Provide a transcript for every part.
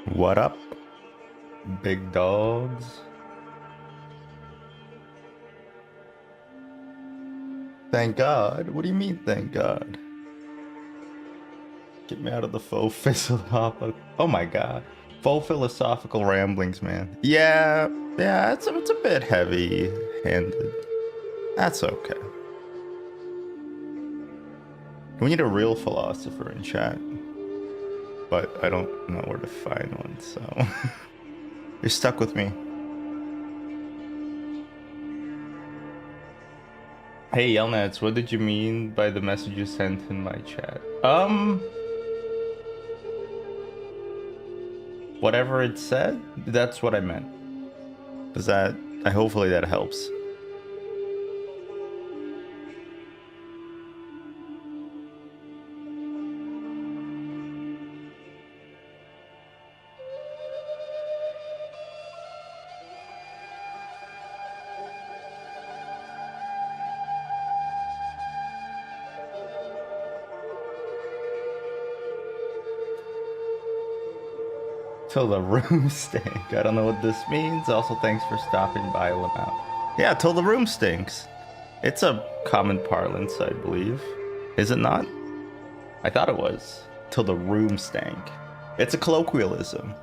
What up, big dogs? Thank God. What do you mean, thank God? Get me out of the faux philosophical. Oh my God. Faux philosophical ramblings, man. Yeah, it's a bit heavy-handed. That's okay. We need a real philosopher in chat, but I don't know where to find one, so you're stuck with me. Hey, Yelnats, what did you mean by the message you sent in my chat? Whatever it said, that's what I meant. Does that, hopefully that helps. Till the room stink. I don't know what this means. Also, thanks for stopping by, Lamau. Yeah, till the room stinks. It's a common parlance, I believe. Is it not? I thought it was. Till the room stank. It's a colloquialism.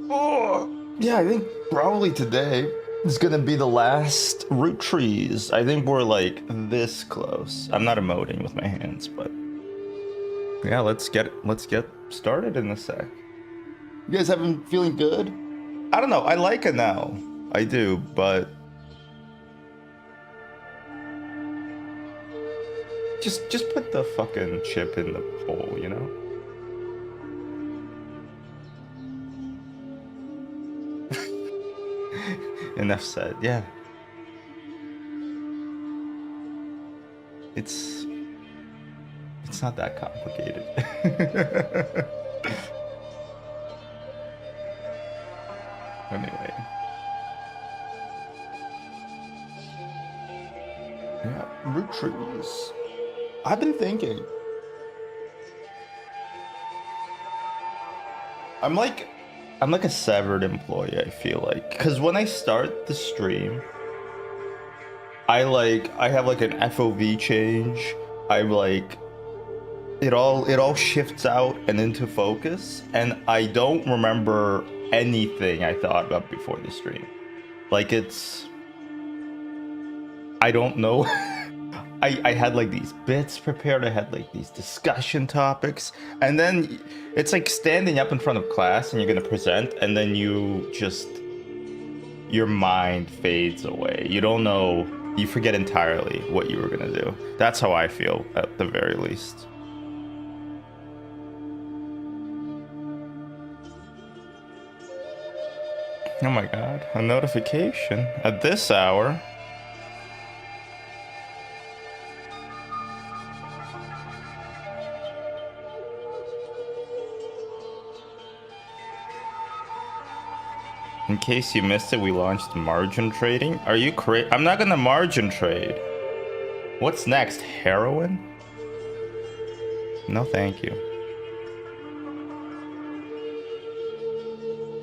Oh, yeah, I think probably today is gonna be the last root trees. I think we're like this close. I'm not emoting with my hands, but yeah, let's get started in a sec. You guys having feeling good? I don't know. I like it now. I do, but just put the fucking chip in the bowl, you know? Enough said. Yeah. It's not that complicated. Anyway. Yeah, root trees. I've been thinking. I'm like a severed employee, I feel like. Because when I start the stream, I have like an FOV change. I'm like it all shifts out and into focus, and I don't remember anything I thought about before the stream. Like I don't know. I had like these bits prepared, I had like these discussion topics, and then it's like standing up in front of class and you're gonna present, and then your mind fades away. You don't know, you forget entirely what you were gonna do. That's how I feel at the very least. Oh my God, a notification at this hour. In case you missed it, we launched margin trading. Are you crazy? I'm not gonna margin trade. What's next? Heroin? No, thank you.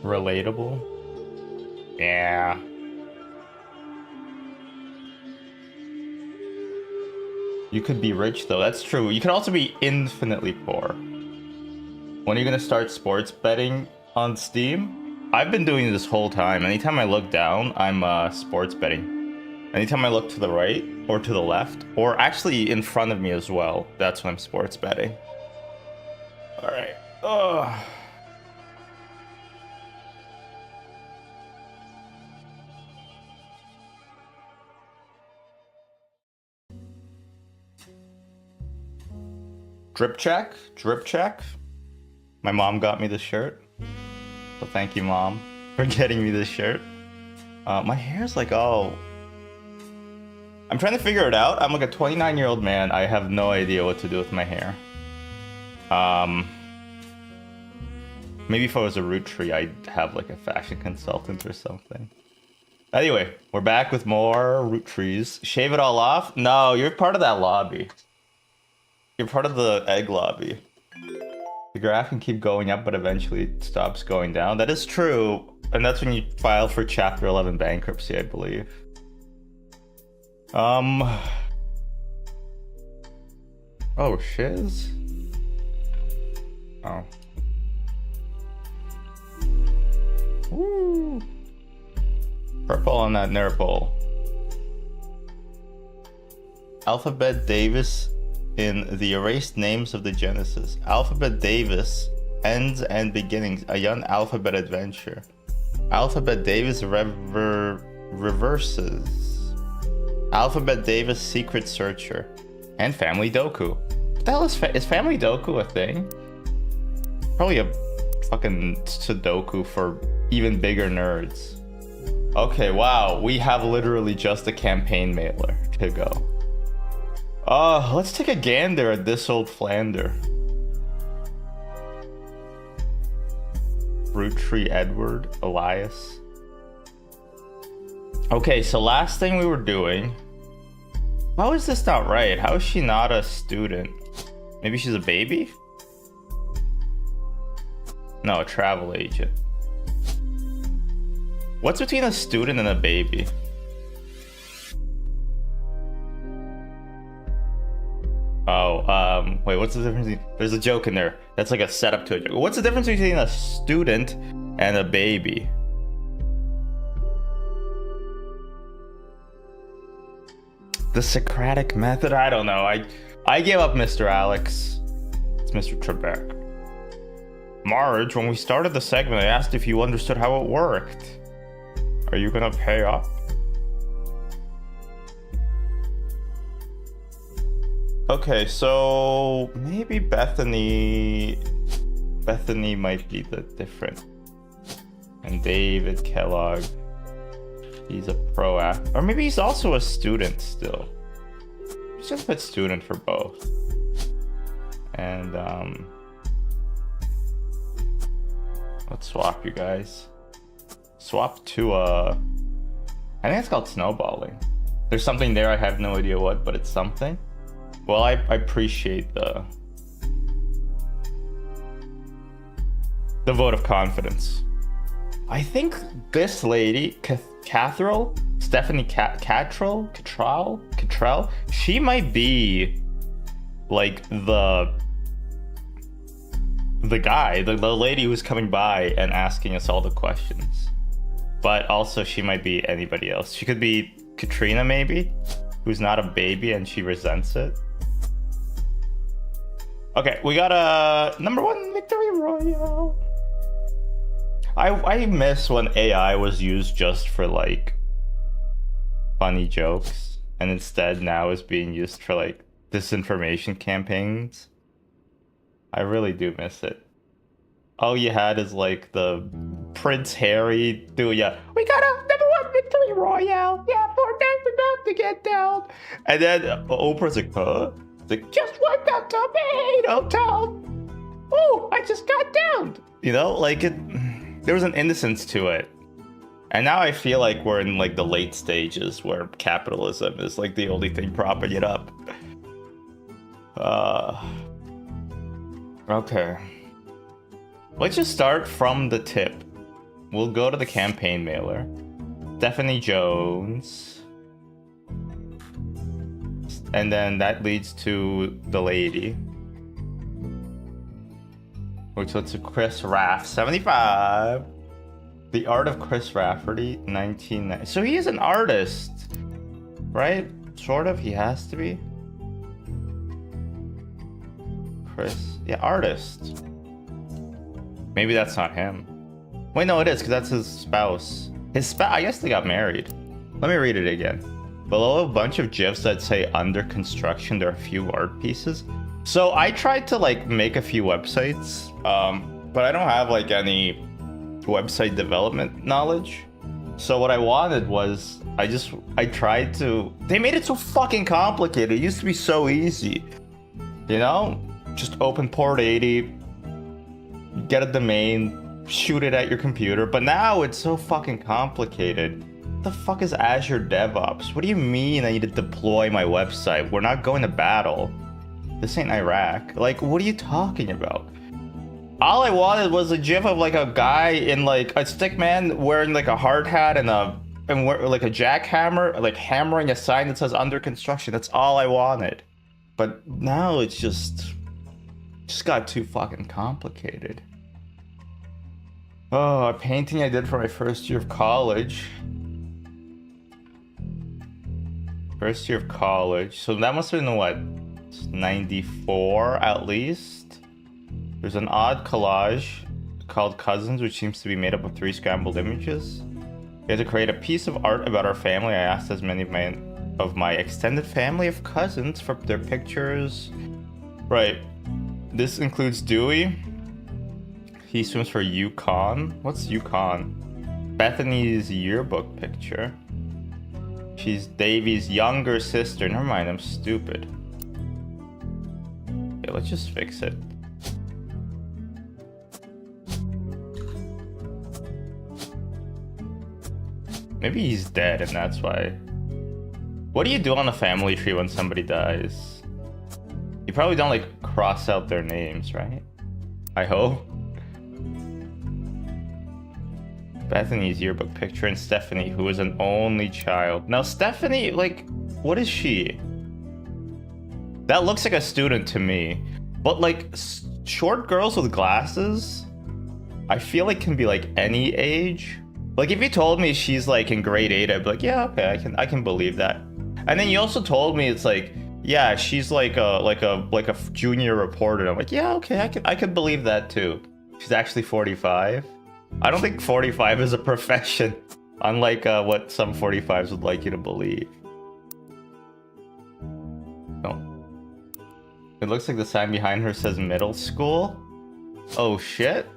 Relatable? Yeah. You could be rich though, that's true. You could also be infinitely poor. When are you gonna start sports betting on Steam? I've been doing this whole time. Anytime I look down, I'm sports betting. Anytime I look to the right or to the left, or actually in front of me as well, that's when I'm sports betting. All right. Ugh. Drip check, drip check. My mom got me this shirt, so thank you, Mom, for getting me this shirt. My hair's like all... I'm trying to figure it out. I'm like a 29-year-old man. I have no idea what to do with my hair. Maybe if I was a root tree, I'd have like a fashion consultant or something. Anyway, we're back with more root trees. Shave it all off? No, you're part of that lobby. You're part of the egg lobby. The graph can keep going up, but eventually it stops going down. That is true. And that's when you file for Chapter 11 bankruptcy, I believe. Oh, shiz? Oh. Woo! Purple on that nurple. Alphabet Davis in The Erased Names of the Genesis. Alphabet Davis, Ends and Beginnings, a young alphabet adventure. Alphabet Davis reverses. Alphabet Davis, Secret Searcher. And Family Doku. What the hell is Family Doku a thing? Probably a fucking Sudoku for even bigger nerds. Okay, wow, we have literally just a campaign mailer to go. Let's take a gander at this old Flander. Fruit Tree Edward, Elias. Okay, so last thing we were doing. How is this not right? How is she not a student? Maybe she's a baby? No, a travel agent. What's between a student and a baby? Oh, wait, what's the difference? There's a joke in there. That's like a setup to a joke. What's the difference between a student and a baby? The Socratic method? I don't know. I gave up, Mr. Alex. It's Mr. Trebek. Marge, when we started the segment, I asked if you understood how it worked. Are you gonna pay up? Okay, so maybe Bethany might be the different. And David Kellogg, he's a pro athlete, or maybe he's also a student still. Let's just put student for both. And let's swap you guys. Swap to I think it's called snowballing. There's something there, I have no idea what, but it's something. Well, I appreciate the vote of confidence. I think this lady, Catherall, Stephanie Cattrall, she might be like the guy, the lady who's coming by and asking us all the questions. But also she might be anybody else. She could be Katrina maybe, who's not a baby and she resents it. Okay, we got a #1 victory royale. I miss when AI was used just for like funny jokes, and instead now is being used for like disinformation campaigns. I really do miss it. All you had is like the Prince Harry do ya. We got a #1 victory royale. Yeah, Fortnite's about to get down. And then Oprah's like, huh? Like, just like that tomato town. Oh, I just got downed. You know, like there was an innocence to it. And now I feel like we're in like the late stages where capitalism is like the only thing propping it up. Okay. Let's just start from the tip. We'll go to the campaign mailer. Stephanie Jones. And then that leads to the lady, which leads to Chris Raff, 75. The Art of Chris Rafferty, 1990. So he is an artist, right? Sort of, he has to be. Chris, yeah, artist. Maybe that's not him. Wait, no, it is, because that's his spouse. I guess they got married. Let me read it again. Below a bunch of GIFs that say under construction, there are a few art pieces. So I tried to like make a few websites, but I don't have like any website development knowledge. So what I wanted was, I tried to, they made it so fucking complicated. It used to be so easy, you know? Just open port 80, get a domain, shoot it at your computer. But now it's so fucking complicated. What the fuck is Azure DevOps? What do you mean I need to deploy my website? We're not going to battle. This ain't Iraq. Like, what are you talking about? All I wanted was a gif of like a guy in like a stick man wearing like a hard hat and like a jackhammer, like hammering a sign that says under construction. That's all I wanted. But now it's just got too fucking complicated. Oh, a painting I did for my first year of college. First year of college. So that must have been what? 94 at least. There's an odd collage called Cousins, which seems to be made up of 3 scrambled images. We had to create a piece of art about our family. I asked as many of my extended family of cousins for their pictures. Right. This includes Dewey. He swims for UConn. What's UConn? Bethany's yearbook picture. She's Davy's younger sister. Never mind, I'm stupid. Okay, let's just fix it. Maybe he's dead and that's why. What do you do on a family tree when somebody dies? You probably don't like cross out their names, right? I hope. Bethany's yearbook picture and Stephanie, who is an only child. Now Stephanie, like, what is she? That looks like a student to me. But like short girls with glasses, I feel like can be like any age. Like if you told me she's like in grade 8, I'd be like, yeah, okay, I can believe that. And then you also told me it's like, yeah, she's like a junior reporter. I'm like, yeah, okay, I could believe that too. She's actually 45. I don't think 45 is a profession, unlike what some 45s would like you to believe. No. It looks like the sign behind her says middle school. Oh shit.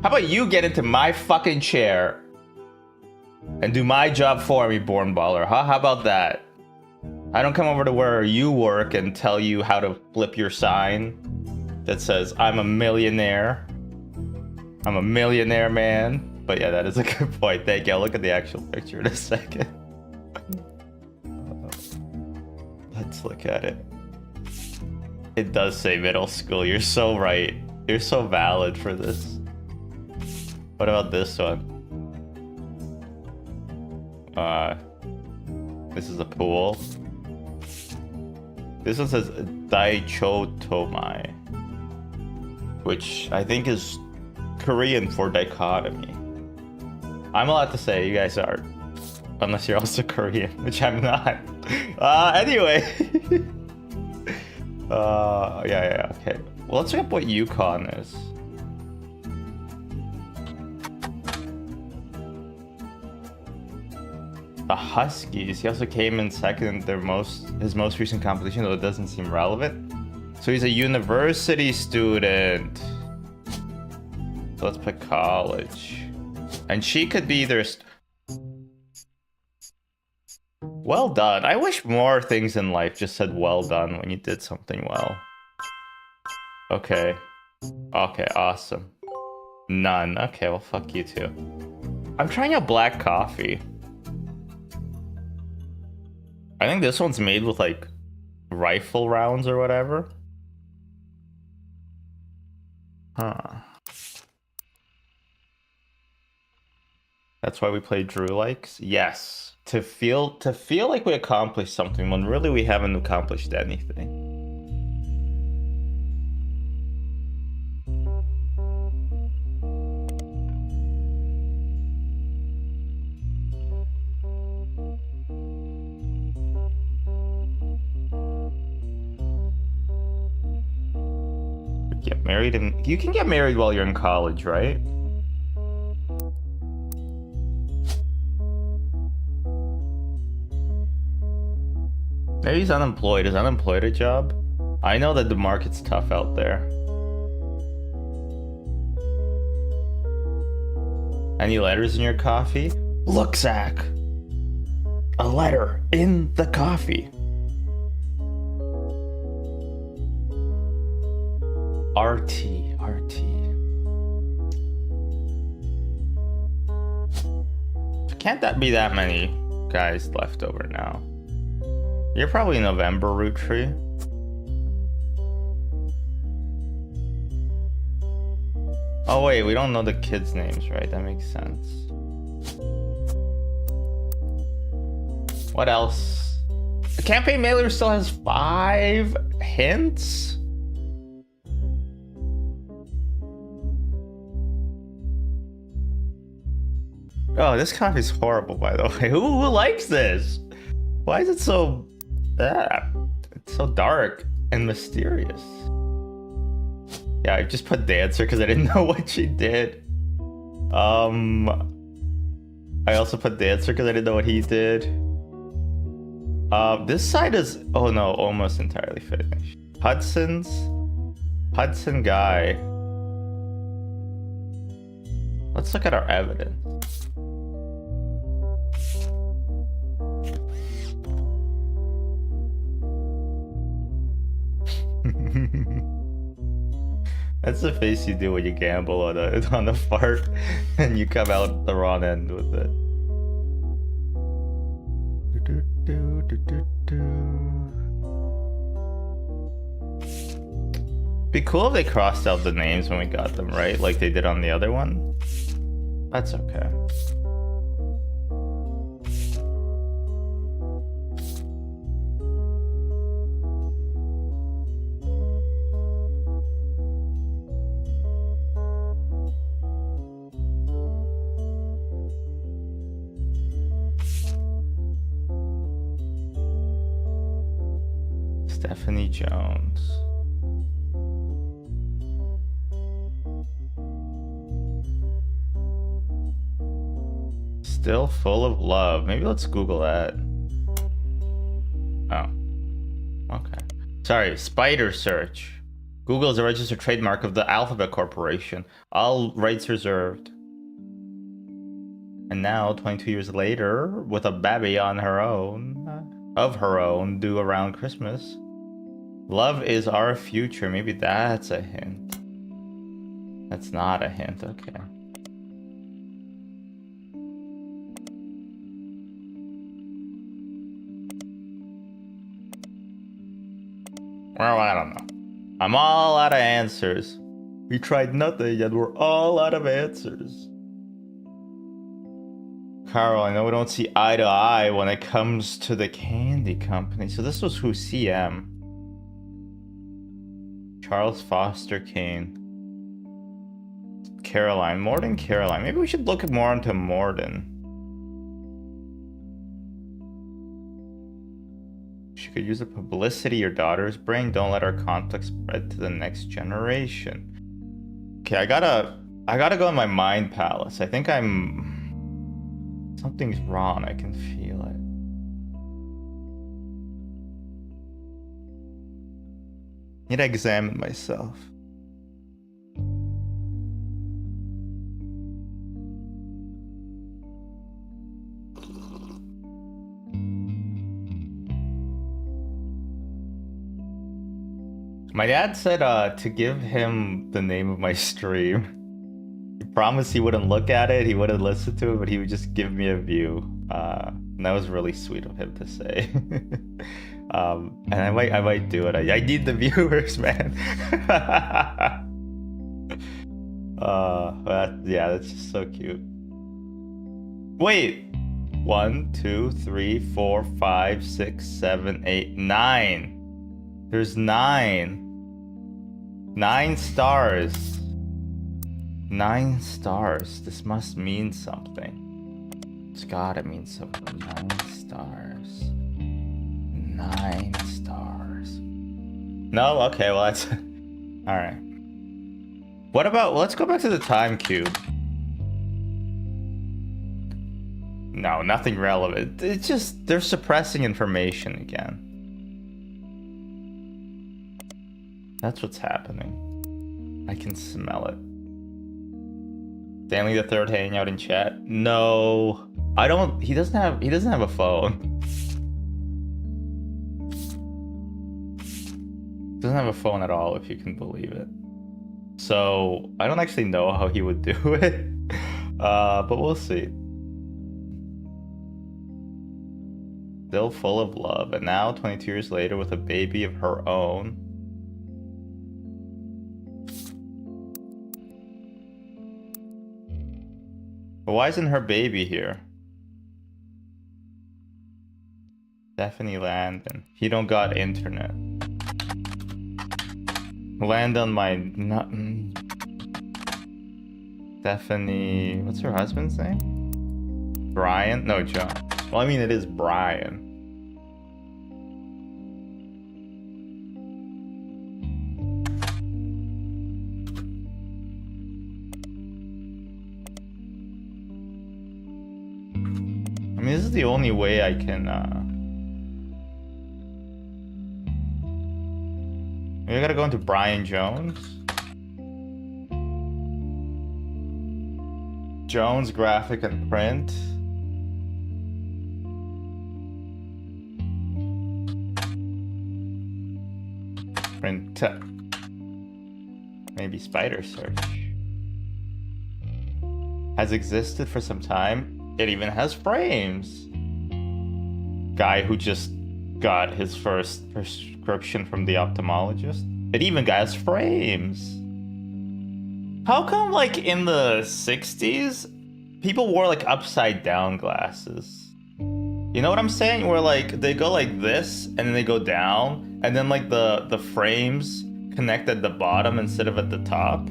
How about you get into my fucking chair and do my job for me, Born Baller, huh? How about that? I don't come over to where you work and tell you how to flip your sign that says, I'm a millionaire. I'm a millionaire, man. But yeah, that is a good point. Thank you. I'll look at the actual picture in a second. Let's look at it. It does say middle school. You're so right. You're so valid for this. What about this one? This is a pool. This one says Daichotomai, which I think is Korean for dichotomy. I'm allowed to say, you guys are, unless you're also Korean, which I'm not. Anyway. Yeah, okay. Well, let's look up what UConn is. The Huskies. He also came in second in his most recent competition, though it doesn't seem relevant. So he's a university student. So let's put college. And she could be either. Well done. I wish more things in life just said well done when you did something well. Okay. Okay, awesome. None. Okay, well, fuck you too. I'm trying out black coffee. I think this one's made with like rifle rounds or whatever. Huh. That's why we play Drew Likes? Yes. To feel like we accomplished something when really we haven't accomplished anything. Get married, and you can get married while you're in college, right? Maybe he's unemployed. Is unemployed a job? I know that the market's tough out there. Any letters in your coffee? Look, Zach! A letter in the coffee. RT. Can't that be that many guys left over now? You're probably November, Root Tree. Oh wait, we don't know the kids' names, right? That makes sense. What else? The campaign mailer still has 5 hints? Oh, this coffee's horrible, by the way. Who likes this? Why is it so bad? It's so dark and mysterious. Yeah, I just put dancer because I didn't know what she did. I also put dancer because I didn't know what he did. This side is, oh no, almost entirely finished. Hudson guy. Let's look at our evidence. That's the face you do when you gamble on a fart and you come out the wrong end with it. Be cool if they crossed out the names when we got them, right? Like they did on the other one. That's okay. Stephanie Jones. Still full of love. Maybe let's Google that. Oh. Okay. Sorry, spider search. Google is a registered trademark of the Alphabet Corporation. All rights reserved. And now, 22 years later, with a baby on her own, of her own, due around Christmas. Love is our future. Maybe that's a hint. That's not a hint. Okay. Well, I don't know. I'm all out of answers. We tried nothing, yet we're all out of answers. Carl, I know we don't see eye to eye when it comes to the candy company. So this was who CM? Charles Foster Kane. Caroline. Morden Caroline. Maybe we should look more into Morden. She could use the publicity your daughter's bring. Don't let our conflict spread to the next generation. Okay, I gotta go in my mind palace. I think something's wrong. I can feel it. Need to examine myself. My dad said to give him the name of my stream. He promised he wouldn't look at it, he wouldn't listen to it, but he would just give me a view. And that was really sweet of him to say. And I might do it. I need the viewers, man. Yeah, that's just so cute. Wait. 1, 2, 3, 4, 5, 6, 7, 8, 9. There's 9. 9 stars. 9 stars. This must mean something. It's gotta mean something. 9 stars. 9 stars. No? Okay, well that's... Alright. What about... Let's go back to the time cube. No, nothing relevant. It's just... They're suppressing information again. That's what's happening. I can smell it. Stanley the Third hanging out in chat? No. I don't... He doesn't have a phone. Doesn't have a phone at all, if you can believe it. So I don't actually know how he would do it, but we'll see. Still full of love, and now 22 years later with a baby of her own. But why isn't her baby here? Stephanie Landon. He don't got internet. Land on my not. Stephanie. What's her husband's name? Brian? No, John. Well, I mean, it is Brian. I mean, this is the only way I can, I gotta go into Brian Jones. Jones graphic and print. Print. Maybe spider search. Has existed for some time. It even has frames. Guy who just got his first prescription from the ophthalmologist. It even has frames. How come, like, in the 60s, people wore, like, upside down glasses? You know what I'm saying? Where, like, they go like this, and then they go down, and then, like, the frames connect at the bottom instead of at the top.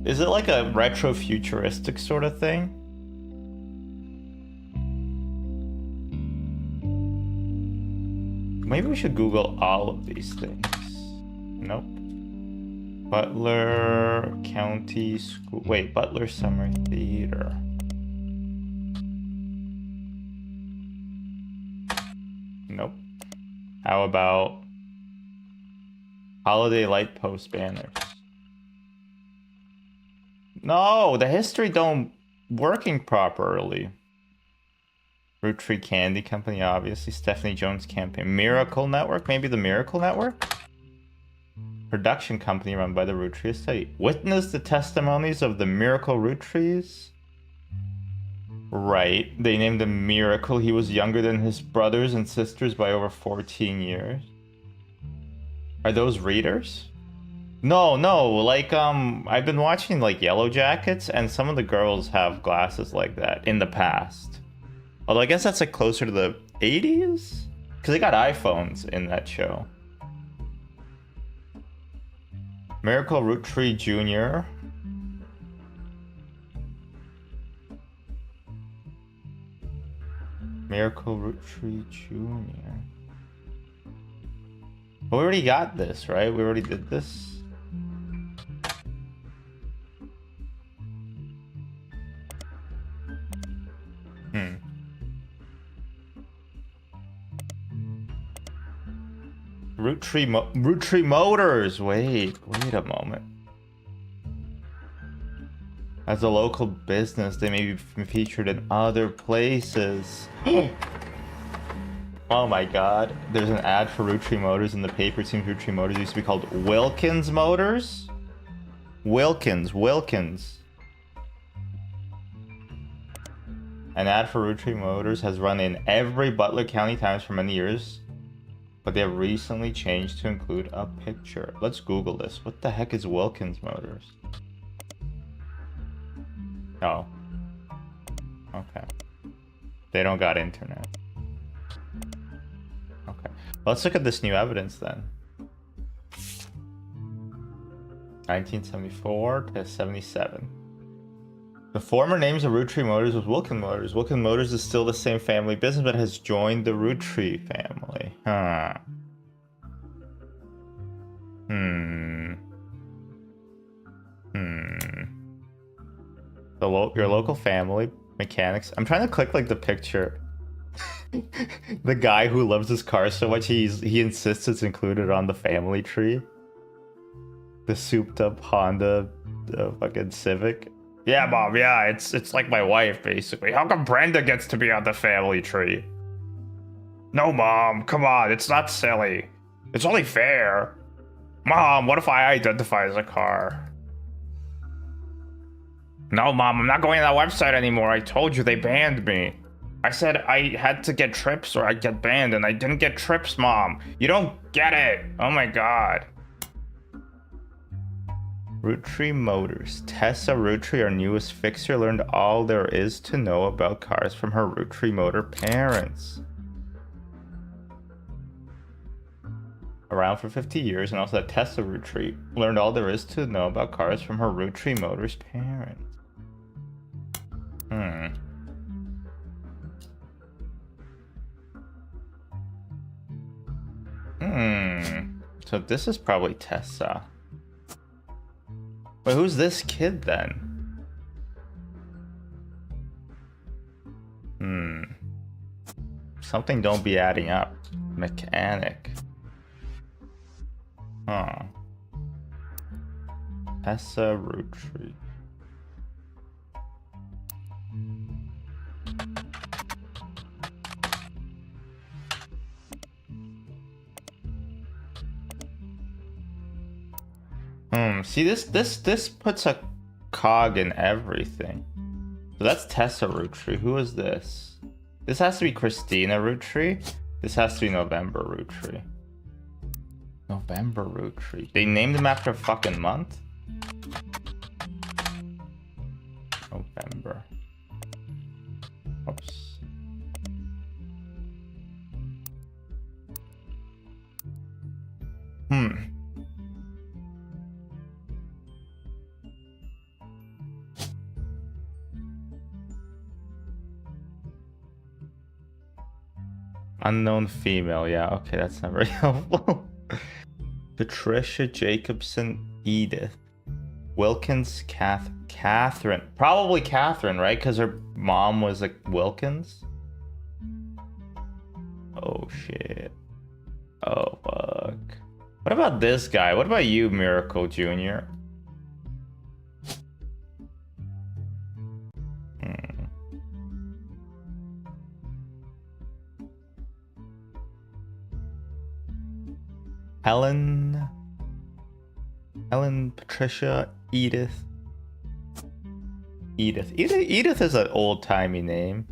Is it like a retro-futuristic sort of thing? Maybe we should Google all of these things. Nope. Butler County School. Wait, Butler Summer Theater. Nope. How about Holiday Light Post banners? No, the history don't working properly. Root Tree Candy Company, obviously. Stephanie Jones Campaign. Miracle Network? Maybe the Miracle Network? Production company run by the Root Tree Estate. Witness the testimonies of the Miracle Root Trees? Right. They named him Miracle. He was younger than his brothers and sisters by over 14 years. Are those readers? No, like, I've been watching, like, Yellow Jackets, and some of the girls have glasses like that in the past. Although I guess that's, like, closer to the 80s? Because they got iPhones in that show. Miracle Root Tree Jr. Miracle Root Tree Jr. Well, we already got this, right? We already did this. Root Tree Motors. Wait a moment. As a local business, they may be featured in other places. Oh my god. There's an ad for Root Tree Motors in the paper. It seems Root Tree Motors used to be called Wilkins Motors? Wilkins. An ad for Root Tree Motors has run in every Butler County Times for many years, but they have recently changed to include a picture. Let's Google this. What the heck is Wilkins Motors? Oh. Okay. They don't got internet. Okay. Let's look at this new evidence then. 1974 to 77. The former names of Root Tree Motors was Wilkins Motors. Wilkins Motors is still the same family business, but has joined the Root Tree family. Huh. Your local family mechanics. I'm trying to click like the picture. The guy who loves his car so much, he insists it's included on the family tree. The souped up Honda fucking Civic. Yeah, Mom, yeah, it's like my wife, basically. How come Brenda gets to be on the family tree? No, Mom, come on, it's not silly. It's only fair. Mom, what if I identify as a car? No, Mom, I'm not going to that website anymore. I told you they banned me. I said I had to get trips or I'd get banned, and I didn't get trips, Mom. You don't get it. Oh my god. Root Tree Motors. Tessa Root Tree, our newest fixer, learned all there is to know about cars from her Root Tree Motor parents. Around for 50 years, and also that Tessa Root Tree learned all there is to know about cars from her Root Tree Motors parents. So this is probably Tessa. Wait, who's this kid then? Something don't be adding up. Mechanic. Huh. Tessa Root Tree. See, this puts a cog in everything. So that's Tessa Root Tree. Who is this? This has to be Christina Root Tree. This has to be November Root Tree. November Root Tree. They named him after a fucking month? November. Oops. Unknown female, yeah, okay, that's not very helpful. Patricia Jacobson Edith. Wilkins Catherine. Probably Catherine, right? Because her mom was like Wilkins. Oh shit. Oh fuck. What about this guy? What about you, Miracle Jr.? Helen, Patricia, Edith. Edith is an old-timey name.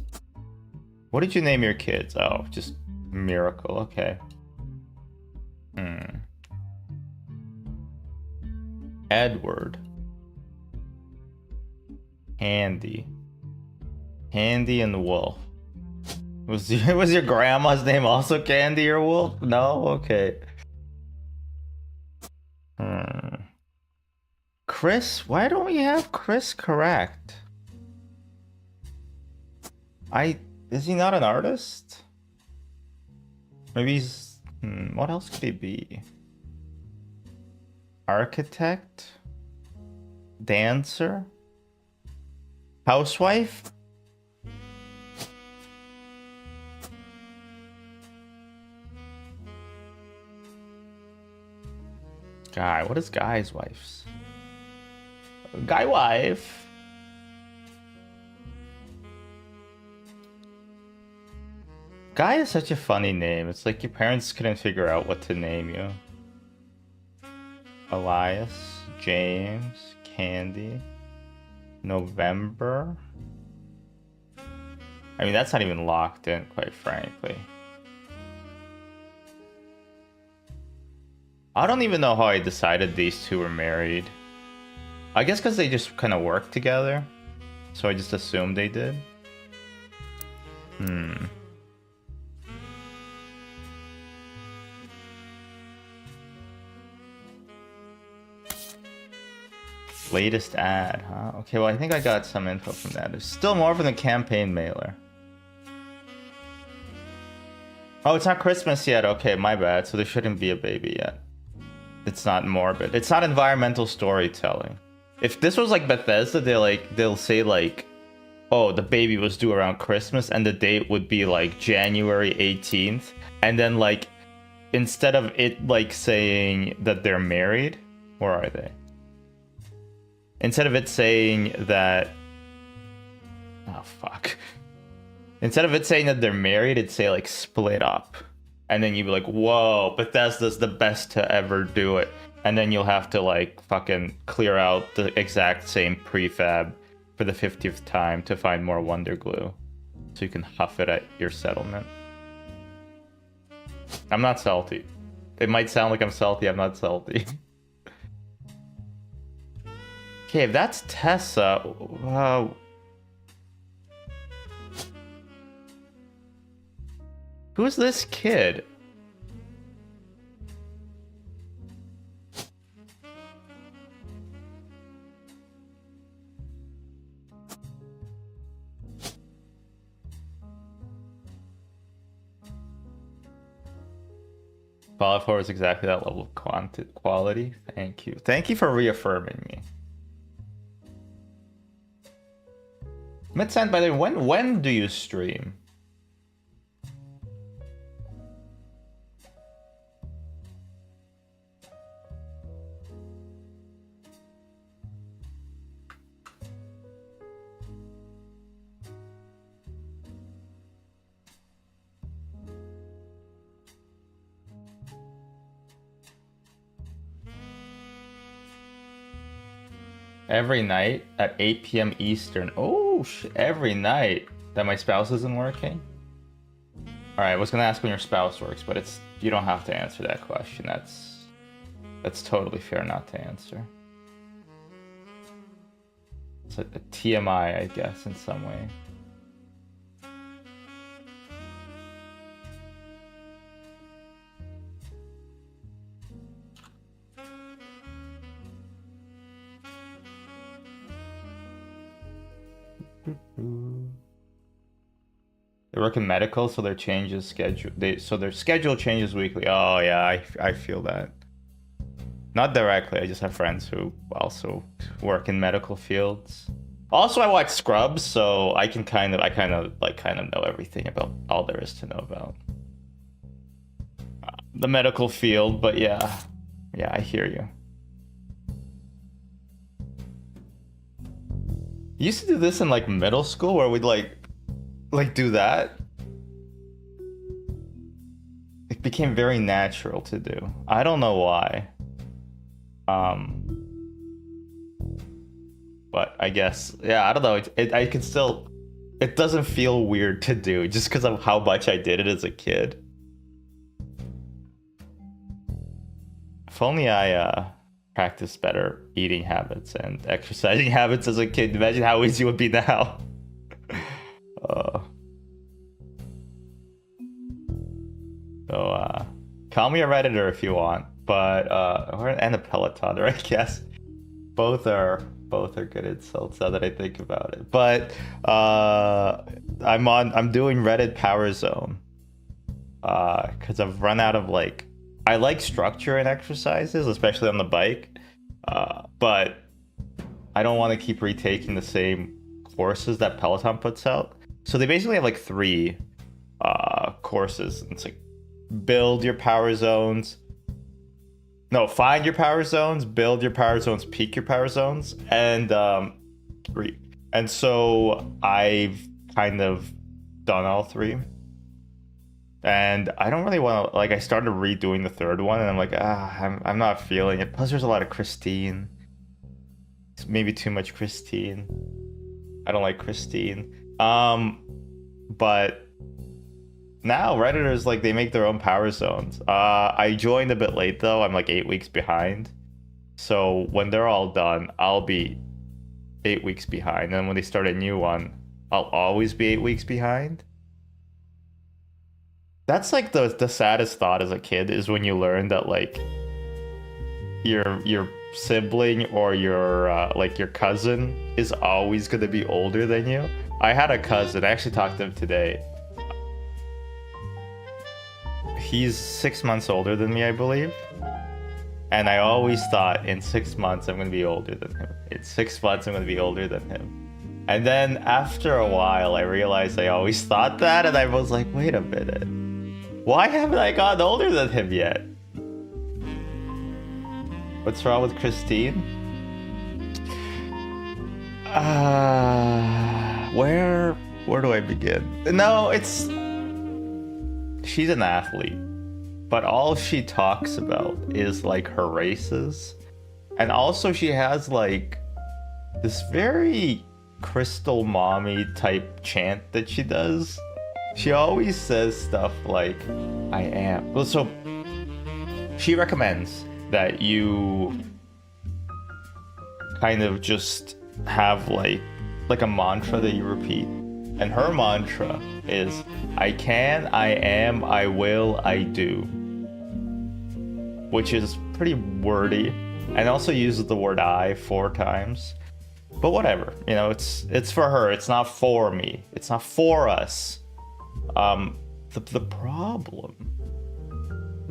What did you name your kids? Oh, just Miracle, okay. Edward. Handy and Wolf. Was your grandma's name also Candy or Wolf? No? Okay. Chris? Why don't we have Chris correct? Is he not an artist? Maybe he's... what else could he be? Architect? Dancer? Housewife? Guy. What is Guy's wife's? Guy wife. Guy is such a funny name. It's like your parents couldn't figure out what to name you. Elias, James, Candy, November. I mean, that's not even locked in, quite frankly. I don't even know how I decided these two were married. I guess because they just kind of worked together. So I just assumed they did. Latest ad, huh? Okay, well, I think I got some info from that. There's still more from the campaign mailer. Oh, it's not Christmas yet. Okay, my bad. So there shouldn't be a baby yet. It's not morbid. It's not environmental storytelling. If this was like Bethesda, they'll say like, oh, the baby was due around Christmas and the date would be like January 18th. And then like, instead of it like saying that they're married, where are they? Instead of it saying that, oh fuck. Instead of it saying that they're married, it'd say like split up. And then you'd be like, whoa, Bethesda's the best to ever do it. And then you'll have to like fucking clear out the exact same prefab for the 50th time to find more Wonder Glue. So you can huff it at your settlement. I'm not salty. It might sound like I'm salty, I'm not salty. Okay, if that's Tessa, who's this kid? Fallout 4 is exactly that level of quality. Thank you. Thank you for reaffirming me. Midsand, by the way, when do you stream? Every night at 8 p.m. Eastern. Oh, every night that my spouse isn't working? Alright, I was gonna ask when your spouse works, but you don't have to answer that question. That's totally fair not to answer. It's a TMI, I guess, in some way. They work in medical, so their schedule changes weekly. Oh yeah, I feel that. Not directly. I just have friends who also work in medical fields. Also, I watch Scrubs, so I kind of know everything about all there is to know about the medical field. But yeah, I hear you. You used to do this in like middle school where we'd like do that. It became very natural to do. I don't know why. But I guess, yeah, I don't know. I can still, it doesn't feel weird to do just because of how much I did it as a kid. If only I practiced better eating habits and exercising habits as a kid. Imagine how easy it would be now. So call me a Redditor if you want, but and a Pelotoner, I guess. Both are good insults now that I think about it. But I'm doing Reddit Power Zone because I've run out of I like structure in exercises, especially on the bike, but I don't want to keep retaking the same courses that Peloton puts out. So they basically have 3 courses. It's build your power zones. No, find your power zones, build your power zones, peak your power zones, and and so I've kind of done all 3. And I don't really want to, I started redoing the 3rd one, and I'm like, I'm not feeling it. Plus, there's a lot of Christine. It's maybe too much Christine. I don't like Christine. But now Redditors, they make their own power zones. I joined a bit late, though. I'm 8 weeks behind. So when they're all done, I'll be 8 weeks behind. And when they start a new one, I'll always be 8 weeks behind. That's the saddest thought as a kid, is when you learn that your sibling or your cousin is always going to be older than you. I had a cousin. I actually talked to him today. He's 6 months older than me, I believe. And I always thought in 6 months I'm going to be older than him. In 6 months I'm going to be older than him. And then after a while I realized I always thought that, and I was like, wait a minute. Why haven't I gotten older than him yet? What's wrong with Christine? Where do I begin? No, she's an athlete, but all she talks about is her races. And also she has this very Crystal Mommy type chant that she does. She always says stuff like, I am. Well, so she recommends that you kind of just have like a mantra that you repeat. And her mantra is, I can, I am, I will, I do. Which is pretty wordy. And also uses the word I 4 times. But whatever, you know, it's for her. It's not for me. It's not for us. The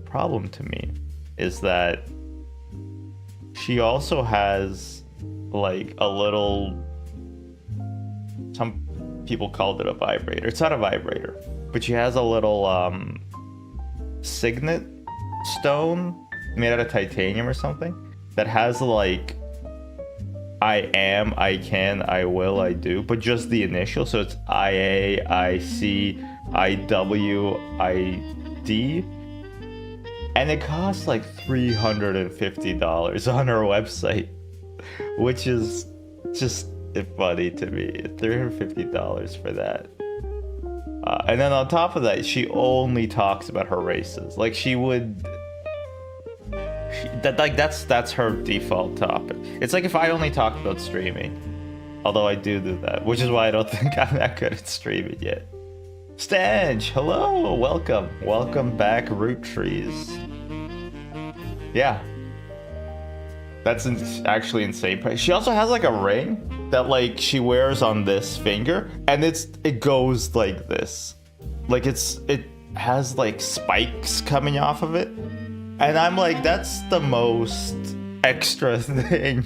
problem to me is that she also has like a little, some people called it a vibrator. It's not a vibrator, but she has a little signet stone made out of titanium or something that has like I am, I can, I will, I do, but just the initial. So it's IA, IC, IW, ID. And it costs like $350 on her website, which is just funny to me. $350 for that. And then on top of that, she only talks about her races. Like she would... that's her default topic. It's like if I only talked about streaming, although I do that, which is why I don't think I'm that good at streaming yet. Stange, hello, welcome back, Root Trees. Yeah, that's actually insane. She also has like a ring that like she wears on this finger, and it goes like this, like it has like spikes coming off of it. And I'm like, that's the most extra thing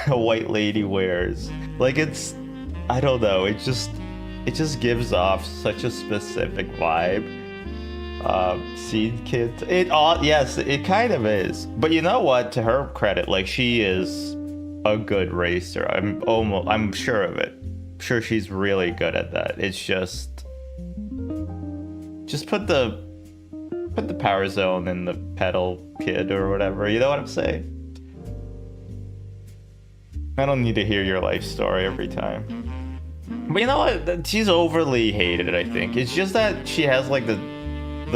a white lady wears. Like I don't know, it just gives off such a specific vibe. Seed Kid, yes, it kind of is. But you know what? To her credit, like she is a good racer. I'm sure of it. I'm sure she's really good at that. It's just put the power zone in the pedal, kid, or whatever. You know what I'm saying? I don't need to hear your life story every time. But you know what? She's overly hated, I think. It's just that she has like the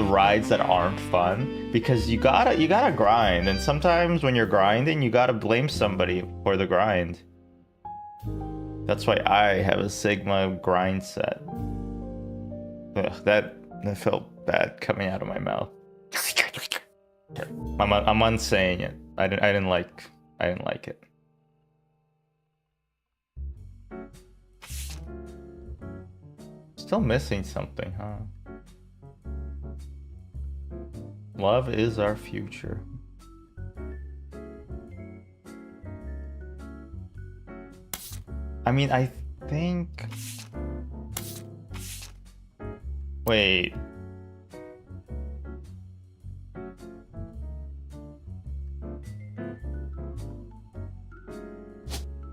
rides that aren't fun, because you gotta grind, and sometimes when you're grinding, you gotta blame somebody for the grind. That's why I have a Sigma grind set. Ugh, that felt bad coming out of my mouth. I'm unsaying it. I didn't like it. Still missing something, huh? Love is our future. I mean, I think... Wait.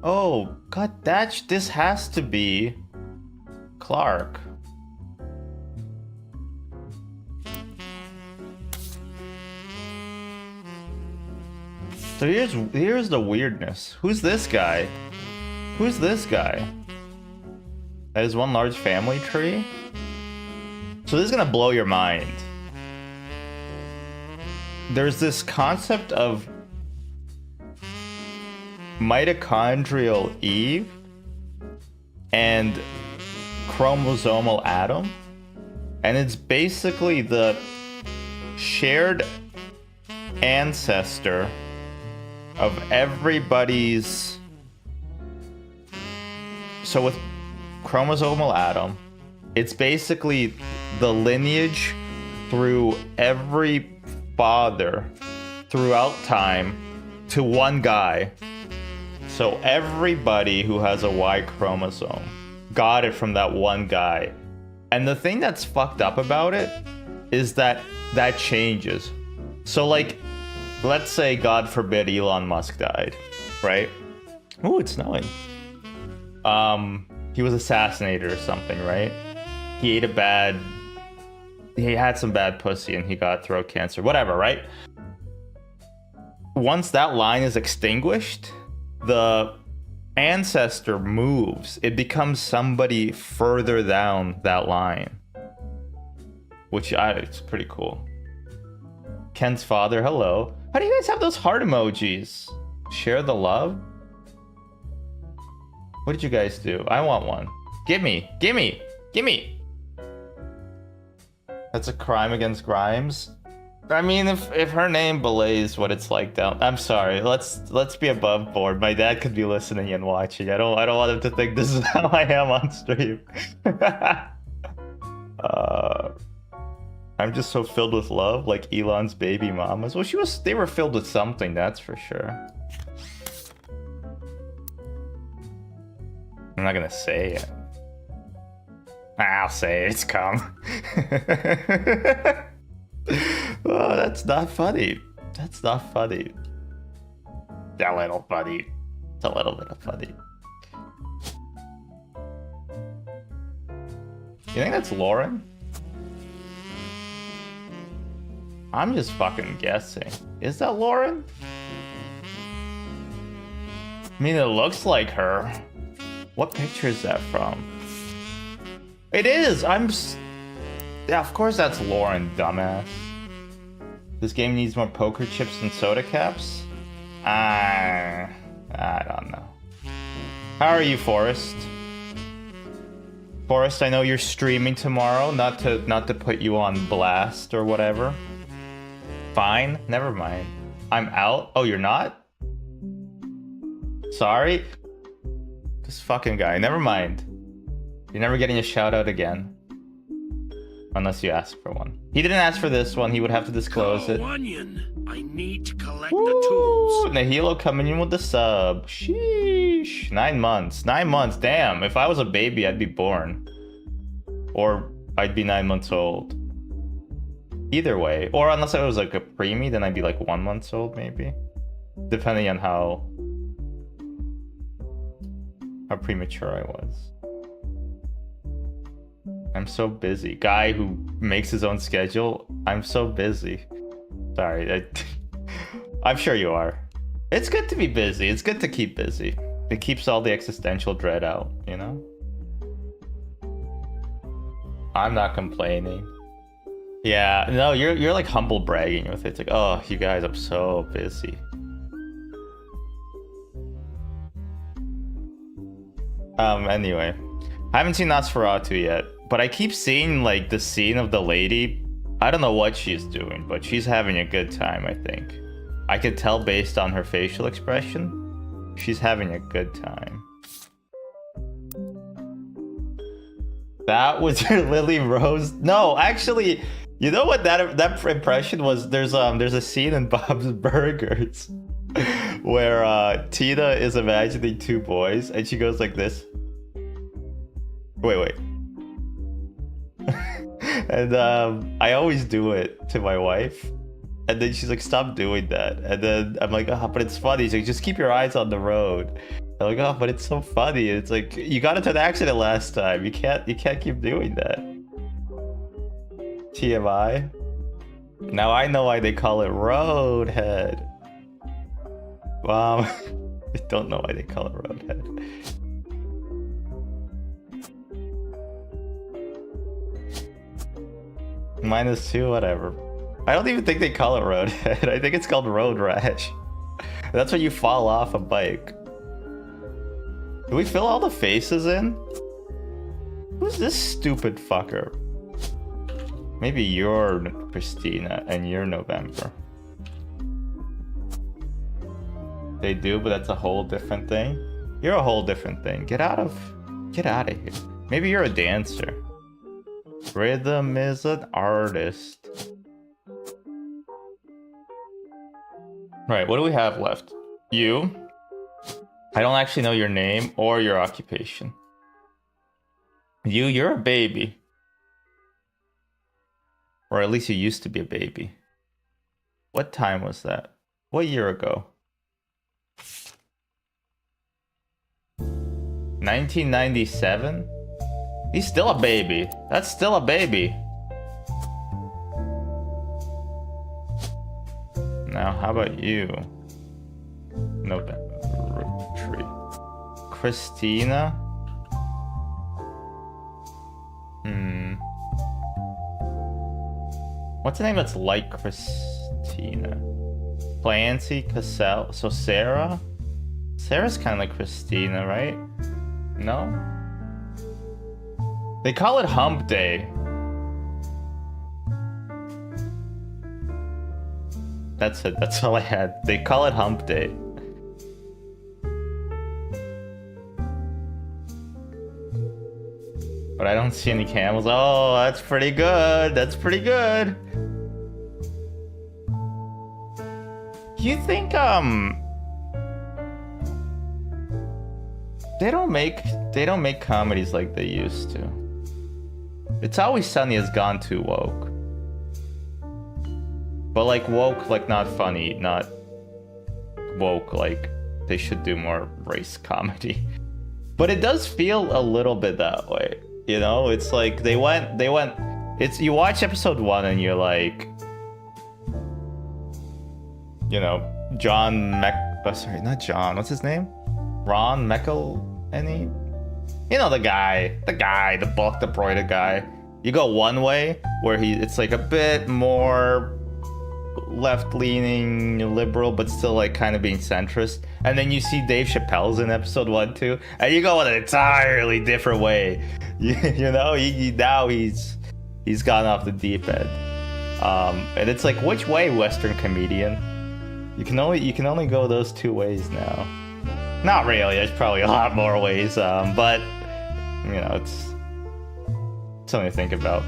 Oh, god, this has to be Clark. So here's the weirdness. Who's this guy? Who's this guy? That is one large family tree? So this is gonna blow your mind. There's this concept of mitochondrial Eve and chromosomal Adam, and it's basically the shared ancestor of everybody's. So with chromosomal Adam, it's basically the lineage through every father throughout time to one guy. So everybody who has a Y chromosome got it from that one guy. And the thing that's fucked up about it is that changes. So like, let's say, God forbid, Elon Musk died, right? Ooh, it's snowing. He was assassinated or something, right? He had some bad pussy and he got throat cancer, whatever, right? Once that line is extinguished, the ancestor moves. It becomes somebody further down that line, which it's pretty cool. Ken's father, hello. How do you guys have those heart emojis? Share the love? What did you guys do? I want one. Gimme! Gimme! Gimme! That's a crime against Grimes. I mean, if her name belays what it's like down, I'm sorry. Let's be above board. My dad could be listening and watching. I don't want him to think this is how I am on stream. I'm just so filled with love, like Elon's baby mamas. Well, they were filled with something, that's for sure. I'm not gonna say it. I'll say it. It's come. Oh, that's not funny. That's not funny. A little funny. It's a little bit of funny. You think that's Lauren? I'm just fucking guessing. Is that Lauren? I mean, it looks like her. What picture is that from? It is! Yeah, of course that's Lauren, dumbass. This game needs more poker chips and soda caps? I don't know. How are you, Forrest? Forrest, I know you're streaming tomorrow, not to put you on blast or whatever. Fine, never mind. I'm out. Oh, you're not? Sorry? This fucking guy, never mind. You're never getting a shout out again. Unless you ask for one. He didn't ask for this one, he would have to disclose it. Onion. I need to collect the tools. Nahilo coming in with the sub. Sheesh. 9 months. 9 months, damn. If I was a baby, I'd be born. Or I'd be 9 months old. Either way. Or unless I was like a preemie, then I'd be like 1 month old maybe. Depending on how premature I was. I'm so busy. Guy who makes his own schedule. I'm so busy. Sorry. I'm sure you are. It's good to be busy. It's good to keep busy. It keeps all the existential dread out, you know? I'm not complaining. Yeah, no, you're like humble bragging with it. It's like, oh, you guys, I'm so busy. Anyway. I haven't seen Nosferatu yet. But I keep seeing like the scene of the lady. I don't know what she's doing, but she's having a good time, I think. I could tell based on her facial expression. She's having a good time. That was your Lily Rose? No, actually, you know what that impression was? There's a scene in Bob's Burgers where Tina is imagining 2 boys and she goes like this. Wait. And I always do it to my wife, and then she's like, stop doing that. And then I'm like, oh, but it's funny. She's like, just keep your eyes on the road. I'm like, oh, but it's so funny. It's like, you got into an accident last time. You can't keep doing that. TMI. Now I know why they call it Roadhead. Mom, I don't know why they call it Roadhead. -2, whatever. I don't even think they call it Roadhead. I think it's called Road Rash. That's when you fall off a bike. Do we fill all the faces in? Who's this stupid fucker? Maybe you're Christina and you're November. They do, but that's a whole different thing. You're a whole different thing. Get out of here. Maybe you're a dancer. Rhythm is an artist. Right, what do we have left? You. I don't actually know your name or your occupation. You're a baby. Or at least you used to be a baby. What time was that? What year ago? 1997? He's still a baby. That's still a baby. Now, how about you? November. Tree. Christina? What's a name that's like Christina? Clancy, Cassell. So Sarah? Sarah's kind of like Christina, right? No? They call it Hump Day. That's it. That's all I had. They call it Hump Day. But I don't see any camels. Oh, that's pretty good. That's pretty good. You think they don't make comedies like they used to. It's Always Sunny has gone too woke. But like woke, like not funny, not woke, like they should do more race comedy. But it does feel a little bit that way. You know, it's like they went, it's, you watch episode 1 and you're like, you know, sorry, not John, what's his name? Ron McElhenney? You know, the bulk deployed guy. You go one way where it's like a bit more left-leaning liberal, but still like kind of being centrist. And then you see Dave Chappelle's in episode 1 too, and you go in an entirely different way. You know, now he's gone off the deep end. And it's like, which way, Western comedian? You can only go those 2 ways now. Not really. There's probably a lot more ways, but you know, it's something to think about.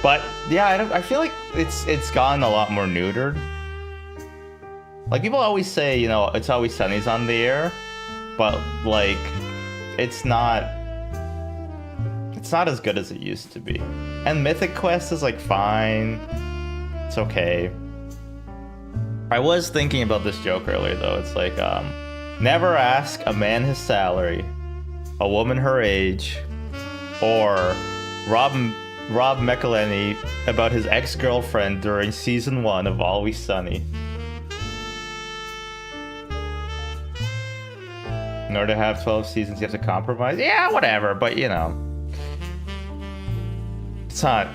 But yeah, I feel like it's gotten a lot more neutered. Like people always say, you know, It's Always Sunny's on the air, but like it's not as good as it used to be. And Mythic Quest is like fine. It's okay. I was thinking about this joke earlier though. It's like never ask a man his salary, a woman her age, or Rob McElhenney about his ex-girlfriend during season 1 of Always Sunny. In order to have 12 seasons, you have to compromise. Yeah, whatever, but you know. It's not...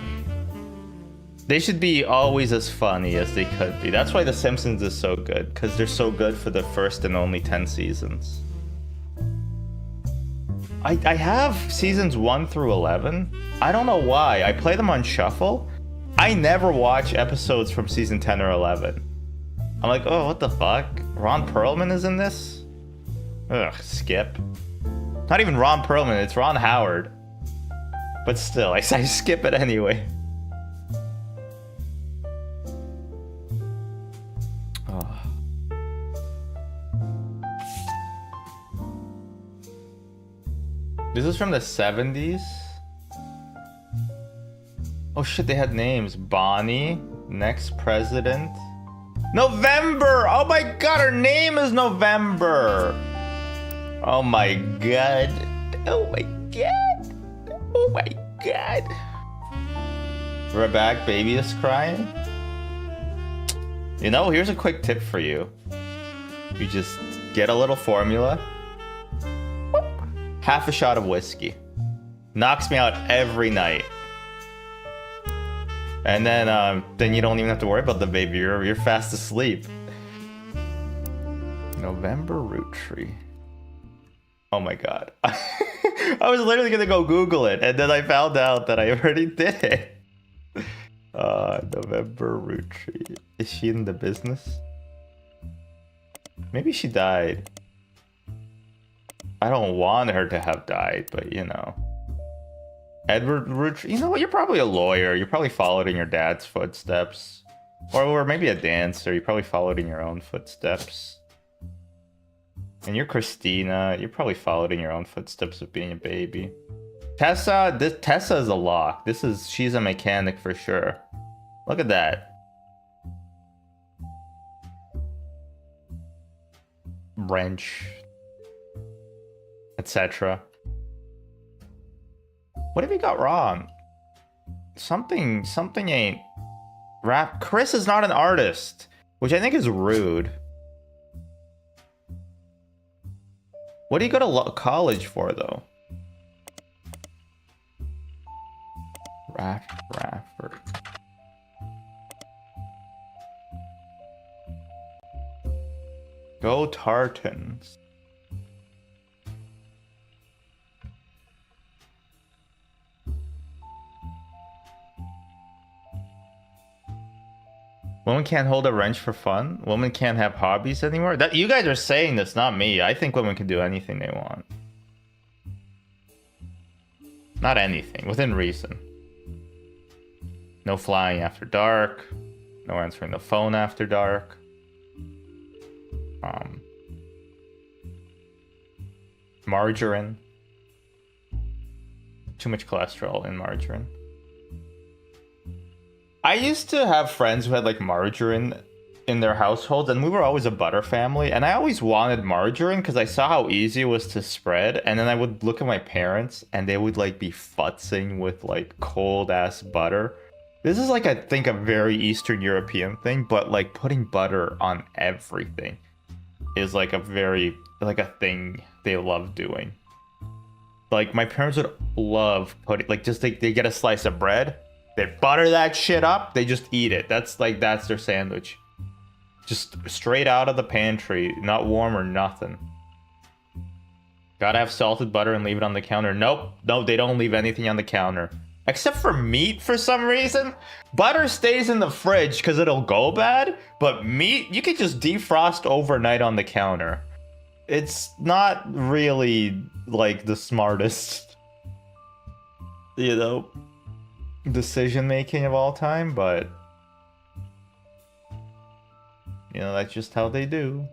They should be always as funny as they could be. That's why The Simpsons is so good, because they're so good for the first and only 10 seasons. I have seasons 1 through 11. I don't know why. I play them on shuffle. I never watch episodes from season 10 or 11. I'm like, oh, what the fuck? Ron Perlman is in this? Ugh, skip. Not even Ron Perlman, it's Ron Howard. But still, I skip it anyway. Oh. This is from the 70s? Oh shit, they had names. Bonnie, next president. November! Oh my god, her name is November! Oh my god. Oh my god. Oh my god. We're back, baby is crying. You know, here's a quick tip for you. You just get a little formula. Whoop. Half a shot of whiskey. Knocks me out every night. And then you don't even have to worry about the baby. You're fast asleep. November root tree. Oh my god. I was literally gonna go Google it, and then I found out that I already did it. November root tree. Is she in the business? Maybe she died. I don't want her to have died, but you know. Edward root tree. You know what? You're probably a lawyer. You probably followed in your dad's footsteps. Or maybe a dancer. You probably followed in your own footsteps. And you're Christina. You probably followed in your own footsteps of being a baby. Tessa is a lock. She's a mechanic for sure. Look at that. Wrench. Etc. What have you got wrong? Something ain't rap. Chris is not an artist, which I think is rude. What do you go to college for, though? Rafford. Go Tartans. Women can't hold a wrench for fun. Women can't have hobbies anymore. That you guys are saying this, not me. I think women can do anything they want. Not anything, within reason. No flying after dark. No answering the phone after dark. Margarine. Too much cholesterol in margarine. I used to have friends who had like margarine in their households, and we were always a butter family, and I always wanted margarine because I saw how easy it was to spread, and then I would look at my parents and they would like be futzing with like cold ass butter. This is like, I think, a very Eastern European thing, but like putting butter on everything is like a very, like a thing they love doing. Like my parents would love putting, like, just they get a slice of bread, they butter that shit up, they just eat it. That's their sandwich. Just straight out of the pantry, not warm or nothing. Gotta have salted butter and leave it on the counter. Nope, no, they don't leave anything on the counter. Except for meat for some reason. Butter stays in the fridge because it'll go bad, but meat, you can just defrost overnight on the counter. It's not really like the smartest, you know, decision making of all time, but you know, that's just how they do.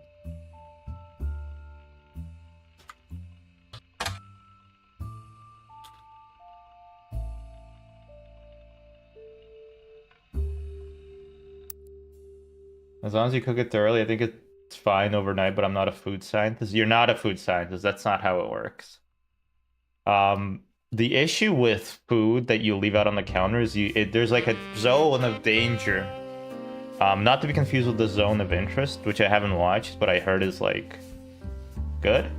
As long as you cook it thoroughly, I think it's fine overnight, but I'm not a food scientist. You're not a food scientist. That's not how it works. The issue with food that you leave out on the counter is there's like a zone of danger. Not to be confused with the zone of interest, which I haven't watched, but I heard is like good.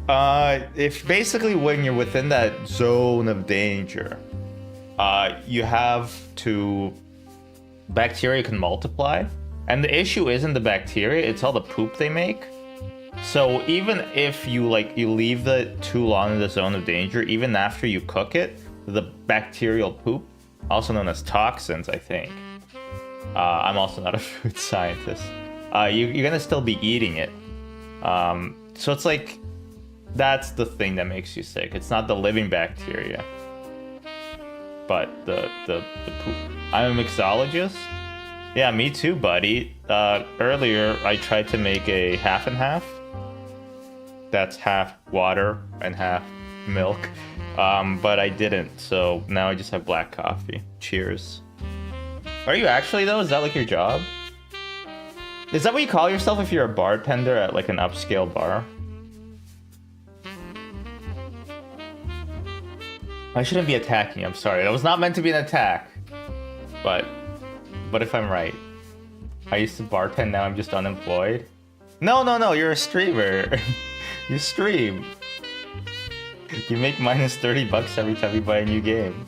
If basically when you're within that zone of danger, you have to, bacteria can multiply. And the issue isn't the bacteria, it's all the poop they make. So even if you leave it too long in the zone of danger, even after you cook it, the bacterial poop, also known as toxins, I think. I'm also not a food scientist. You're gonna still be eating it. So it's like, that's the thing that makes you sick. It's not the living bacteria, but the poop. I'm a mixologist. Yeah, me too, buddy. Earlier, I tried to make a half and half. That's half water and half milk. But I didn't, so now I just have black coffee. Cheers. Are you actually, though? Is that like your job? Is that what you call yourself if you're a bartender at like an upscale bar? I shouldn't be attacking, I'm sorry. That was not meant to be an attack. But if I'm right, I used to bartend, now I'm just unemployed. No, you're a streamer. You stream. You make minus 30 bucks every time you buy a new game.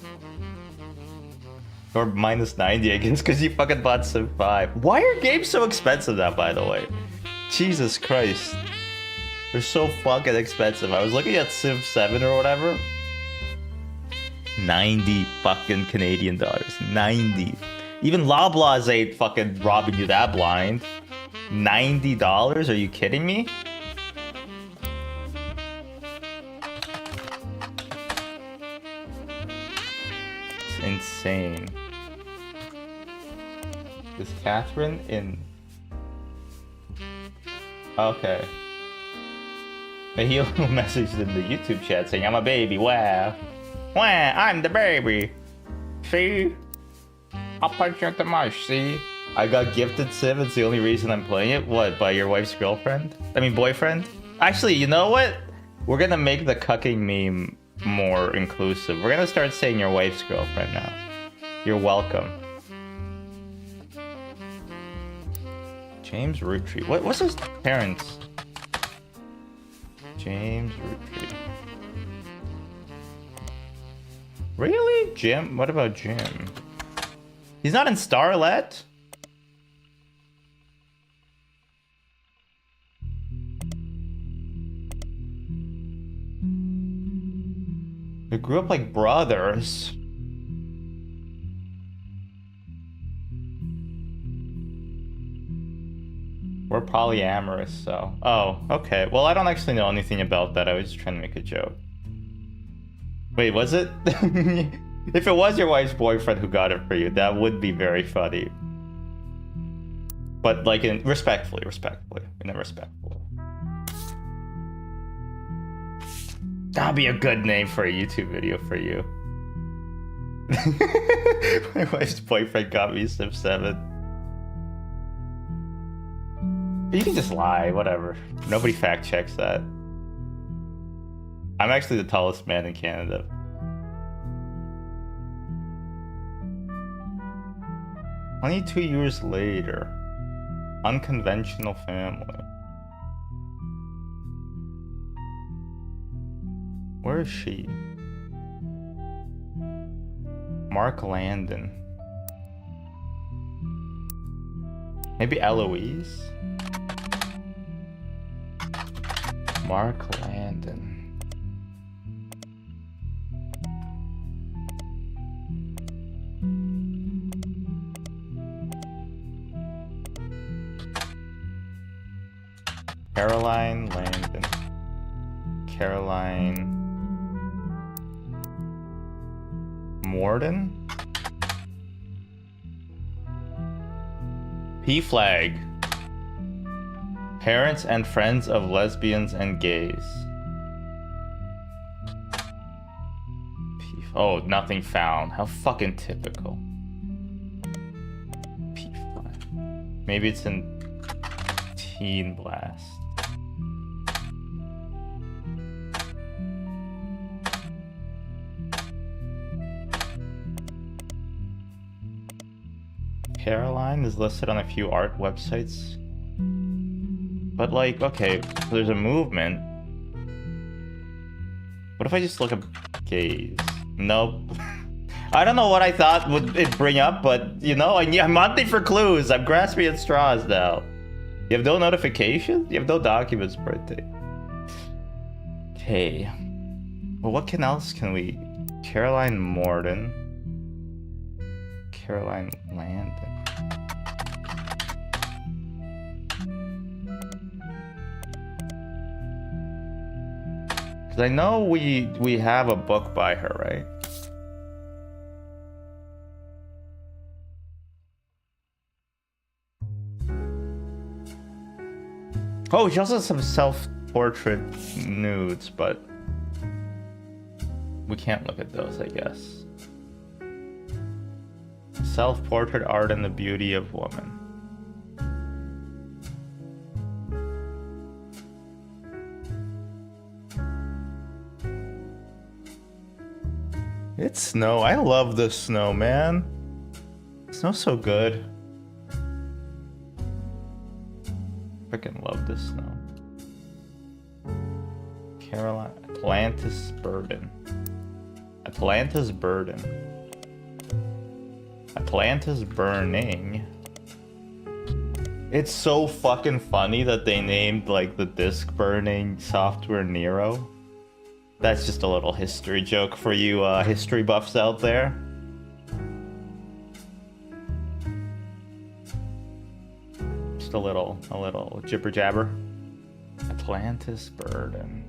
Or minus 90, I guess, because you fucking bought Civ 5. Why are games so expensive now, by the way? Jesus Christ. They're so fucking expensive. I was looking at Civ 7 or whatever. 90 fucking Canadian dollars. 90. Even Loblaws ain't fucking robbing you that blind. $90? Are you kidding me? It's insane. Is Catherine in? Okay. He messaged in the YouTube chat saying, I'm a baby, wow. Wow, I'm the baby. See? I'll punch you at the mush, see? I got gifted Civ, it's the only reason I'm playing it. What, by your wife's girlfriend? I mean, boyfriend? Actually, you know what? We're gonna make the cucking meme more inclusive. We're gonna start saying your wife's girlfriend now. You're welcome. James Root Tree. What's his parents? James Root Tree. Really? Jim? What about Jim? He's not in Starlet? They grew up like brothers. We're polyamorous, so... Oh, okay. Well, I don't actually know anything about that. I was just trying to make a joke. Wait, was it? If it was your wife's boyfriend who got it for you, that would be very funny. But, like, respectfully. In a respectful. That'd be a good name for a YouTube video for you. My wife's boyfriend got me Civ 7. You can just lie, whatever. Nobody fact checks that. I'm actually the tallest man in Canada. "22 years later. Unconventional family." Where is she? Mark Landon. Maybe Eloise? Mark Landon. Caroline Landon. Caroline Morden? P-Flag. Parents and friends of lesbians and gays. Oh, nothing found. How fucking typical. P-Flag. Maybe it's in Teen Blast. Caroline is listed on a few art websites. But like, okay, so there's a movement. What if I just look up gays? Nope. I don't know what I thought would it bring up, but you know, I'm hunting for clues. I'm grasping at straws now. You have no notifications? You have no documents printing. Okay. Well, what else can we... Caroline Morden. Caroline Landon. Because I know we have a book by her, right? Oh, she also has some self-portrait nudes, but we can't look at those, I guess. Self-portrait art and the beauty of woman. It's snow. I love the snow, man. Snow's so good. Freaking love this snow. Caroline, Atlantis Burden. Atlantis Burden. Atlantis Burning. It's so fucking funny that they named like the disk burning software Nero. That's just a little history joke for you history buffs out there. Just a little jibber jabber. Atlantis Burden.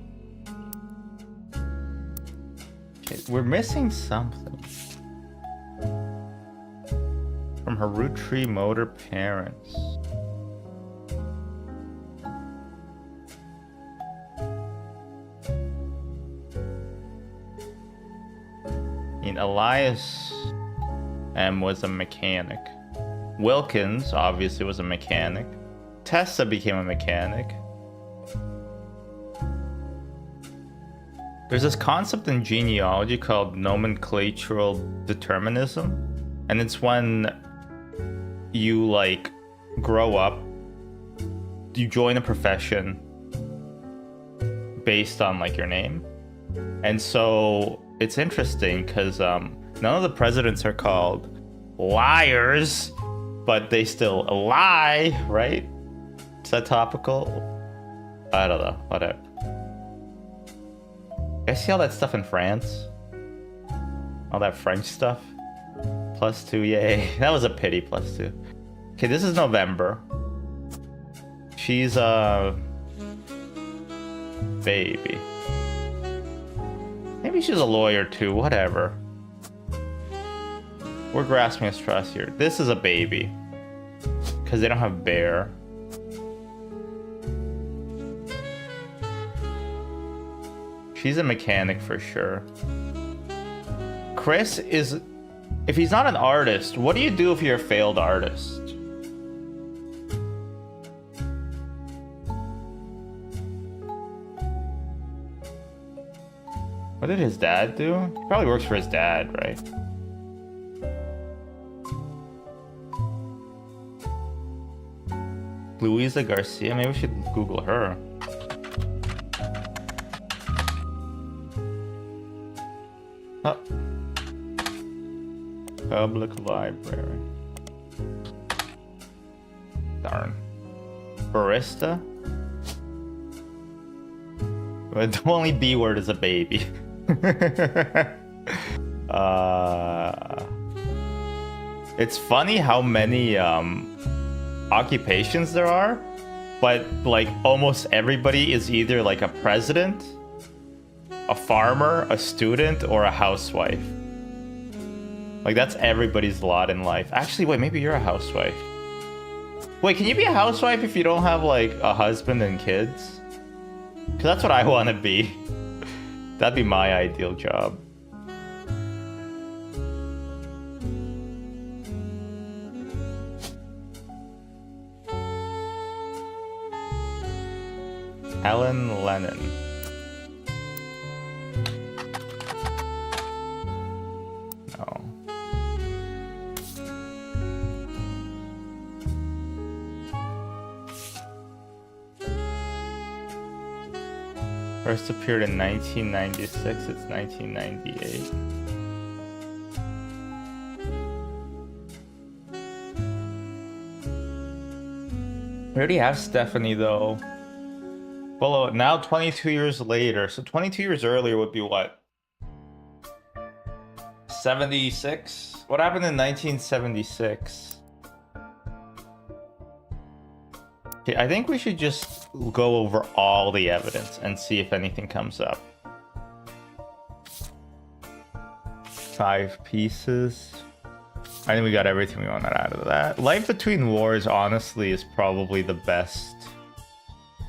Okay, we're missing something. From her root tree motor parents. Elias M was a mechanic. Wilkins obviously was a mechanic. Tessa became a mechanic. There's this concept in genealogy called nomenclatural determinism, and it's when you like grow up, you join a profession based on like your name. And so it's interesting because none of the presidents are called liars, but they still lie, right? Is that topical? I don't know, whatever. I see all that stuff in France. All that French stuff. +2, yay. That was a pity, +2. Okay, this is November. She's a baby. Maybe she's a lawyer too, whatever. We're grasping at straws here. This is a baby. Because they don't have bear. She's a mechanic for sure. Chris is... If he's not an artist, what do you do if you're a failed artist? What did his dad do? He probably works for his dad, right? Luisa Garcia, maybe we should Google her. Oh. Public library. Darn. Barista? But the only B word is a baby. It's funny how many occupations there are, but like almost everybody is either like a president, a farmer, a student, or a housewife. Like that's everybody's lot in life. Actually, wait, maybe you're a housewife. Wait, can you be a housewife if you don't have like a husband and kids? Because that's what I want to be. That'd be my ideal job. Helen Lennon. No. First appeared in 1996, it's 1998. We already have Stephanie though. Well, now 22 years later, so 22 years earlier would be what? 76? What happened in 1976? Okay, I think we should just go over all the evidence and see if anything comes up. 5 pieces. I think we got everything we wanted out of that. Life Between Wars, honestly, is probably the best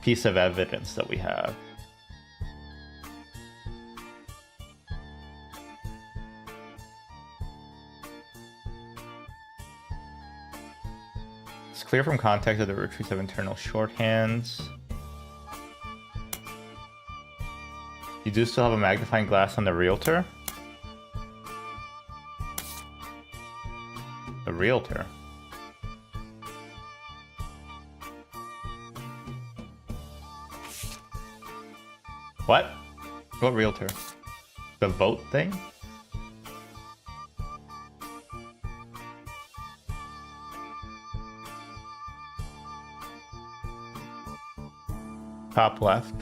piece of evidence that we have. It's clear from context that the retreats have internal shorthands. You do still have a magnifying glass on the realtor? The realtor? What? What realtor? The vote thing? Top left.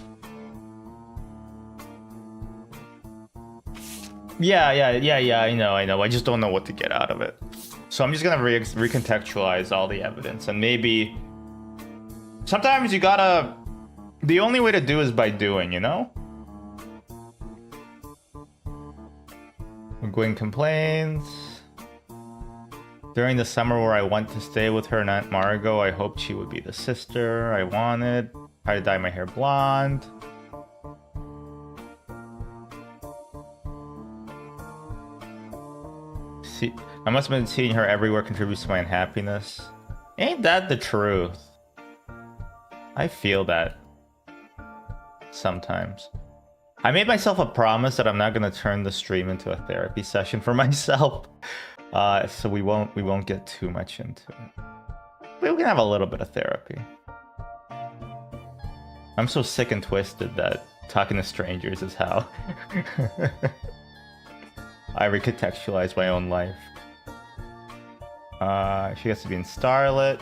Yeah, I know. I just don't know what to get out of it. So I'm just gonna recontextualize all the evidence, and maybe sometimes you gotta... The only way to do is by doing, you know? Gwen complains. During the summer where I went to stay with her and Aunt Margot, I hoped she would be the sister I wanted. I dye my hair blonde. See, I must have been seeing her everywhere contributes to my unhappiness. Ain't that the truth? I feel that sometimes. I made myself a promise that I'm not gonna turn the stream into a therapy session for myself. So we won't get too much into it. We can have a little bit of therapy. I'm so sick and twisted that talking to strangers is how I recontextualize my own life. She gets to be in Starlet.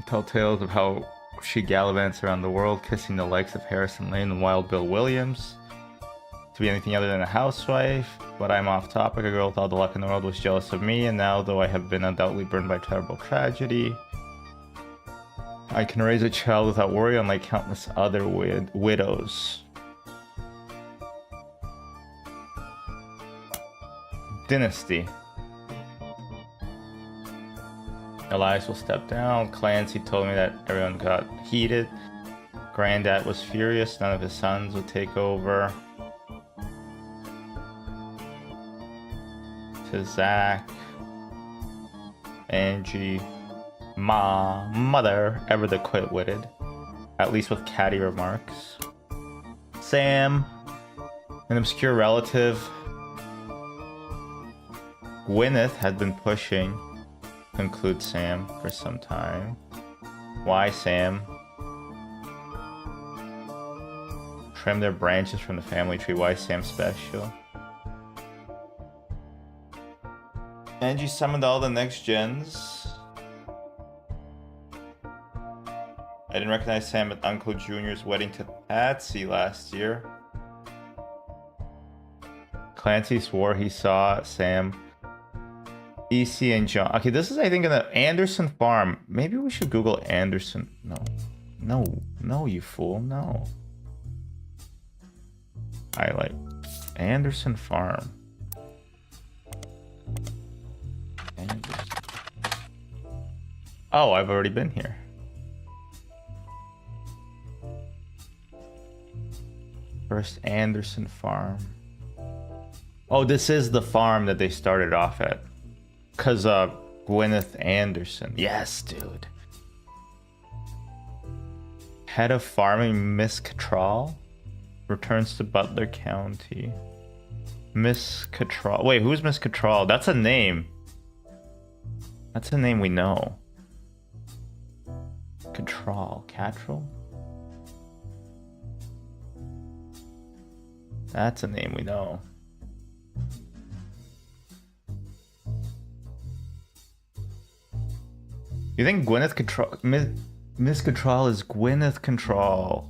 Tell tales of how she gallivants around the world, kissing the likes of Harrison Lane and Wild Bill Williams. To be anything other than a housewife, but I'm off topic. A girl with all the luck in the world was jealous of me, and now, though I have been undoubtedly burned by terrible tragedy, I can raise a child without worry, unlike countless other widows. Dynasty. Elias will step down. Clancy told me that everyone got heated. Granddad was furious. None of his sons would take over. To Zach. Angie. Mother. Ever the quick-witted. At least with catty remarks. Sam. An obscure relative. Gwyneth had been pushing. Conclude Sam for some time. Why Sam? Trim their branches from the family tree. Why Sam special? Angie summoned all the next gens. I didn't recognize Sam at Uncle Junior's wedding to Patsy last year. Clancy swore he saw Sam, EC, and John. Okay, this is, I think, in the Anderson farm. Maybe we should Google Anderson. No, you fool. No. I like Anderson farm. Anderson. Oh, I've already been here. First Anderson farm. Oh, this is the farm that they started off at. Cause Gwyneth Anderson. Yes, dude. Head of farming Miss Cattrall returns to Butler County. Miss Cattrall. Wait, who's Miss Cattrall? That's a name. That's a name we know. Cattrall. Cattrall? That's a name we know. You think Gwyneth Cattrall, Miss Cattrall is Gwyneth Cattrall?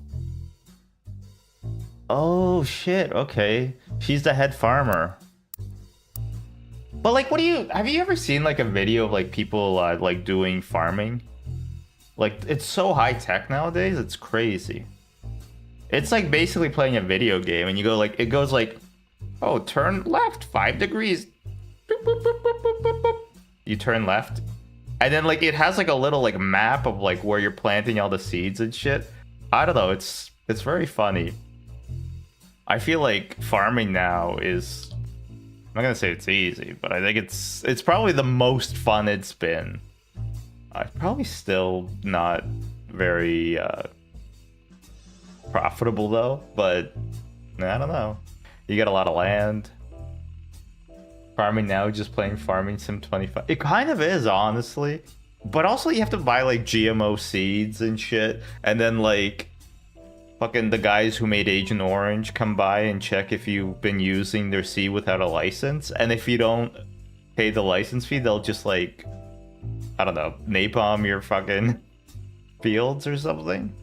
Oh shit! Okay, she's the head farmer. But like, have you ever seen like a video of like people like doing farming? Like, it's so high tech nowadays. It's crazy. It's like basically playing a video game, and you go like, it goes like, oh, turn left 5 degrees. Boop, boop, boop, boop, boop, boop, boop. You turn left. And then like it has like a little like map of like where you're planting all the seeds and shit. I don't know, it's very funny. I feel like farming now is, I'm not gonna say it's easy, but I think it's probably the most fun it's been. Probably still not very profitable though, but I don't know. You get a lot of land. Farming now, just playing Farming Sim 25. It kind of is, honestly. But also you have to buy like GMO seeds and shit. And then like fucking the guys who made Agent Orange come by and check if you've been using their seed without a license. And if you don't pay the license fee, they'll just like, I don't know, napalm your fucking fields or something.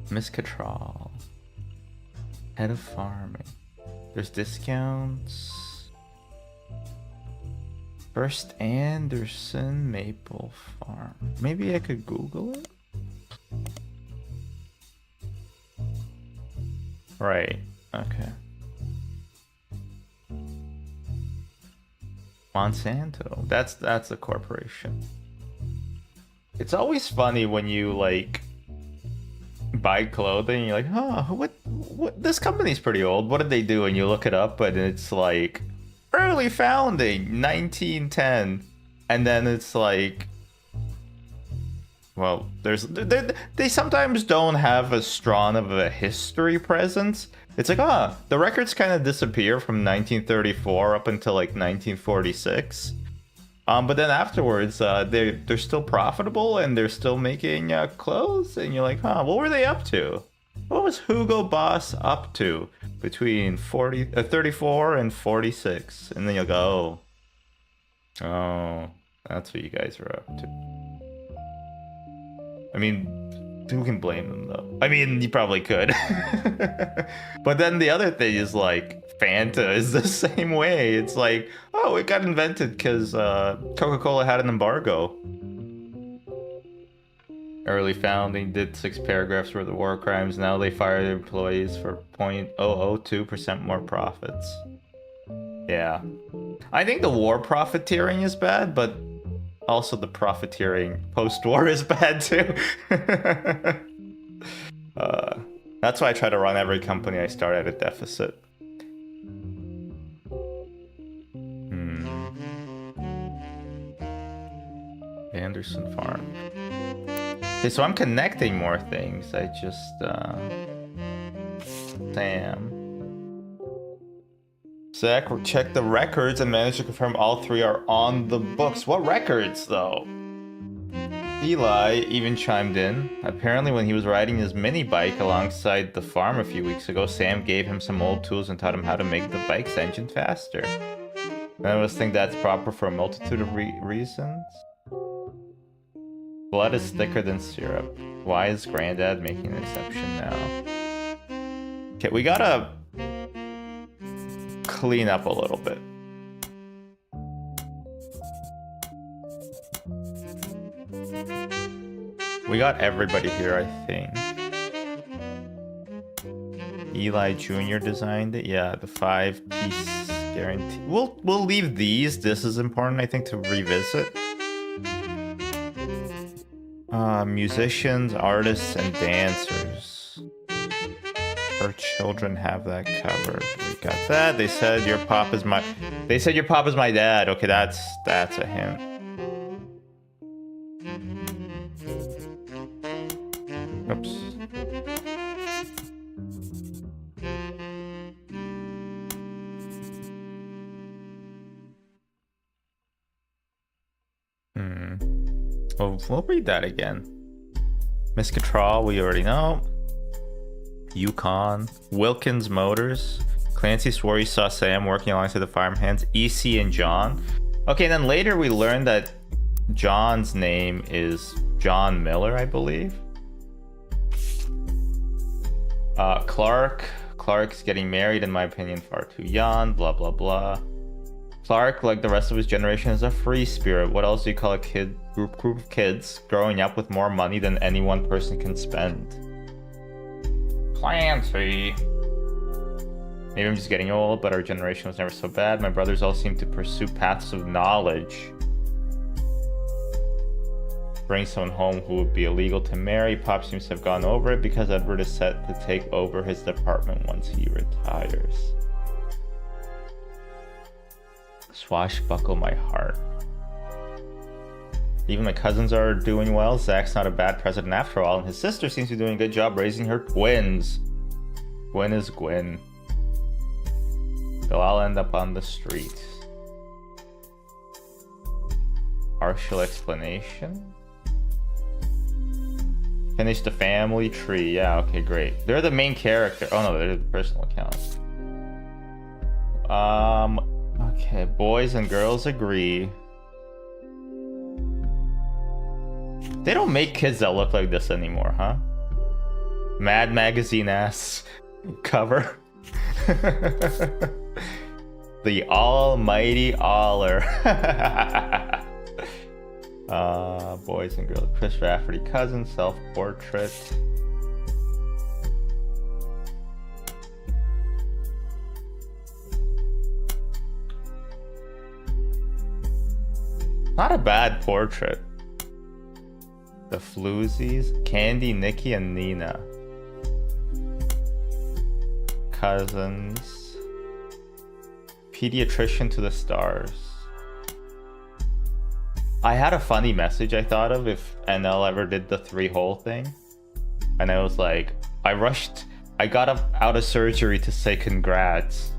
Miss Cattrall. Head of farming. There's discounts. First Anderson Maple Farm. Maybe I could Google it? Right. Okay. Monsanto. That's the corporation. It's always funny when you like buy clothing, you're like, huh, what this company's pretty old. What did they do? And you look it up and it's like early founding 1910, and then it's like, well, they sometimes don't have as strong of a history presence. It's like, the records kind of disappear from 1934 up until like 1946. But then afterwards, they're still profitable and they're still making clothes, and you're like, what were they up to? What was Hugo Boss up to between 34 and 46? And then you'll go, oh, that's what you guys are up to. I mean, who can blame them though? I mean, you probably could. But then the other thing is like Fanta is the same way. It's like, oh, it got invented because Coca-Cola had an embargo. Early founding, did 6 paragraphs worth of war crimes. Now they fire their employees for 0.002% more profits. Yeah. I think the war profiteering is bad, but also the profiteering post-war is bad too. That's why I try to run every company I start at a deficit. Anderson Farm. Okay, so I'm connecting more things. I just, Sam. Zach checked the records and managed to confirm all 3 are on the books. What records, though? Eli even chimed in. Apparently, when he was riding his mini bike alongside the farm a few weeks ago, Sam gave him some old tools and taught him how to make the bike's engine faster. None of us think that's proper for a multitude of reasons. Blood is thicker than syrup. Why is Granddad making an exception now? Okay, we gotta clean up a little bit. We got everybody here, I think. Eli Jr. designed it. Yeah, the 5-piece guarantee. We'll leave these. This is important, I think, to revisit. Musicians, artists, and dancers. Her children have that covered. We got that. They said your pop is my. They said your pop is my dad. Okay, that's a hint. Oops. We'll read that again. Miss Cattrall, we already know. Yukon. Wilkins Motors. Clancy swore he saw Sam working alongside the farmhands. EC and John. Okay, then later we learned that John's name is John Miller, I believe. Clark's getting married, in my opinion, far too young, blah, blah, blah. Clark, like the rest of his generation, is a free spirit. What else do you call a group of kids growing up with more money than any one person can spend? Clancy. Maybe I'm just getting old, but our generation was never so bad. My brothers all seem to pursue paths of knowledge. Bring someone home who would be illegal to marry. Pop seems to have gone over it because Edward is set to take over his department once he retires. Swashbuckle my heart. Even my cousins are doing well. Zach's not a bad president after all, and his sister seems to be doing a good job raising her twins. Gwen is Gwen. They'll all end up on the street. Partial explanation. Finish the family tree. Yeah, okay, great. They're the main character. Oh no, they're the personal accounts. Okay, boys and girls agree. They don't make kids that look like this anymore, huh? Mad Magazine ass cover. The almighty Aller. Boys and girls. Chris Rafferty cousin, self-portrait. Not a bad portrait. The Floozies, Candy, Nikki, and Nina. Cousins. Pediatrician to the stars. I had a funny message I thought of if NL ever did the 3-hole thing. And I was like, I got up out of surgery to say congrats.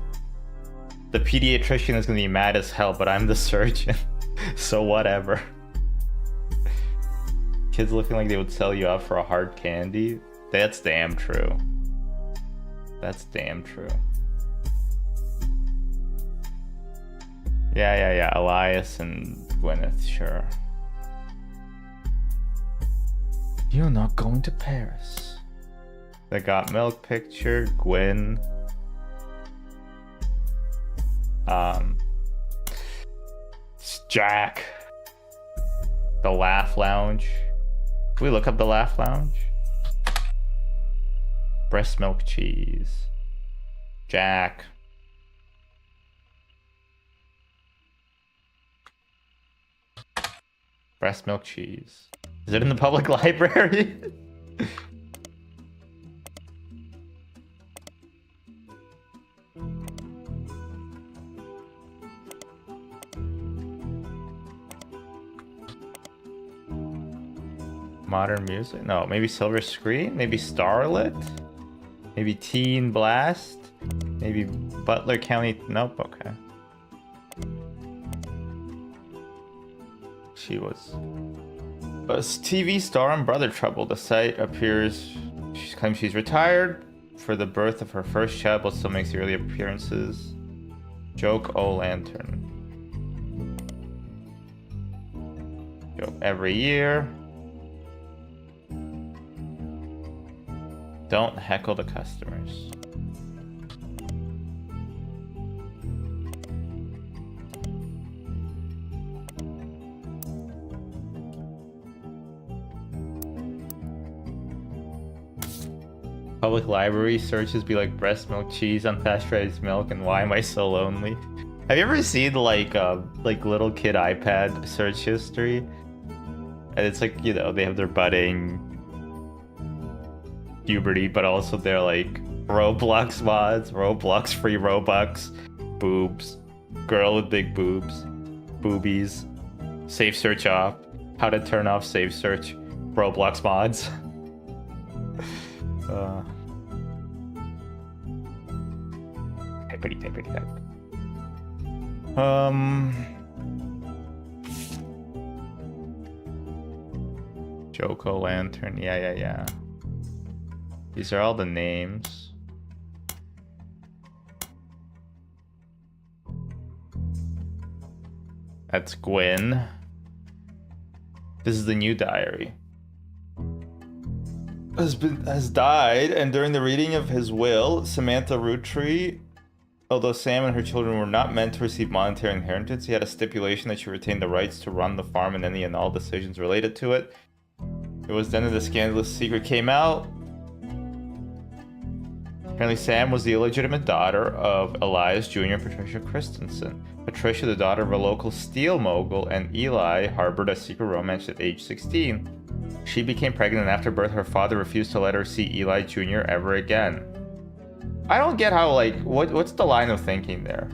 The pediatrician is gonna be mad as hell, but I'm the surgeon. So whatever. Kids looking like they would sell you out for a hard candy. That's damn true. That's damn true. Yeah. Elias and Gwyneth, sure. You're not going to Paris. The Got Milk picture, Gwen. Jack. The Laugh Lounge. Can we look up the Laugh Lounge? Breast milk cheese. Jack. Breast milk cheese. Is it in the public library? Modern music? No, maybe Silver Screen? Maybe Starlit? Maybe Teen Blast? Maybe Butler County? Nope, okay. She was a TV star on Brother Trouble. The site appears, she claims she's retired for the birth of her first child, but still makes early appearances. Joke O'Lantern. Joke every year. Don't heckle the customers. Public library searches be like breast milk, cheese, unpasteurized milk, and why am I so lonely? Have you ever seen like little kid iPad search history? And it's like, you know, they have their budding puberty, but also they're like Roblox mods, Roblox free Robux, boobs, girl with big boobs, boobies, safe search off, how to turn off safe search, Roblox mods. Pretty type. Joke O'Lantern, yeah. These are all the names. That's Gwen. This is the new diary. Has died, and during the reading of his will, Samantha Roottree, although Sam and her children were not meant to receive monetary inheritance, he had a stipulation that she retained the rights to run the farm and any and all decisions related to it. It was then that the scandalous secret came out. Apparently Sam was the illegitimate daughter of Elias Jr. and Patricia Christensen. Patricia, the daughter of a local steel mogul, and Eli harbored a secret romance at age 16. She became pregnant, and after birth, her father refused to let her see Eli Jr. ever again. I don't get how, like, what's the line of thinking there?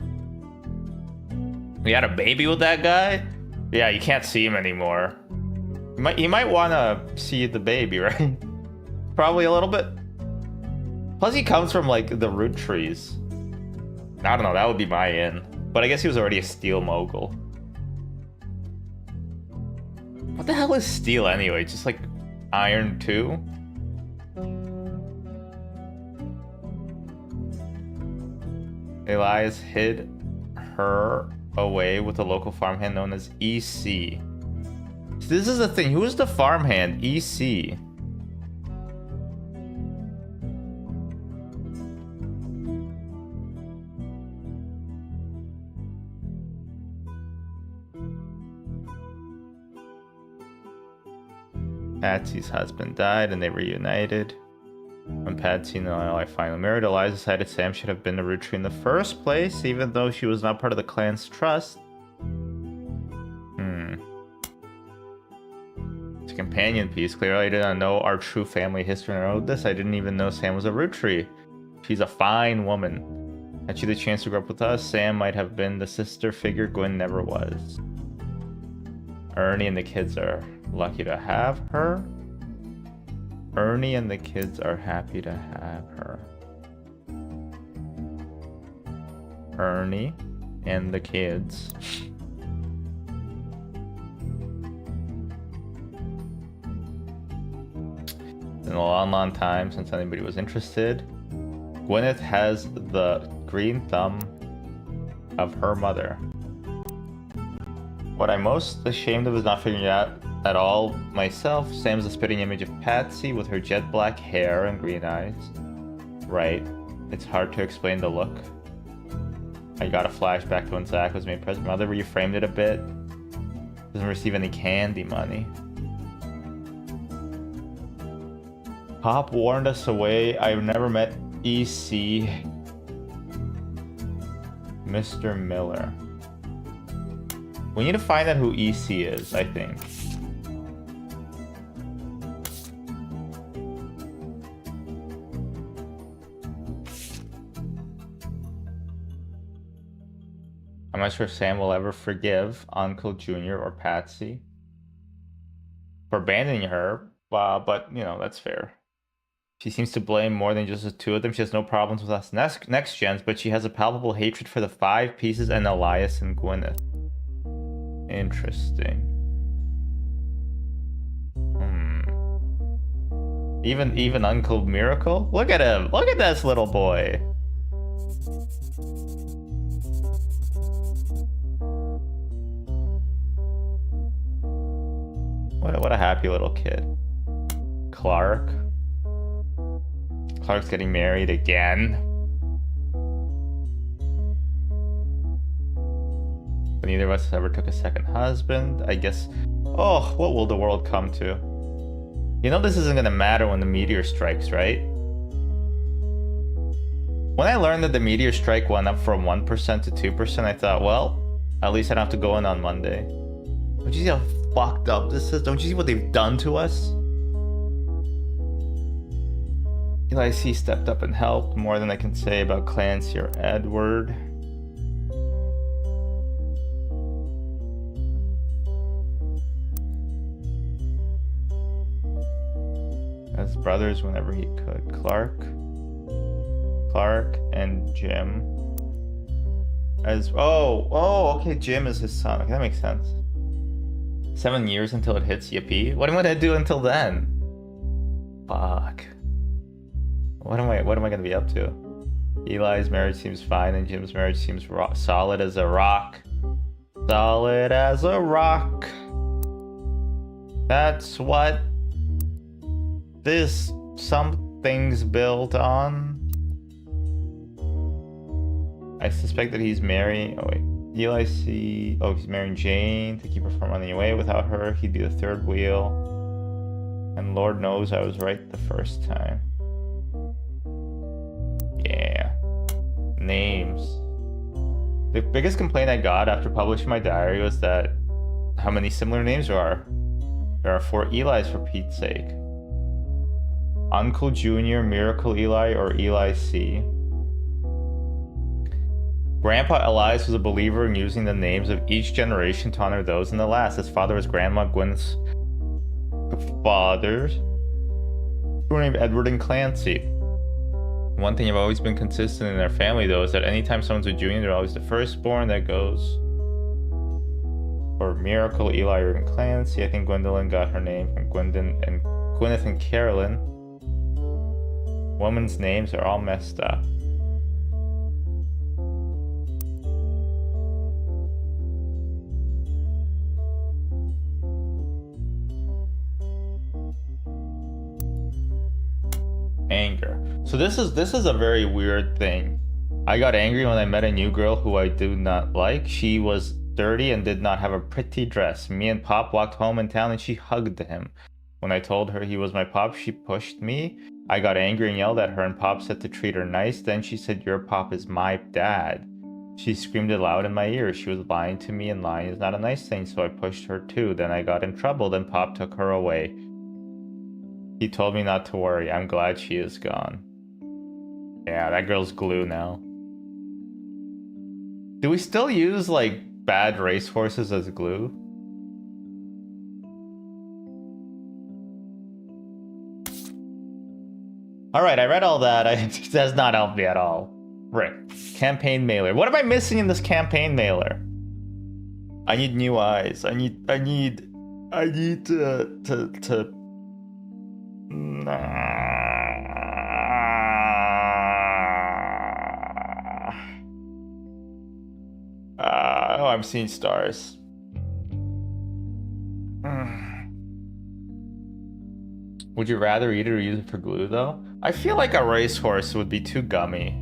We had a baby with that guy? Yeah, you can't see him anymore. You might want to see the baby, right? Probably a little bit. Plus, he comes from, like, the root trees. I don't know, that would be my in. But I guess he was already a steel mogul. What the hell is steel anyway? Just, like, iron too? Elias hid her away with a local farmhand known as EC. So this is the thing. Who is the farmhand? EC. Patsy's husband died and they reunited. When Patsy and Eli finally married, Elias decided Sam should have been the Roottree in the first place, even though she was not part of the clan's trust. It's a companion piece. Clearly I did not know our true family history when I wrote this. I didn't even know Sam was a Roottree. She's a fine woman. Had she the chance to grow up with us, Sam might have been the sister figure Gwen never was. Ernie and the kids are lucky to have her. Ernie and the kids are happy to have her. Ernie and the kids. In a long time since anybody was interested, Gwyneth has the green thumb of her mother. What I'm most ashamed of is not figuring it out at all myself. Sam's the spitting image of Patsy with her jet black hair and green eyes. Right. It's hard to explain the look. I got a flashback to when Zach was made president. Mother reframed it a bit. Doesn't receive any candy money. Pop warned us away. I've never met EC. Mr. Miller. We need to find out who EC is, I think. I'm not sure if Sam will ever forgive Uncle Junior or Patsy for abandoning her, but you know, that's fair. She seems to blame more than just the two of them. She has no problems with us next gens, but she has a palpable hatred for the Five Pieces and Elias and Gwyneth. Interesting. Even Uncle Miracle? Look at him! Look at this little boy! What a happy little kid. Clark's getting married again. But neither of us ever took a second husband. I guess... Oh, what will the world come to? You know this isn't gonna matter when the meteor strikes, right? When I learned that the meteor strike went up from 1% to 2%, I thought, well, at least I don't have to go in on Monday. Don't you see how fucked up this is? Don't you see what they've done to us? Eli C stepped up and helped. More than I can say about Clancy or Edward. As brothers whenever he could. Clark and Jim. Okay, Jim is his son. Okay, that makes sense. 7 years until it hits, yippee. What am I gonna do until then? Fuck. What am I gonna be up to? Eli's marriage seems fine and Jim's marriage seems solid as a rock. Solid as a rock. That's what this something's built on. I suspect that he's marrying... Oh wait. Eli C... Oh, he's marrying Jane to keep her from running away. Without her, he'd be the third wheel. And Lord knows I was right the first time. Yeah. Names. The biggest complaint I got after publishing my diary was that how many similar names there are. There are 4 Eli's for Pete's sake. Uncle Junior, Miracle Eli, or Eli C. Grandpa Elias was a believer in using the names of each generation to honor those in the last. His father was Grandma Gwyneth's fathers, who were named Edward and Clancy. One thing I've always been consistent in their family, though, is that anytime someone's a junior, they're always the firstborn that goes. For Miracle, Eli, and Clancy, I think Gwendolyn got her name from Gwyneth and Carolyn. Women's names are all messed up. Anger. So this is a very weird thing. I got angry when I met a new girl who I do not like. She was dirty and did not have a pretty dress. Me and Pop walked home in town and she hugged him. When I told her he was my Pop, she pushed me. I got angry and yelled at her and Pop said to treat her nice. Then she said, "Your Pop is my dad." She screamed it loud in my ear. She was lying to me and lying is not a nice thing, so I pushed her too. Then I got in trouble, then Pop took her away. He told me not to worry. I'm glad she is gone. Yeah, that girl's glue now. Do we still use, like, bad racehorses as glue? Alright, I read all that. It does not help me at all. Rick. Campaign mailer. What am I missing in this campaign mailer? I need new eyes. I need to oh, I'm seeing stars. Would you rather eat it or use it for glue though? I feel like a racehorse would be too gummy.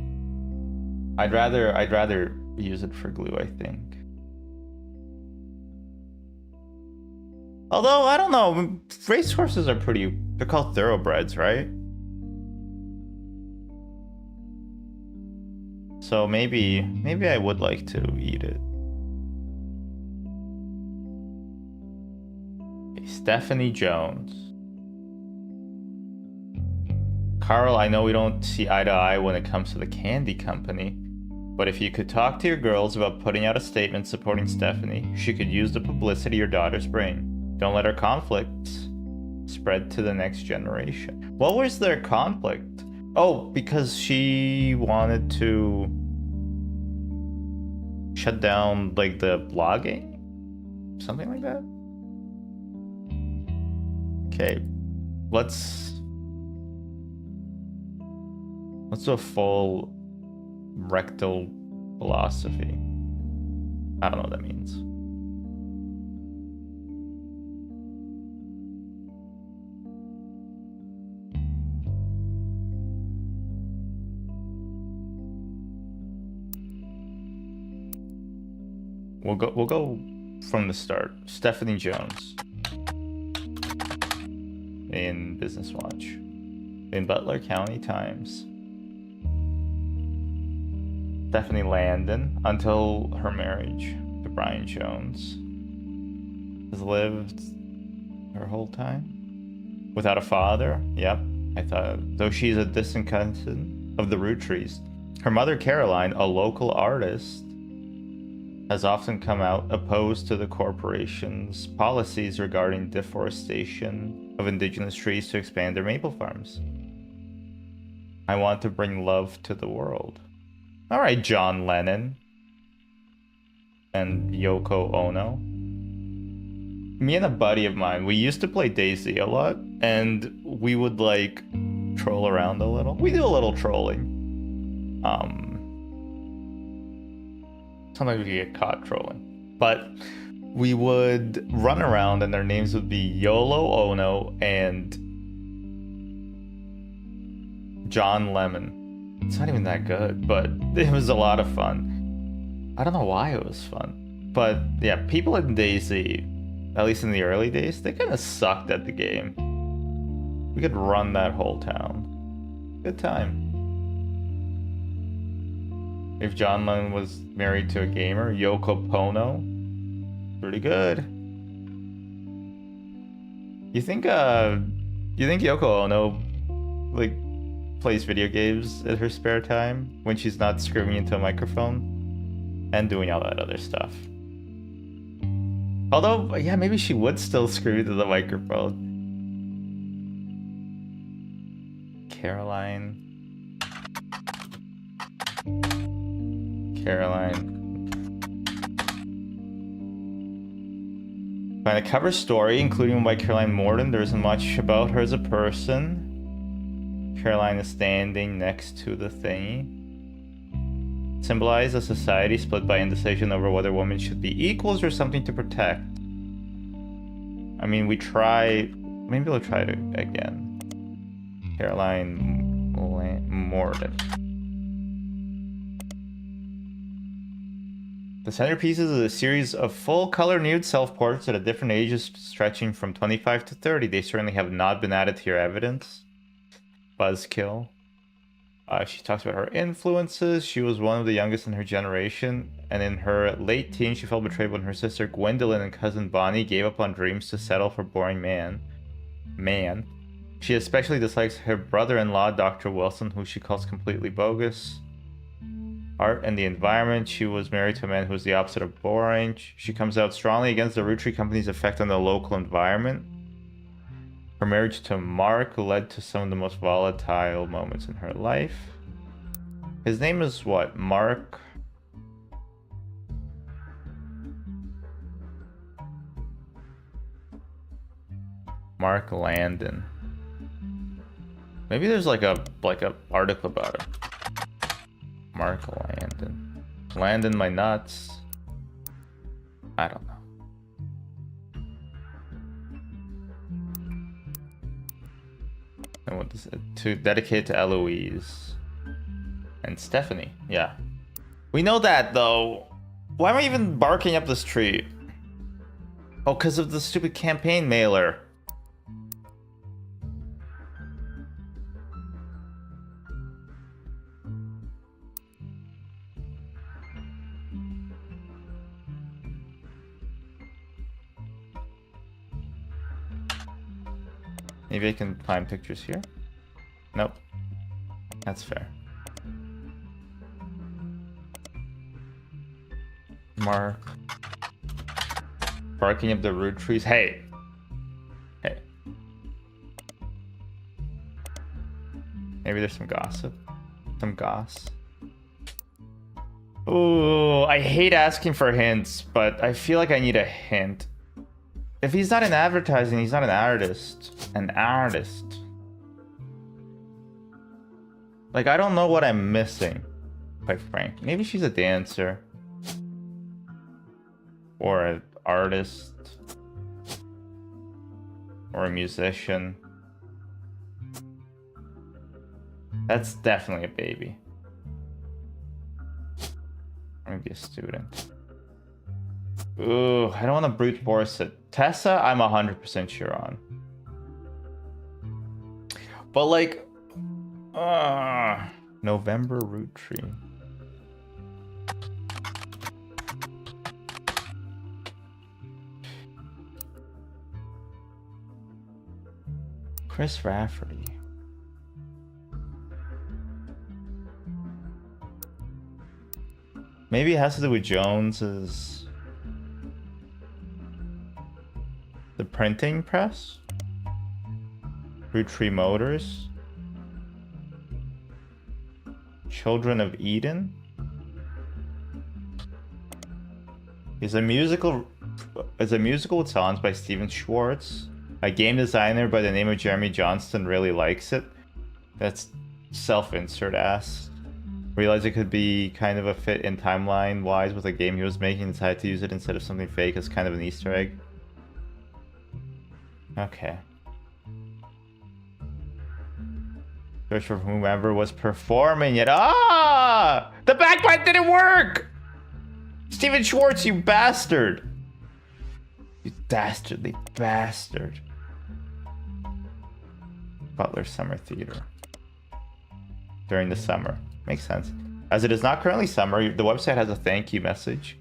I'd rather use it for glue, I think. Although, I don't know, racehorses are they're called thoroughbreds, right? So maybe I would like to eat it. Okay, Stephanie Jones. Carl, I know we don't see eye to eye when it comes to the candy company, but if you could talk to your girls about putting out a statement supporting Stephanie, she could use the publicity your daughters bring. Don't let her conflicts spread to the next generation. What was their conflict? Oh, because she wanted to shut down like the blogging? Something like that? Okay, let's do a full rectal philosophy. I don't know what that means. We'll go from the start. Stephanie Jones in Business Watch, in Butler County Times. Stephanie Landon, until her marriage to Brian Jones, has lived her whole time without a father. Yep, I thought, though she's a distant cousin of the Root Trees. Her mother, Caroline, a local artist, has often come out opposed to the corporation's policies regarding deforestation of indigenous trees to expand their maple farms. I want to bring love to the world. All right, John Lennon and Yoko Ono. Me and a buddy of mine, we used to play DayZ a lot, and we would like troll around a little. We do a little trolling. Sometimes we get caught trolling, but we would run around and their names would be YOLO Ono and John Lemon. It's not even that good, but it was a lot of fun. I don't know why it was fun, but yeah, people in DayZ, at least in the early days, they kind of sucked at the game. We could run that whole town. Good time. If John Lennon was married to a gamer, Yoko Ono, pretty good. You think Yoko Ono like plays video games in her spare time when she's not screaming into a microphone and doing all that other stuff? Although, yeah, maybe she would still scream into the microphone. Caroline. By the cover story, including one by Caroline Morden, there isn't much about her as a person. Caroline is standing next to the thingy. Symbolize a society split by indecision over whether women should be equals or something to protect. I mean, maybe we'll try it again. Caroline Morden. The centerpiece is a series of full-color nude self-portraits at different ages stretching from 25 to 30. They certainly have not been added to your evidence. Buzzkill. She talks about her influences. She was one of the youngest in her generation, and in her late teens, she felt betrayed when her sister Gwendolyn and cousin Bonnie gave up on dreams to settle for boring man. She especially dislikes her brother-in-law, Dr. Wilson, who she calls completely bogus. Art and the environment. She was married to a man who was the opposite of boring. She comes out strongly against the Root Tree Company's effect on the local environment. Her marriage to Mark led to some of the most volatile moments in her life. His name is what? Mark Landon. Maybe there's like a article about it. Mark Landon. Landon my nuts. I don't know. And what is it? To dedicate to Eloise and Stephanie. Yeah, we know that though. Why am I even barking up this tree? Oh, because of the stupid campaign mailer. Maybe I can find pictures here. Nope. That's fair. Mark. Barking up the root trees. Hey. Hey. Maybe there's some gossip. Some goss. Ooh, I hate asking for hints, but I feel like I need a hint. If he's not in advertising, he's not an artist. An artist. Like, I don't know what I'm missing, quite frank. Maybe she's a dancer. Or an artist. Or a musician. That's definitely a baby. Or maybe a student. Ooh, I don't want to brute force it. Tessa, I'm 100% sure on. But like, November root tree. Chris Rafferty. Maybe it has to do with Jones's... The printing press? Root Tree Motors? Children of Eden? Is a musical with songs by Steven Schwartz. A game designer by the name of Jeremy Johnston really likes it. That's self-insert ass. Realized it could be kind of a fit in timeline-wise with a game he was making, decided to use it instead of something fake as kind of an Easter egg. Okay. Search for whomever was performing it. Ah! The backpipe didn't work! Steven Schwartz, you bastard! You dastardly bastard. Butler Summer Theater. During the summer. Makes sense. As it is not currently summer, the website has a thank you message.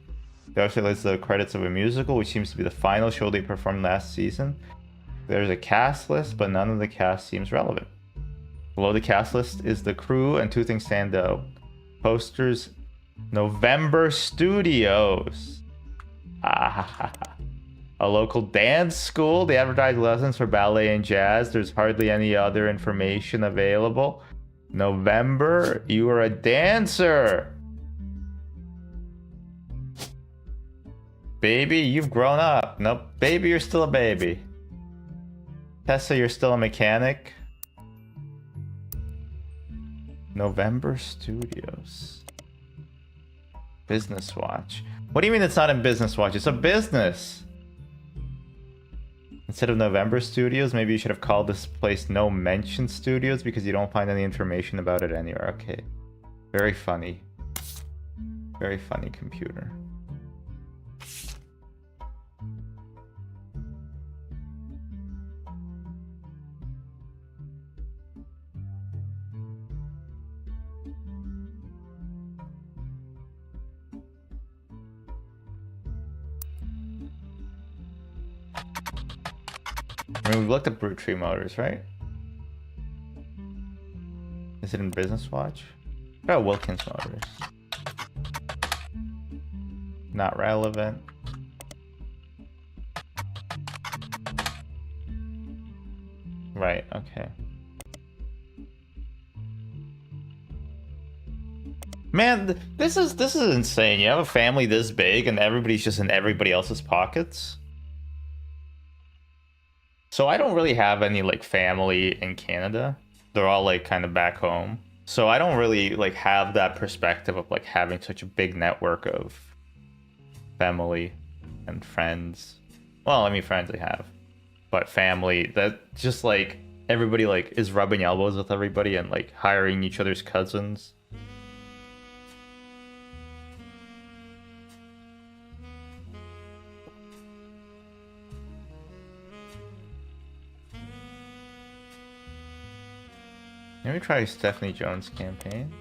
The website lists the credits of a musical, which seems to be the final show they performed last season. There's a cast list, but none of the cast seems relevant. Below the cast list is the crew, and two things stand out. Posters, November Studios. Ah, a local dance school. They advertise lessons for ballet and jazz. There's hardly any other information available. November, you are a dancer. Baby, you've grown up. Nope, baby, you're still a baby. Tessa, you're still a mechanic. November Studios. Business Watch. What do you mean it's not in Business Watch? It's a business. Instead of November Studios, maybe you should have called this place No Mention Studios because you don't find any information about it anywhere. Okay. Very funny. Very funny, computer. I mean, we've looked at Brute Tree Motors, right? Is it in Business Watch? Oh, Wilkins Motors. Not relevant. Right, okay. Man, this is insane. You have a family this big and everybody's just in everybody else's pockets. So I don't really have any like family in Canada. They're all like kind of back home. So I don't really like have that perspective of like having such a big network of family and friends. Well, I mean friends I have, but family that just like everybody like is rubbing elbows with everybody and like hiring each other's cousins. Let me try Stephanie Jones' campaign.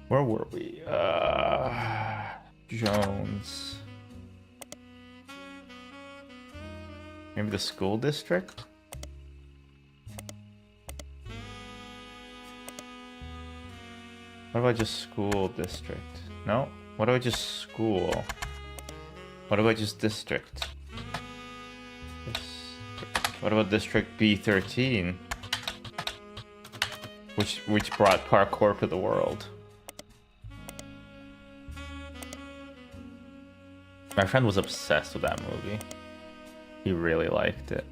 Where were we? Jones. Maybe the school district? What about just school district? No? What about just school? What about just district? What about district B13? Which brought parkour to the world? My friend was obsessed with that movie. He really liked it.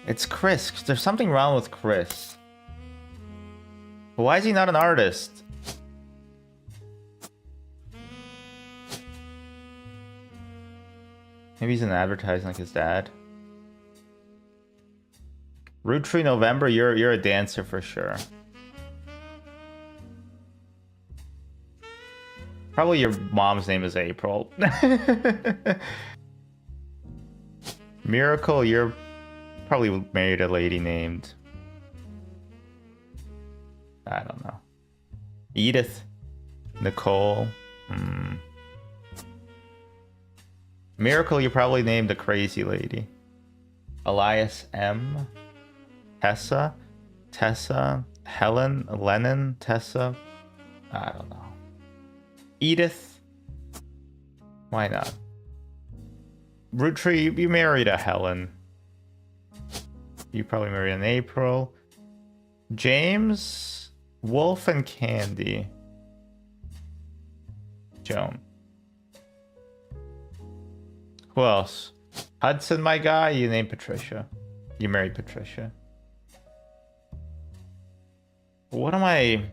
It's Chris. There's something wrong with Chris. Why is he not an artist? Maybe he's in advertising like his dad. Root Tree November, you're a dancer for sure. Probably your mom's name is April. Miracle, you're probably married a lady named... I don't know. Edith. Nicole. Miracle, you probably named a crazy lady. Elias M. Tessa. Helen. Lennon. Tessa. I don't know. Edith. Why not? Root Tree, you married a Helen. You probably married an April. James. Wolf and Candy. Joan. Who else? Hudson, my guy. You named Patricia. You married Patricia. What am I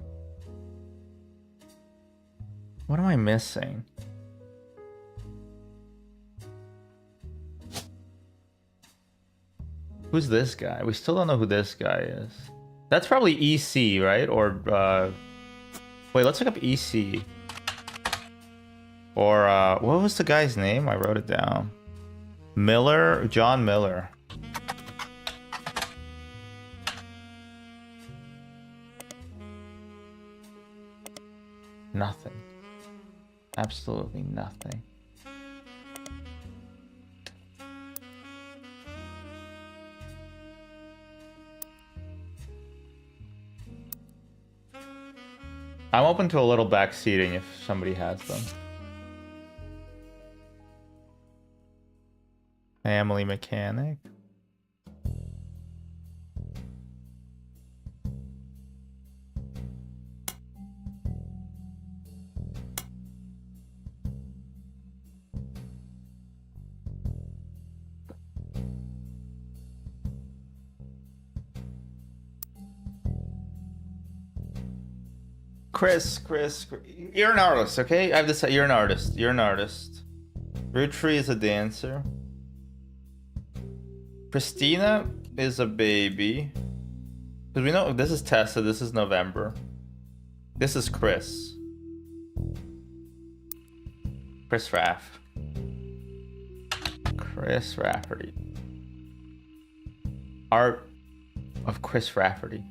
missing? Who's this guy? We still don't know who this guy is. That's probably EC, right? Or wait, let's look up EC. Or what was the guy's name? I wrote it down. Miller, John Miller. Nothing. Absolutely nothing. I'm open to a little backseating if somebody has them. Family mechanic. Chris, you're an artist, okay? I have to say, you're an artist. You're an artist. Root Tree is a dancer. Christina is a baby. Because we know this is Tessa, this is November. This is Chris. Chris Raff. Chris Rafferty. Art of Chris Rafferty.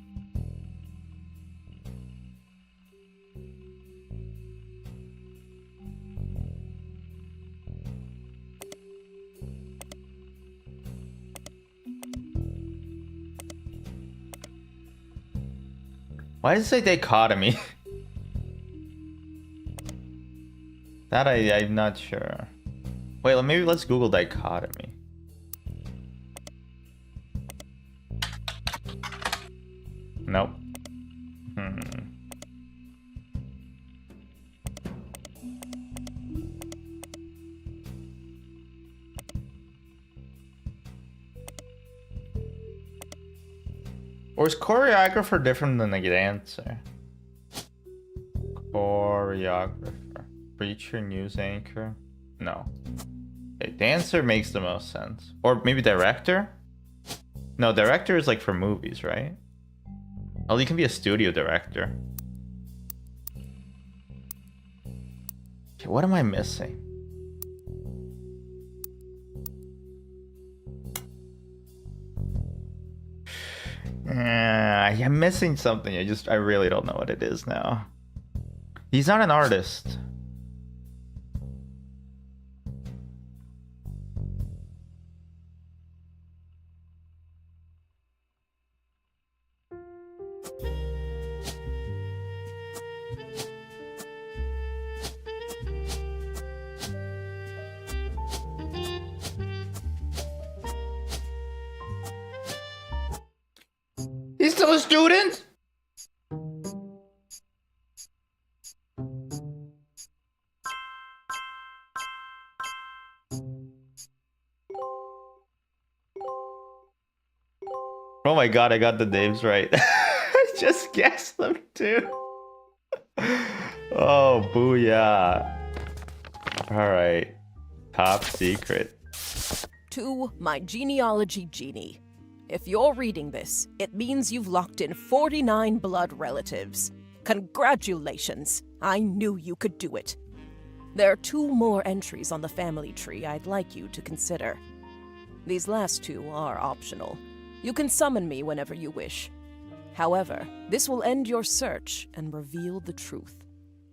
Why does it say dichotomy? That I'm not sure. Wait, maybe let's Google dichotomy. Nope. Or is choreographer different than a dancer? Choreographer. Preacher, news anchor? No. Okay, dancer makes the most sense. Or maybe director? No, director is like for movies, right? Oh, you can be a studio director. Okay, what am I missing? I'm missing something. I really don't know what it is now. He's not an artist. He's still a student? Oh my god, I got the names right. I just guessed them too. Oh, booyah. Alright. Top secret. To my genealogy genie. If you're reading this, it means you've locked in 49 blood relatives. Congratulations! I knew you could do it. There are 2 more entries on the family tree I'd like you to consider. These last 2 are optional. You can summon me whenever you wish. However, this will end your search and reveal the truth.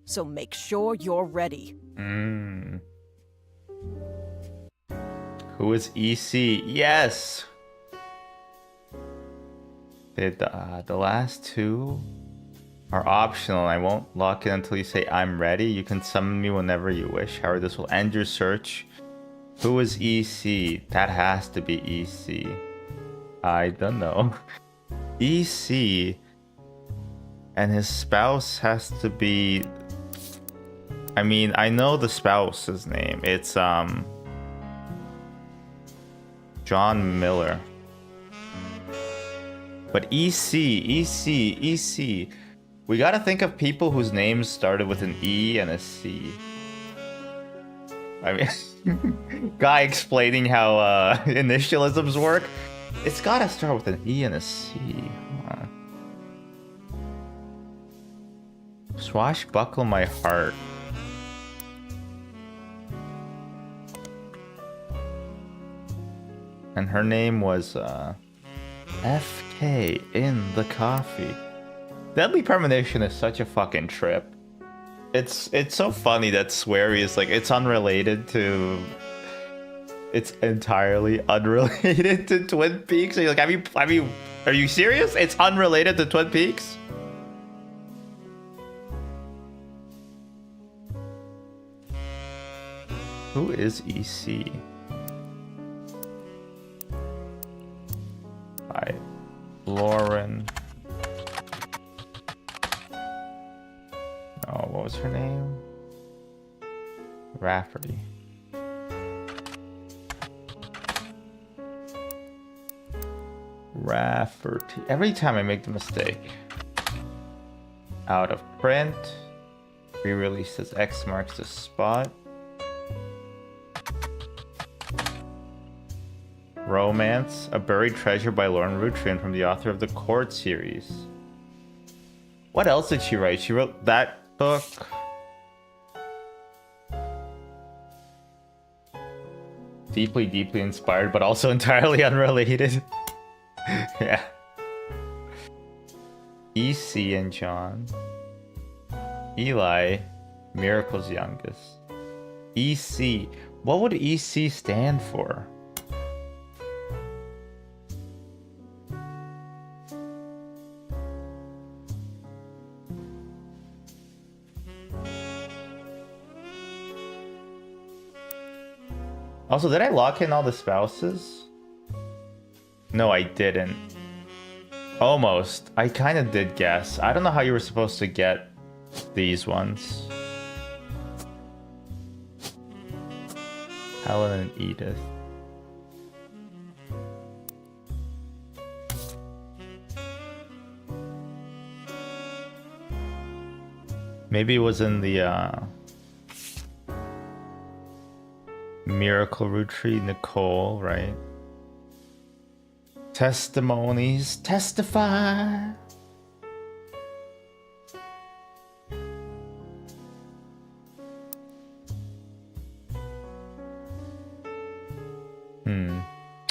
So make sure you're ready. Who is EC? Yes! The last 2 are optional. I won't lock it until you say I'm ready. You can summon me whenever you wish. However, this will end your search. Who is EC? That has to be EC. I don't know. EC and his spouse has to be... I mean, I know the spouse's name. It's John Miller. But EC. We gotta think of people whose names started with an E and a C. I mean, guy explaining how initialisms work. It's gotta start with an E and a C. Huh. Swashbuckle my heart. And her name was FK in the coffee. Deadly Premonition is such a fucking trip. It's so funny that Swery is like, it's unrelated to... It's entirely unrelated to Twin Peaks. Are you like, are you serious? It's unrelated to Twin Peaks? Who is EC? By Lauren. Oh, what was her name? Rafferty. Rafferty. Every time I make the mistake. Out of print. Re-released as X marks the spot. Romance. A Buried Treasure by Lauren Rutrian from the author of the Court series. What else did she write? She wrote that book. Deeply, deeply inspired, but also entirely unrelated. Yeah. EC and John. Eli, Miracle's youngest. EC. What would EC stand for? Also, did I lock in all the spouses? No, I didn't. Almost. I kind of did guess. I don't know how you were supposed to get these ones. Helen and Edith. Maybe it was in the Miracle Root Tree, Nicole, right? Testimonies, testify.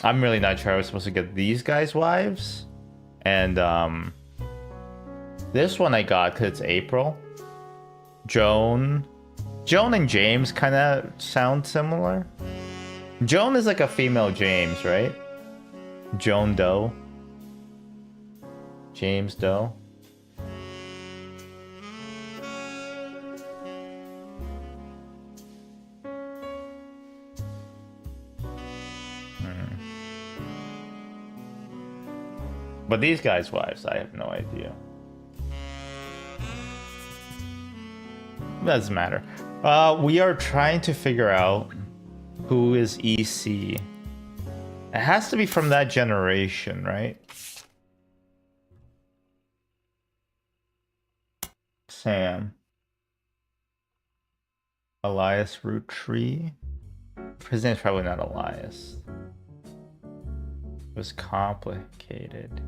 I'm really not sure I was supposed to get these guys' wives. And this one I got because it's April. Joan and James kind of sound similar. Joan is like a female James, right? Joan Doe. James Doe. But these guys' wives, I have no idea. Doesn't matter. We are trying to figure out who is EC. It has to be from that generation, right? Sam. Elias Root Tree. His name's probably not Elias. It was complicated.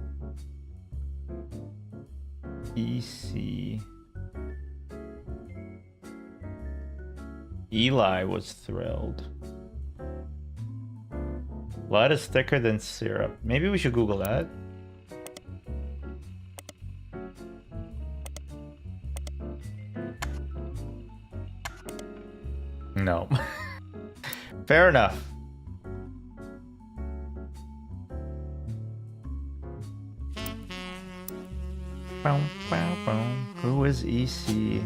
EC. Eli was thrilled. Blood is thicker than syrup. Maybe we should Google that. No. Fair enough. Who is EC?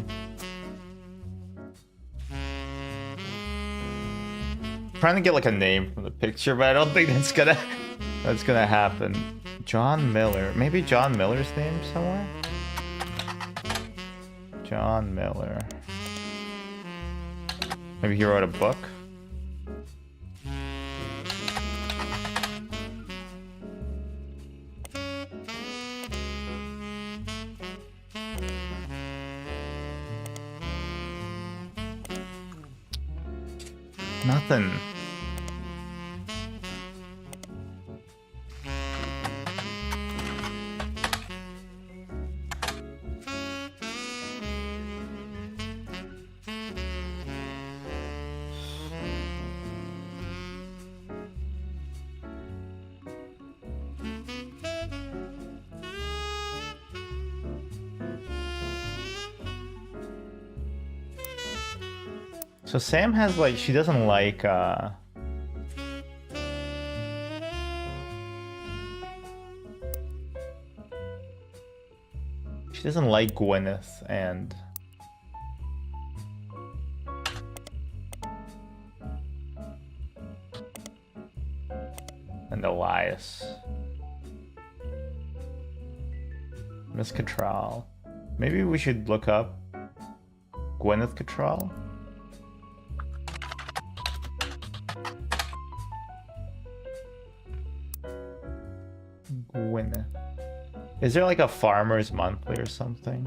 Trying to get like a name from the picture, but I don't think that's gonna happen. John Miller. Maybe John Miller's name somewhere? John Miller. Maybe he wrote a book? Nothing. So Sam has like, she doesn't like she doesn't like Gwyneth and Elias. Miss Cattrall. Maybe we should look up Gwyneth Cattrall. Gwyneth. Is there like a Farmer's Monthly or something?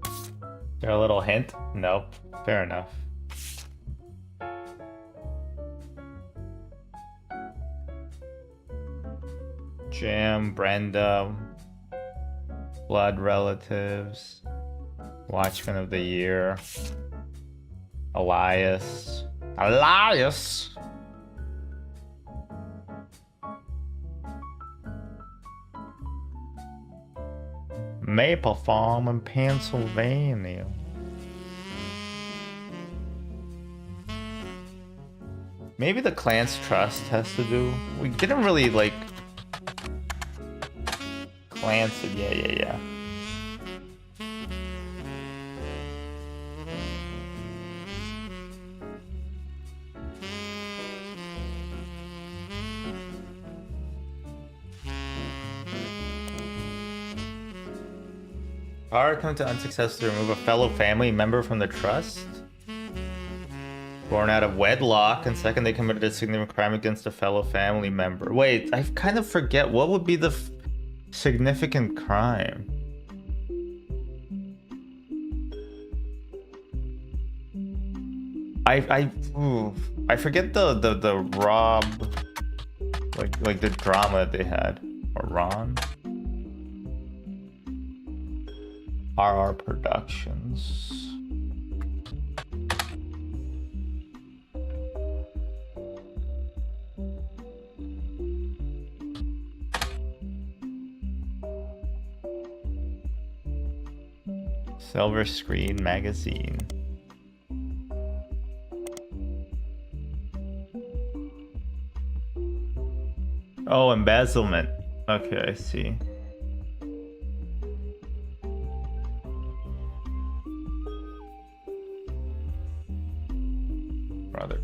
Is there a little hint? Nope. Fair enough. Jam, Brenda, Blood Relatives, Watchman of the Year, Elias. Maple Farm in Pennsylvania. Maybe the Clance Trust has to do. We didn't really like Clance. Yeah. Power come to unsuccessful to remove a fellow family member from the trust? Born out of wedlock, and second, they committed a significant crime against a fellow family member. Wait, I kind of forget what would be the significant crime. I forget the Rob, like the drama they had, or Ron. RR Productions. Silver Screen Magazine. Oh, embezzlement. Okay, I see. Brother.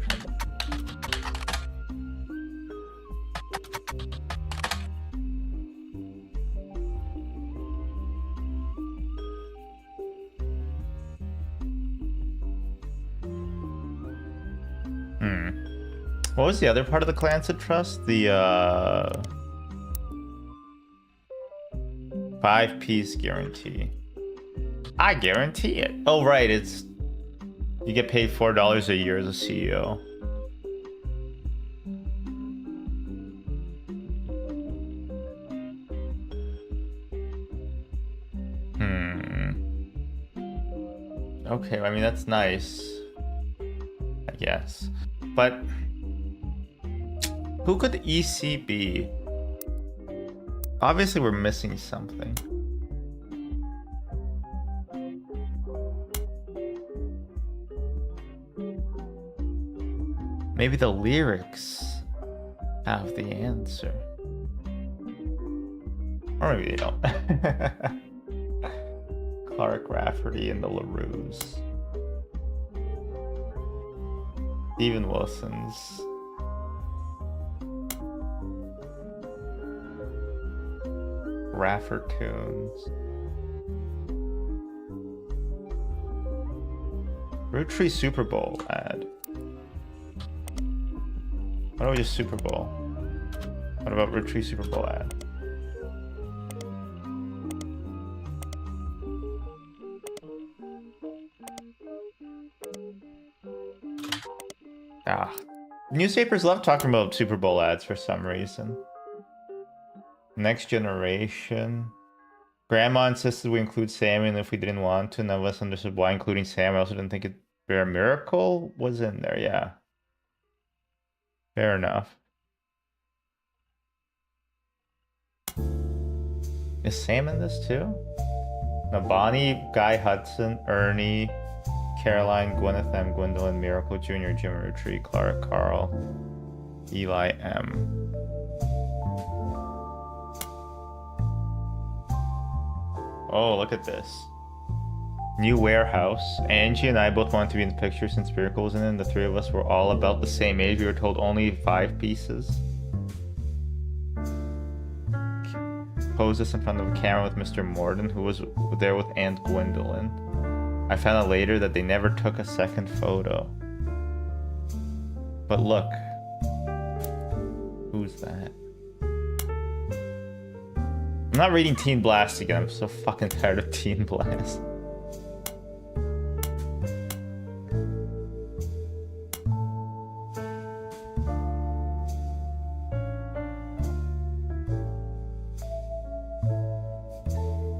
What was the other part of the Clancy Trust? The 5-piece guarantee. I guarantee it. Oh right, it's you get paid $4 a year as a CEO. Okay, I mean that's nice, I guess. But who could EC be? Obviously we're missing something. Maybe the lyrics have the answer. Or maybe they don't. Clark Rafferty and the LaRues. Steven Wilson's. Raffertoons. Root Tree Super Bowl ad. Why don't we just Super Bowl? What about Root Tree Super Bowl ad? Newspapers love talking about Super Bowl ads for some reason. Next Generation. Grandma insisted we include Sammy, and if we didn't want to, none of us understood why including Sam. I also didn't think it Bare Miracle was in there, yeah. Fair enough. Is Sam in this too? No, Bonnie, Guy Hudson, Ernie, Caroline, Gwyneth M, Gwendolyn, Miracle Jr., Jim Retreat, Clara, Carl, Eli M. Oh, look at this. New warehouse. Angie and I both wanted to be in the picture since Miracle was in it, and the three of us were all about the same age. We were told only 5 pieces. Pose this in front of a camera with Mr. Morden, who was there with Aunt Gwendolyn. I found out later that they never took a second photo. But look. Who's that? I'm not reading Teen Blast again. I'm so fucking tired of Teen Blast.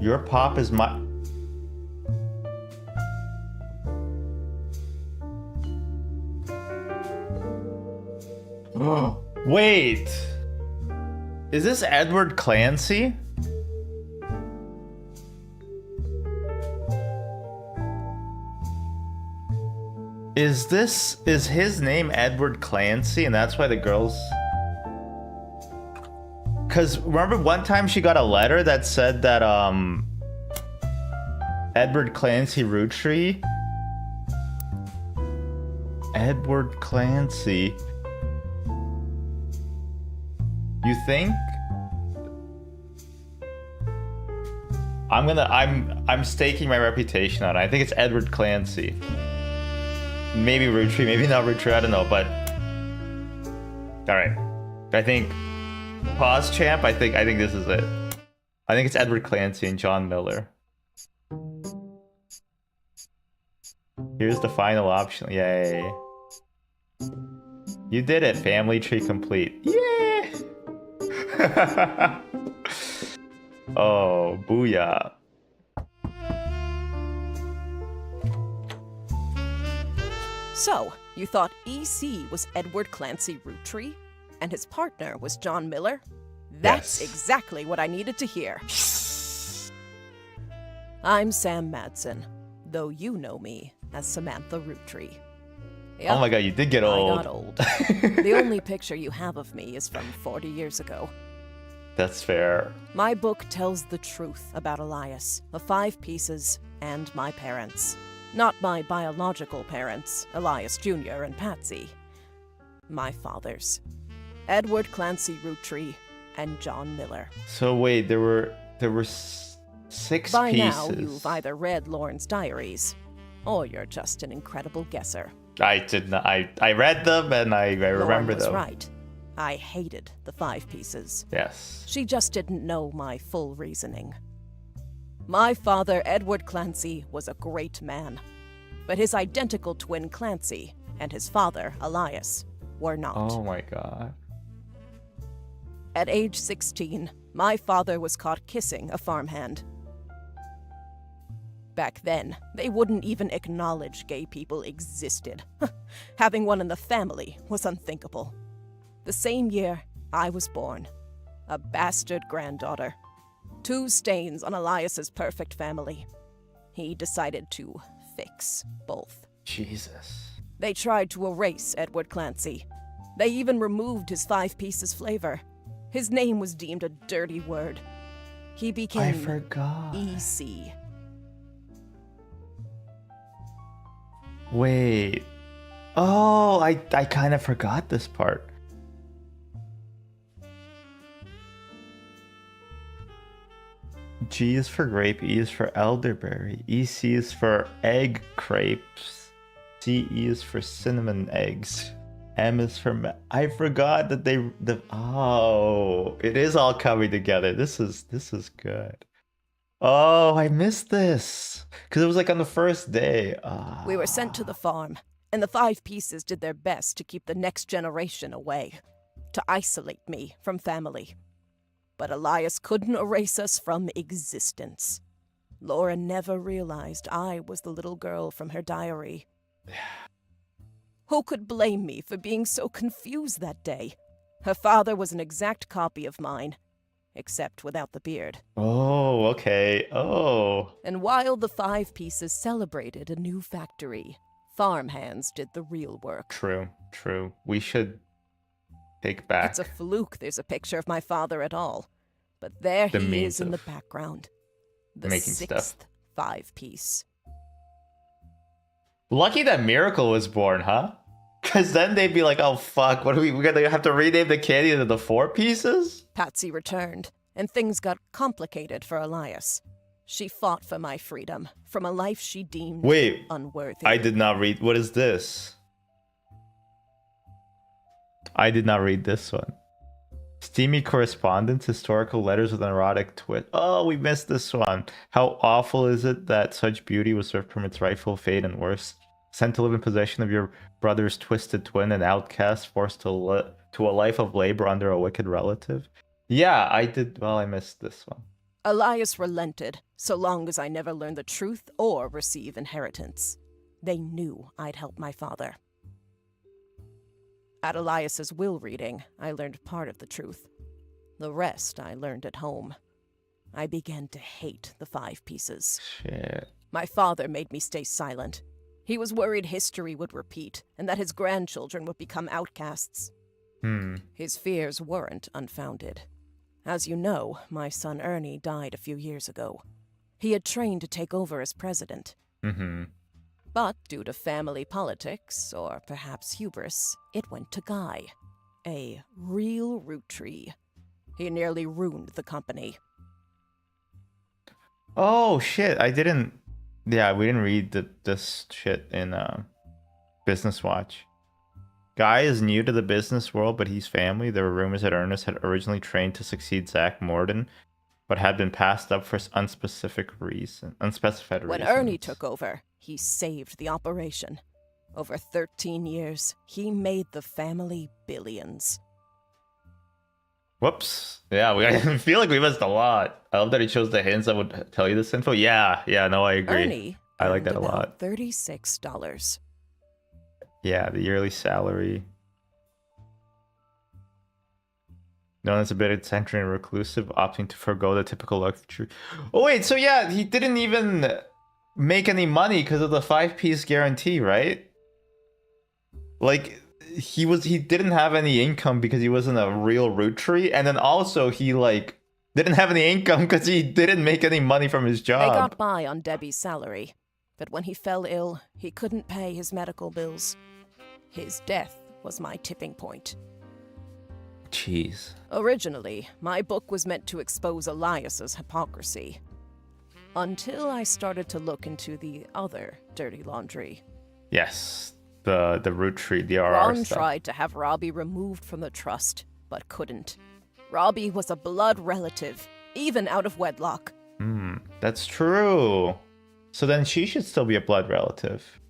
Your pop is my... Wait! Is this Edward Clancy? Is his name Edward Clancy, and that's why the girls... Because remember one time she got a letter that said that Edward Clancy Roottree? Edward Clancy. You think? I'm staking my reputation on it. I think it's Edward Clancy. maybe root tree, maybe not root tree. I don't know, but all right. I think pause champ. I think this is it. I think it's Edward Clancy and John Miller. Here's the final option. Yay! You did it. Family tree complete. Yeah! Oh, booyah! So, you thought EC was Edward Clancy Roottree, and his partner was John Miller? That's Yes. exactly what I needed to hear. I'm Sam Madsen, though you know me as Samantha Roottree. Yep, Oh my god, you did get I old. got old. The only picture you have of me is from 40 years ago. That's fair. My book tells the truth about Elias, the 5 Pieces, and my parents. Not my biological parents, Elias Jr. and Patsy. My fathers, Edward Clancy Roottree and John Miller. So wait, there were 6 By pieces. now, you've either read Lauren's diaries, or you're just an incredible guesser. I did not. I read them and I remember Lauren was them. right. I hated the 5 Pieces. Yes. She just didn't know my full reasoning. My father, Edward Clancy, was a great man. But his identical twin Clancy and his father, Elias, were not. Oh my god. At age 16, my father was caught kissing a farmhand. Back then, they wouldn't even acknowledge gay people existed. Having one in the family was unthinkable. The same year, I was born. A bastard granddaughter. 2 stains on Elias's perfect family. He decided to fix both. Jesus. They tried to erase Edward Clancy. They even removed his 5 Pieces flavor. His name was deemed a dirty word. He I became forgot. EC. Wait. Oh, I kind of forgot this part. G is for grape, E is for elderberry, EC is for egg crepes, CE is for cinnamon eggs, M is for I forgot that oh, it is all coming together. This is good. Oh, I missed this because it was like on the first day. We were sent to the farm, and the 5 Pieces did their best to keep the next generation away, to isolate me from family. But Elias couldn't erase us from existence. Laura never realized I was the little girl from her diary. Who could blame me for being so confused that day? Her father was an exact copy of mine, except without the beard. Oh, okay. Oh. And while the 5 Pieces celebrated a new factory, farmhands did the real work. True. We should take back It's a fluke there's a picture of my father at all. But there The he means is in the of background. The making 6th stuff. 5 Piece. Lucky that Miracle was born, huh? Because then they'd be like, oh fuck, what are we're gonna have to rename the candy into the 4 Pieces? Patsy returned, and things got complicated for Elias. She fought for my freedom, from a life she deemed Wait, unworthy. I did not read. What is this? I did not read this one. Steamy correspondence, historical letters with an erotic twist. Oh, we missed this one. How awful is it that such beauty was stripped from its rightful fate and worse, sent to live in possession of your brother's twisted twin, an outcast forced to a life of labor under a wicked relative? Yeah, I did. Well, I missed this one. Elias relented, so long as I never learned the truth or receive inheritance. They knew I'd help my father. At Elias's will reading, I learned part of the truth. The rest I learned at home. I began to hate the 5 Pieces. Shit. My father made me stay silent. He was worried history would repeat and that his grandchildren would become outcasts. His fears weren't unfounded. As you know, my son Ernie died a few years ago. He had trained to take over as president. But due to family politics, or perhaps hubris, it went to Guy. A real Roottree. He nearly ruined the company. Oh shit! I didn't. Yeah, we didn't read this shit in Business Watch. Guy is new to the business world, but he's family. There were rumors that Ernest had originally trained to succeed Zach Morden, but had been passed up for unspecified reason. When Ernie took over, he saved the operation. Over 13 years, he made the family billions. Whoops. Yeah, I feel like we missed a lot. I love that he chose the hints that would tell you this info. Yeah, no, I agree. Ernie I like that a earned lot. about $36. Yeah, the yearly salary. Known as a bit eccentric and reclusive, opting to forego the typical luxury. Oh wait, so yeah, he didn't even make any money because of the 5-piece guarantee, right? Like he didn't have any income because he wasn't a real root tree, and then also he like didn't have any income because he didn't make any money from his job. They got by on Debbie's salary, but when he fell ill, he couldn't pay his medical bills. His death was my tipping point. Jeez. Originally, my book was meant to expose Elias's hypocrisy. Until I started to look into the other dirty laundry. Yes, the root tree, the RR Ron stuff. tried to have Robbie removed from the trust, but couldn't. Robbie was a blood relative, even out of wedlock. That's true. So then she should still be a blood relative.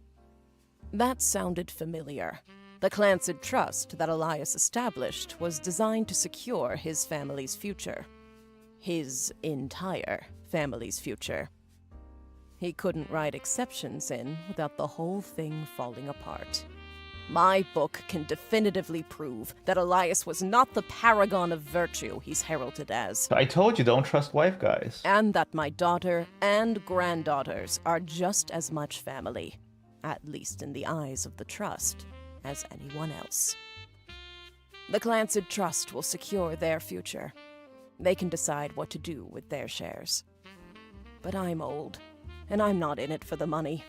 That sounded familiar. The Clancid Trust that Elias established was designed to secure his family's future. His entire family's future. He couldn't write exceptions in without the whole thing falling apart. My book can definitively prove that Elias was not the paragon of virtue he's heralded as. I told you, don't trust wife guys. And that my daughter and granddaughters are just as much family, at least in the eyes of the Trust, as anyone else. The Clancid Trust will secure their future. They can decide what to do with their shares. But I'm old, and I'm not in it for the money.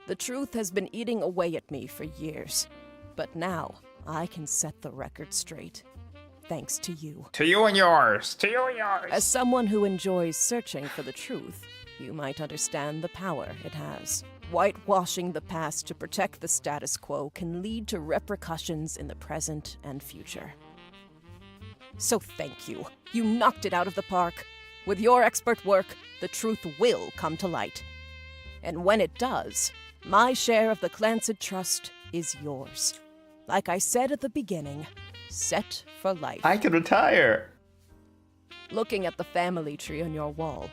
The truth has been eating away at me for years, but now I can set the record straight. Thanks to you. To you and yours. To you and yours. As someone who enjoys searching for the truth, you might understand the power it has. Whitewashing the past to protect the status quo can lead to repercussions in the present and future. So thank you. You knocked it out of the park. With your expert work, the truth will come to light. And when it does, my share of the Clancid Trust is yours. Like I said at the beginning, set for life. I can retire. Looking at the family tree on your wall,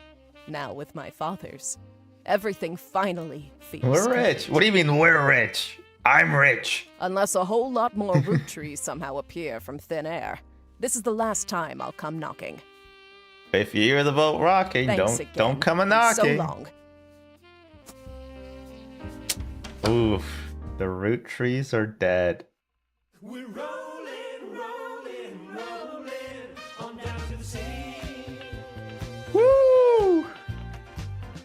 now with my father's, everything finally feels We're good. rich. What do you mean we're rich? I'm rich. Unless a whole lot more root trees somehow appear from thin air. This is the last time I'll come knocking. If you hear the boat rocking, Thanks don't come a again. knocking. So long. Oof. The root trees are dead. We're rolling, rolling, rolling on down to the sea. Woo!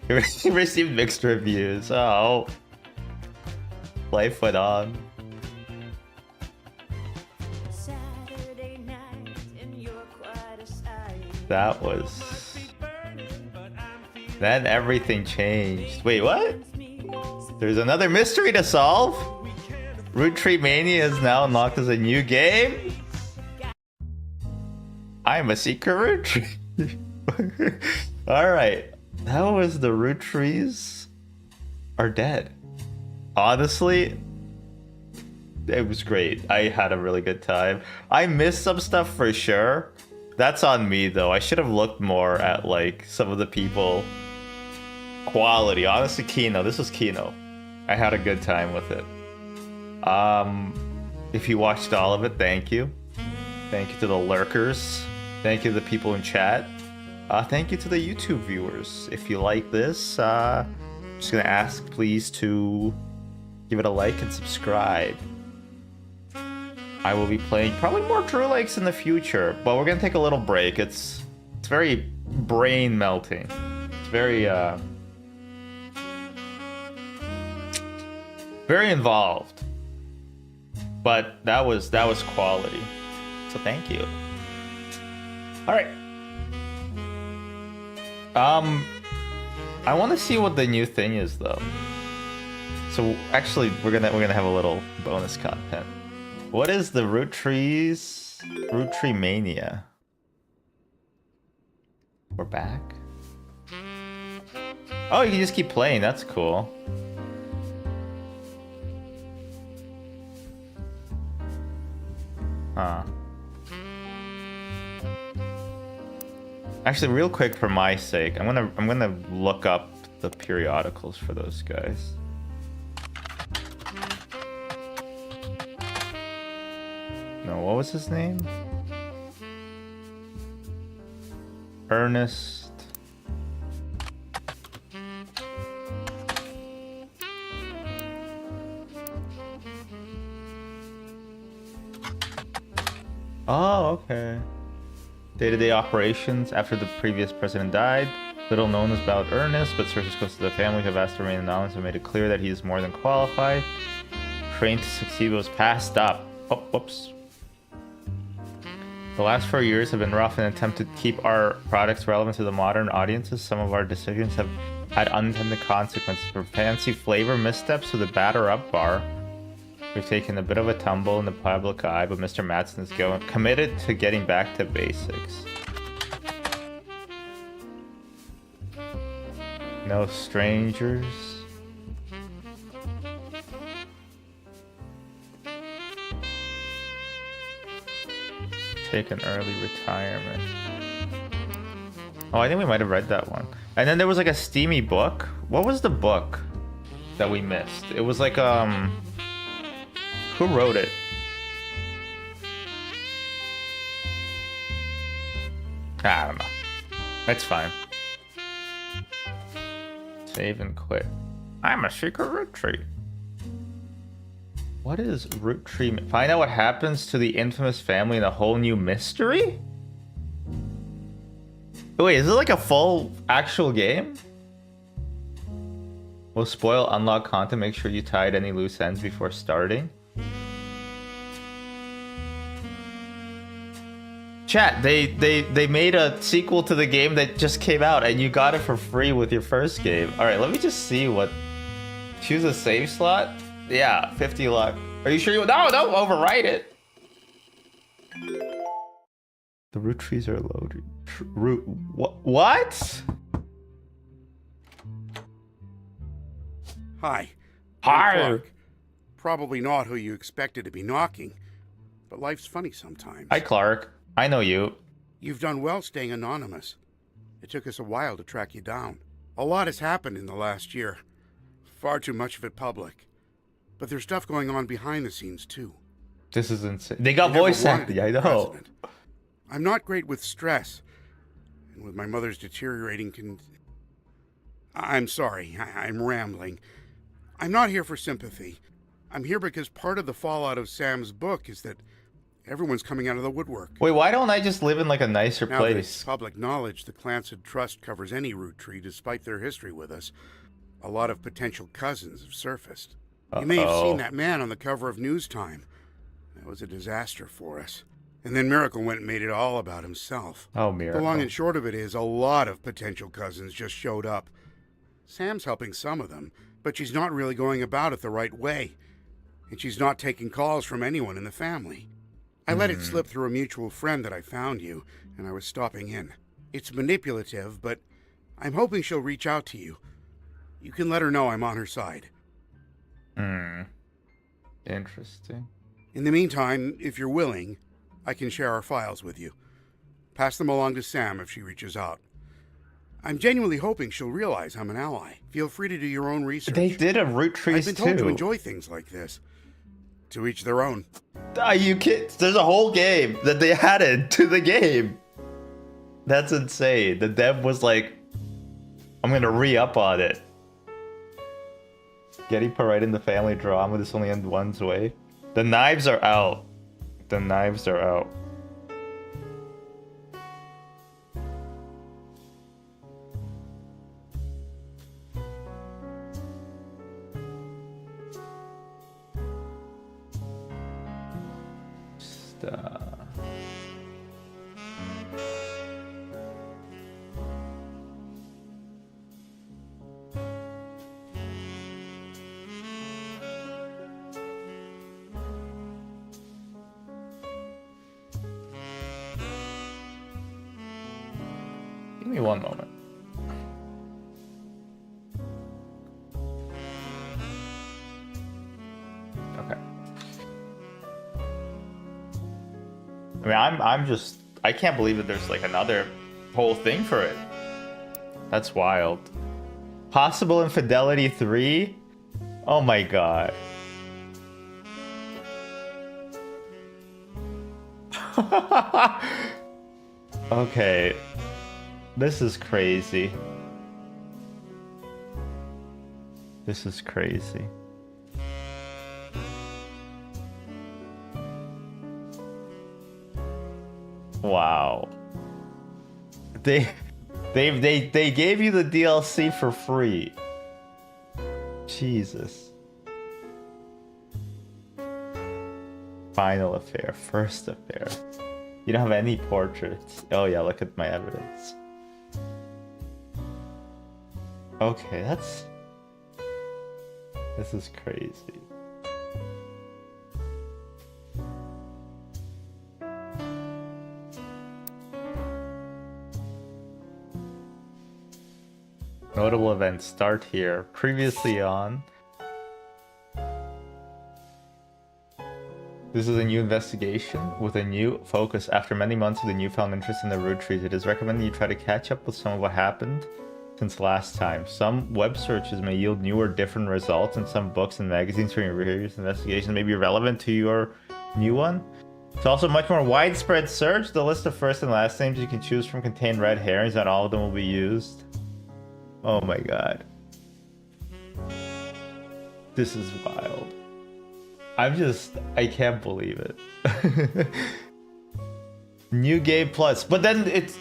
He received mixed reviews. Oh. Life went on. Saturday night and you're quite a sight. That was... Then everything changed. Wait, what? There's another mystery to solve? Root Tree Mania is now unlocked as a new game? I'm a secret root tree. Alright. That was the root trees are dead. Honestly, it was great. I had a really good time. I missed some stuff for sure. That's on me though. I should have looked more at like some of the people. Quality. Honestly, Kino. This was Kino. I had a good time with it. If you watched all of it, thank you. Thank you to the lurkers. Thank you to the people in chat. Thank you to the YouTube viewers. If you like this, I'm just gonna ask please to give it a like and subscribe. I will be playing probably more Drew Lakes in the future, but we're gonna take a little break. It's very brain melting. It's very very involved. But that was quality. So thank you. All right. I want to see what the new thing is though. So actually, we're gonna have a little bonus content. What is the root tree mania? We're back. Oh, you can just keep playing. That's cool. Huh. Actually, real quick, for my sake, I'm gonna look up the periodicals for those guys. No, what was his name? Ernest. Oh, okay. Day-to-day operations after the previous president died. Little known about Ernest, but sources close to the family have asked to remain anonymous and made it clear that he is more than qualified. Trained to succeed was passed up. Oh, whoops. The last 4 years have been rough in an attempt to keep our products relevant to the modern audiences. Some of our decisions have had unintended consequences. From fancy flavor missteps to the batter up bar, we've taken a bit of a tumble in the public eye, but Mr. Mattson is committed to getting back to basics. No strangers. Take an early retirement. Oh, I think we might have read that one. And then there was like a steamy book. What was the book that we missed? It was like who wrote it? I don't know. It's fine. Save and quit. I'm a secret root tree. What is root tree? Find out what happens to the infamous family in a whole new mystery? Wait, is it like a full actual game? Will spoil unlock content. Make sure you tied any loose ends before starting. Chat, they made a sequel to the game that just came out and you got it for free with your first game. All right, let me just see what. Choose a save slot. Yeah, 50 luck. Are you sure you? No, don't overwrite it. The root trees are loaded. Root. What? Hi. Hi. I'm Clark. Probably not who you expected to be knocking, but life's funny sometimes. Hi, Clark. I know you. You've done well staying anonymous. It took us a while to track you down. A lot has happened in the last year. Far too much of it public. But there's stuff going on behind the scenes, too. This is insane. They got I never voice wanted acting. to I be know. president. I'm not great with stress. And with my mother's deteriorating I'm sorry, I'm rambling. I'm not here for sympathy. I'm here because part of the fallout of Sam's book is that everyone's coming out of the woodwork. Wait, why don't I just live in like a nicer Now that place? it's public knowledge the Clancy Trust covers any root tree despite their history with us. A lot of potential cousins have surfaced. You may have seen that man on the cover of News Time. That was a disaster for us. And then Miracle went and made it all about himself. Oh, Miracle. The long and short of it is a lot of potential cousins just showed up. Sam's helping some of them, but she's not really going about it the right way. And she's not taking calls from anyone in the family. I let it slip through a mutual friend that I found you, and I was stopping in. It's manipulative, but I'm hoping she'll reach out to you. You can let her know I'm on her side. Interesting. In the meantime, if you're willing, I can share our files with you. Pass them along to Sam if she reaches out. I'm genuinely hoping she'll realize I'm an ally. Feel free to do your own research. They did a root trees I've been told too. to enjoy things like this. To each their own. Are you kidding? There's a whole game that they added to the game. That's insane. The dev was like, I'm gonna re-up on it. Getting put right in the family drama. This only ends one way. The knives are out. The knives are out. Give me one moment. Okay. I mean, I'm just, I can't believe that there's like another whole thing for it. That's wild. Possible Infidelity 3? Oh my god. Okay. This is crazy. This is crazy. Wow. They gave you the DLC for free. Jesus. Final affair, first affair. You don't have any portraits. Oh yeah, look at my evidence. Okay, that's... This is crazy. Notable events start here. Previously on... This is a new investigation with a new focus. After many months of the newfound interest in the root trees, it is recommended you try to catch up with some of what happened since last time. Some web searches may yield new or different results, and some books and magazines from your previous investigation may be relevant to your new one. It's also a much more widespread search. The list of first and last names you can choose from contain red herrings, and all of them will be used. Oh my god. This is wild. I can't believe it. New Game Plus. But then it's...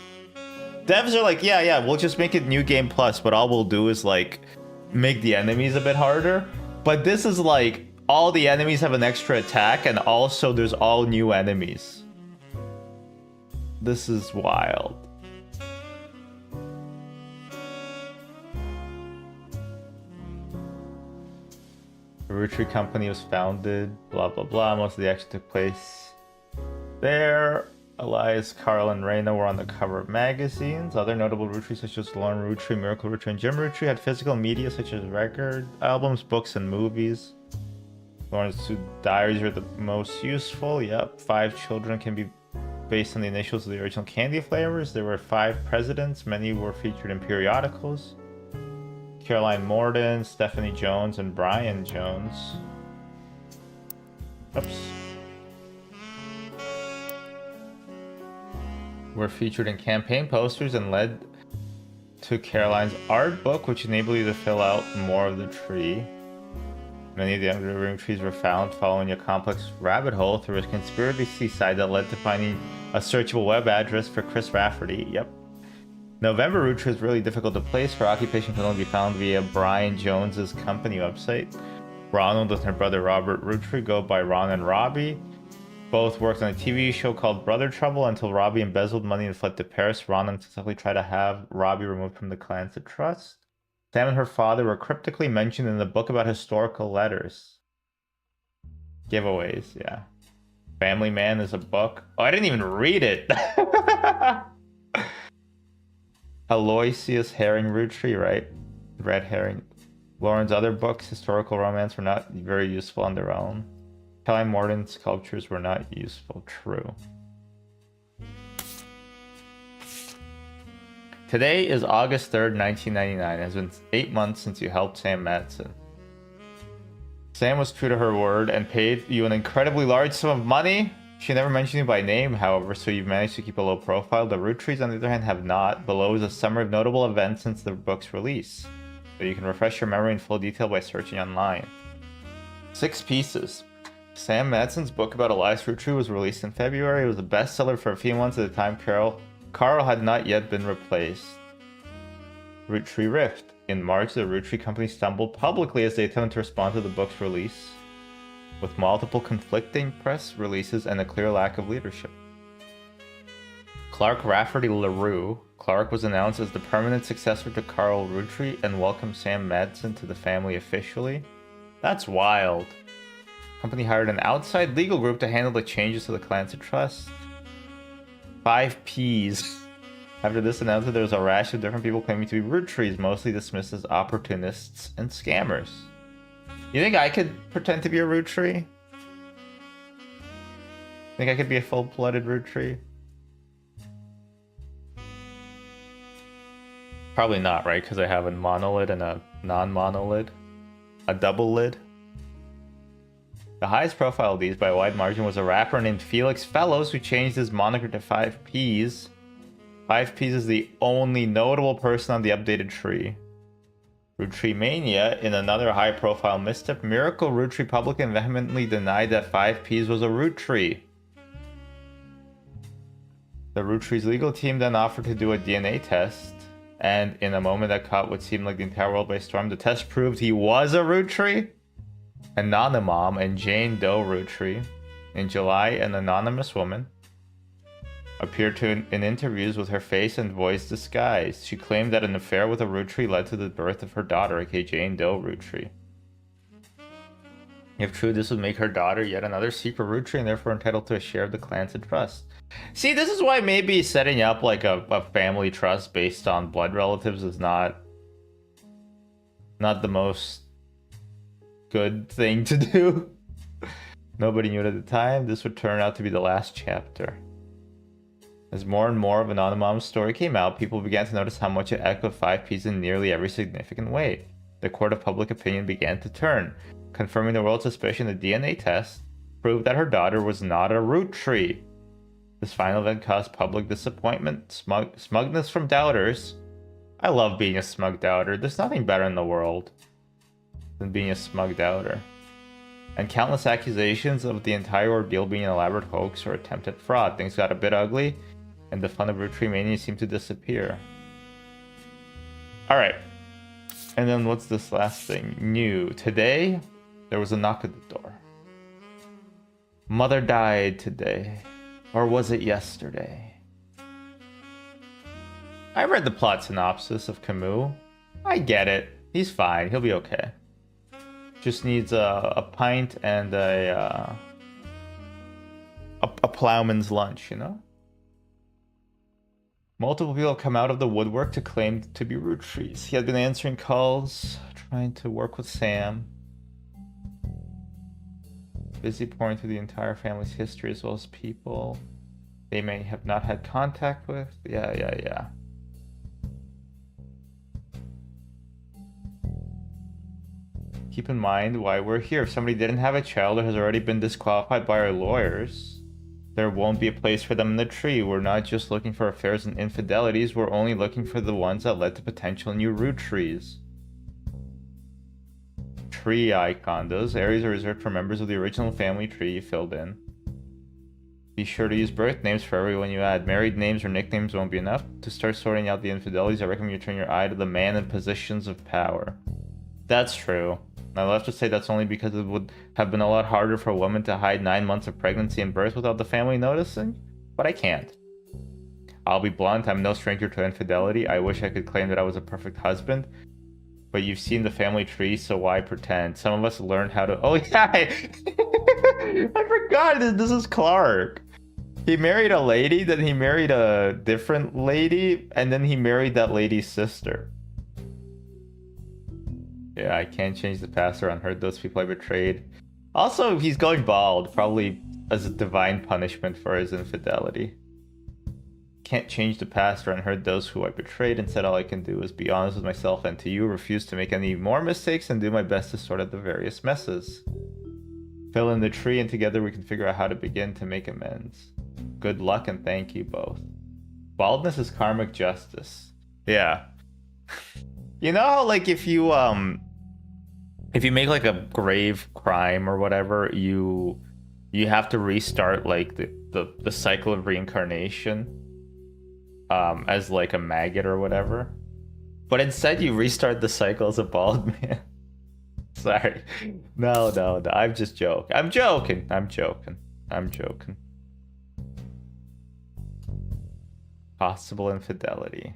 Devs are like, yeah, we'll just make it New Game Plus, but all we'll do is like make the enemies a bit harder. But this is like, all the enemies have an extra attack, and also there's all new enemies. This is wild. The Root Tree Company was founded, blah blah blah. Most of the action took place there. Elias, Carl, and Reina were on the cover of magazines. Other notable Root Trees such as Lauren Root Tree, Miracle Root Tree, and Jim Root Tree had physical media such as record albums, books, and movies. Lauren's two diaries are the most useful. Yep, 5 children can be based on the initials of the original candy flavors. There were 5 presidents. Many were featured in periodicals. Caroline Morden, Stephanie Jones, and Brian Jones. Oops. Were featured in campaign posters and led to Caroline's art book, which enabled you to fill out more of the tree. Many of the underground trees were found following a complex rabbit hole through a conspiracy site that led to finding a searchable web address for Chris Rafferty. Yep. November Root Tree is really difficult to place. Her occupation can only be found via Brian Jones's company website. Ronald and her brother Robert Root Tree go by Ron and Robbie. Both worked on a TV show called Brother Trouble until Robbie embezzled money and fled to Paris. Ron unsuccessfully tried to have Robbie removed from the Clancy Trust. Sam and her father were cryptically mentioned in the book about historical letters. Giveaways, yeah. Family Man is a book. Oh, I didn't even read it! Aloysius Herring Root Tree, right? Red Herring. Lauren's other books, historical romance, were not very useful on their own. Caroline Morden's sculptures were not useful. True. Today is August 3rd, 1999. It has been 8 months since you helped Sam Madsen. Sam was true to her word and paid you an incredibly large sum of money. She never mentioned you by name, however, so you've managed to keep a low profile. The Root Trees, on the other hand, have not. Below is a summary of notable events since the book's release, so you can refresh your memory in full detail by searching online. 6 pieces. Sam Madsen's book about Elias Root Tree was released in February. It was a bestseller for a few months at the time Carl had not yet been replaced. Root Tree Rift. In March, the Root Tree Company stumbled publicly as they attempted to respond to the book's release, with multiple conflicting press releases and a clear lack of leadership. Clark Rafferty LaRue. Clark was announced as the permanent successor to Carl Root Tree and welcomed Sam Madsen to the family officially. That's wild. The company hired an outside legal group to handle the changes to the Clancy Trust. 5 Ps. After this announcement, there was a rash of different people claiming to be root trees, mostly dismissed as opportunists and scammers. You think I could pretend to be a root tree? Think I could be a full-blooded root tree? Probably not, right? Because I have a monolid and a non-monolid. A double lid. The highest profile of these by a wide margin was a rapper named Felix Fellows, who changed his moniker to 5Ps. 5Ps is the only notable person on the updated tree. Root Tree Mania, in another high-profile misstep, Miracle Root Tree Republican vehemently denied that 5Ps was a root tree. The Root Tree's legal team then offered to do a DNA test, and in a moment that caught what seemed like the entire world by storm, the test proved he was a root tree. Anonymom and Jane Doe root tree. In July, an anonymous woman appeared in interviews with her face and voice disguised. She claimed that an affair with a root tree led to the birth of her daughter, aka Jane Doe root tree. If true, this would make her daughter yet another secret root tree and therefore entitled to a share of the clan's trust. See, this is why maybe setting up like a family trust based on blood relatives is not the most good thing to do. Nobody knew it at the time. This would turn out to be the last chapter. As more and more of Anonymom's story came out, people began to notice how much it echoed 5Ps in nearly every significant way. The court of public opinion began to turn, confirming the world's suspicion. The DNA test proved that her daughter was not a root tree. This final event caused public disappointment, smugness from doubters. I love being a smug doubter. There's nothing better in the world than being a smug doubter. And countless accusations of the entire ordeal being an elaborate hoax or attempted fraud. Things got a bit ugly, and the fun of Root Tree Mania seemed to disappear. Alright. And then what's this last thing? New. Today, there was a knock at the door. Mother died today. Or was it yesterday? I read the plot synopsis of Camus. I get it. He's fine. He'll be okay. Just needs a pint and a plowman's lunch, you know? Multiple people have come out of the woodwork to claim to be root trees. He had been answering calls, trying to work with Sam. Busy pouring through the entire family's history as well as people they may have not had contact with. Yeah. Keep in mind why we're here. If somebody didn't have a child or has already been disqualified by our lawyers, there won't be a place for them in the tree. We're not just looking for affairs and infidelities, we're only looking for the ones that led to potential new root trees. Tree icon. Those areas are reserved for members of the original family tree you filled in. Be sure to use birth names for everyone you add. Married names or nicknames won't be enough. To start sorting out the infidelities, I recommend you turn your eye to the man in positions of power. That's true. I'll have to say that's only because it would have been a lot harder for a woman to hide 9 months of pregnancy and birth without the family noticing, but I can't. I'll be blunt, I'm no stranger to infidelity. I wish I could claim that I was a perfect husband, but you've seen the family tree, so why pretend? Some of us learned how to... Oh yeah! I forgot, this is Clark. He married a lady, then he married a different lady, and then he married that lady's sister. Yeah, I can't change the past or unheard those people I betrayed. Also, he's going bald, probably as a divine punishment for his infidelity. Can't change the past or unheard those who I betrayed. Instead, all I can do is be honest with myself and to you, refuse to make any more mistakes, and do my best to sort out the various messes. Fill in the tree, and together we can figure out how to begin to make amends. Good luck, and thank you both. Baldness is karmic justice. Yeah. You know how, like, if you make like a grave crime or whatever, you have to restart like the cycle of reincarnation as like a maggot or whatever, but instead you restart the cycle as a bald man. Sorry, no, I'm just joking. I'm joking. Possible infidelity.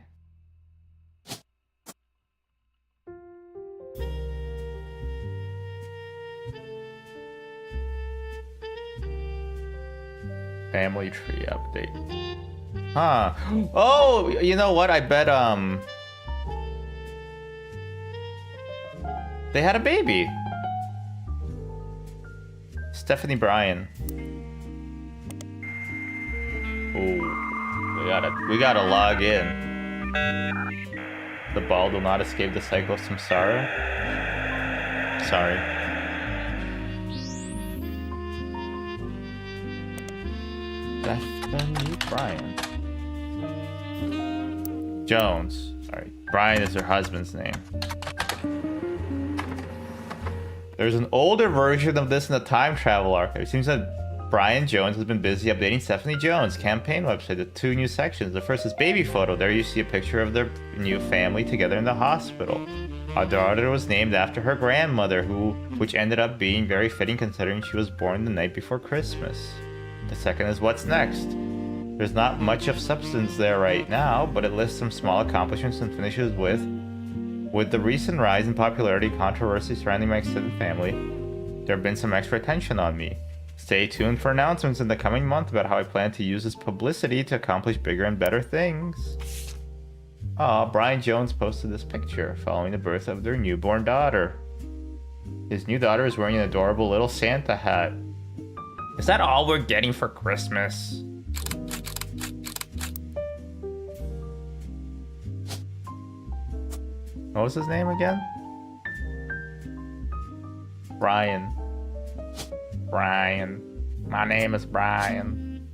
Family tree update. Huh. Oh, you know what? I bet they had a baby. Stephanie Bryan. Ooh, we gotta log in. The ball will not escape the cycle of samsara. Sorry. Stephanie Bryan. Jones. Sorry. Bryan is her husband's name. There's an older version of this in the Time Travel Archive. It seems that Bryan Jones has been busy updating Stephanie Jones' campaign website with 2 new sections. The first is baby photo. There you see a picture of their new family together in the hospital. Our daughter was named after her grandmother, which ended up being very fitting considering she was born the night before Christmas. The second is what's next. There's not much of substance there right now, but it lists some small accomplishments and finishes with the recent rise in popularity and controversy surrounding my extended family, there have been some extra attention on me. Stay tuned for announcements in the coming month about how I plan to use this publicity to accomplish bigger and better things. Bryan Jones posted this picture following the birth of their newborn daughter. His new daughter is wearing an adorable little Santa hat. Is that all we're getting for Christmas? What was his name again? Brian. Brian. My name is Brian.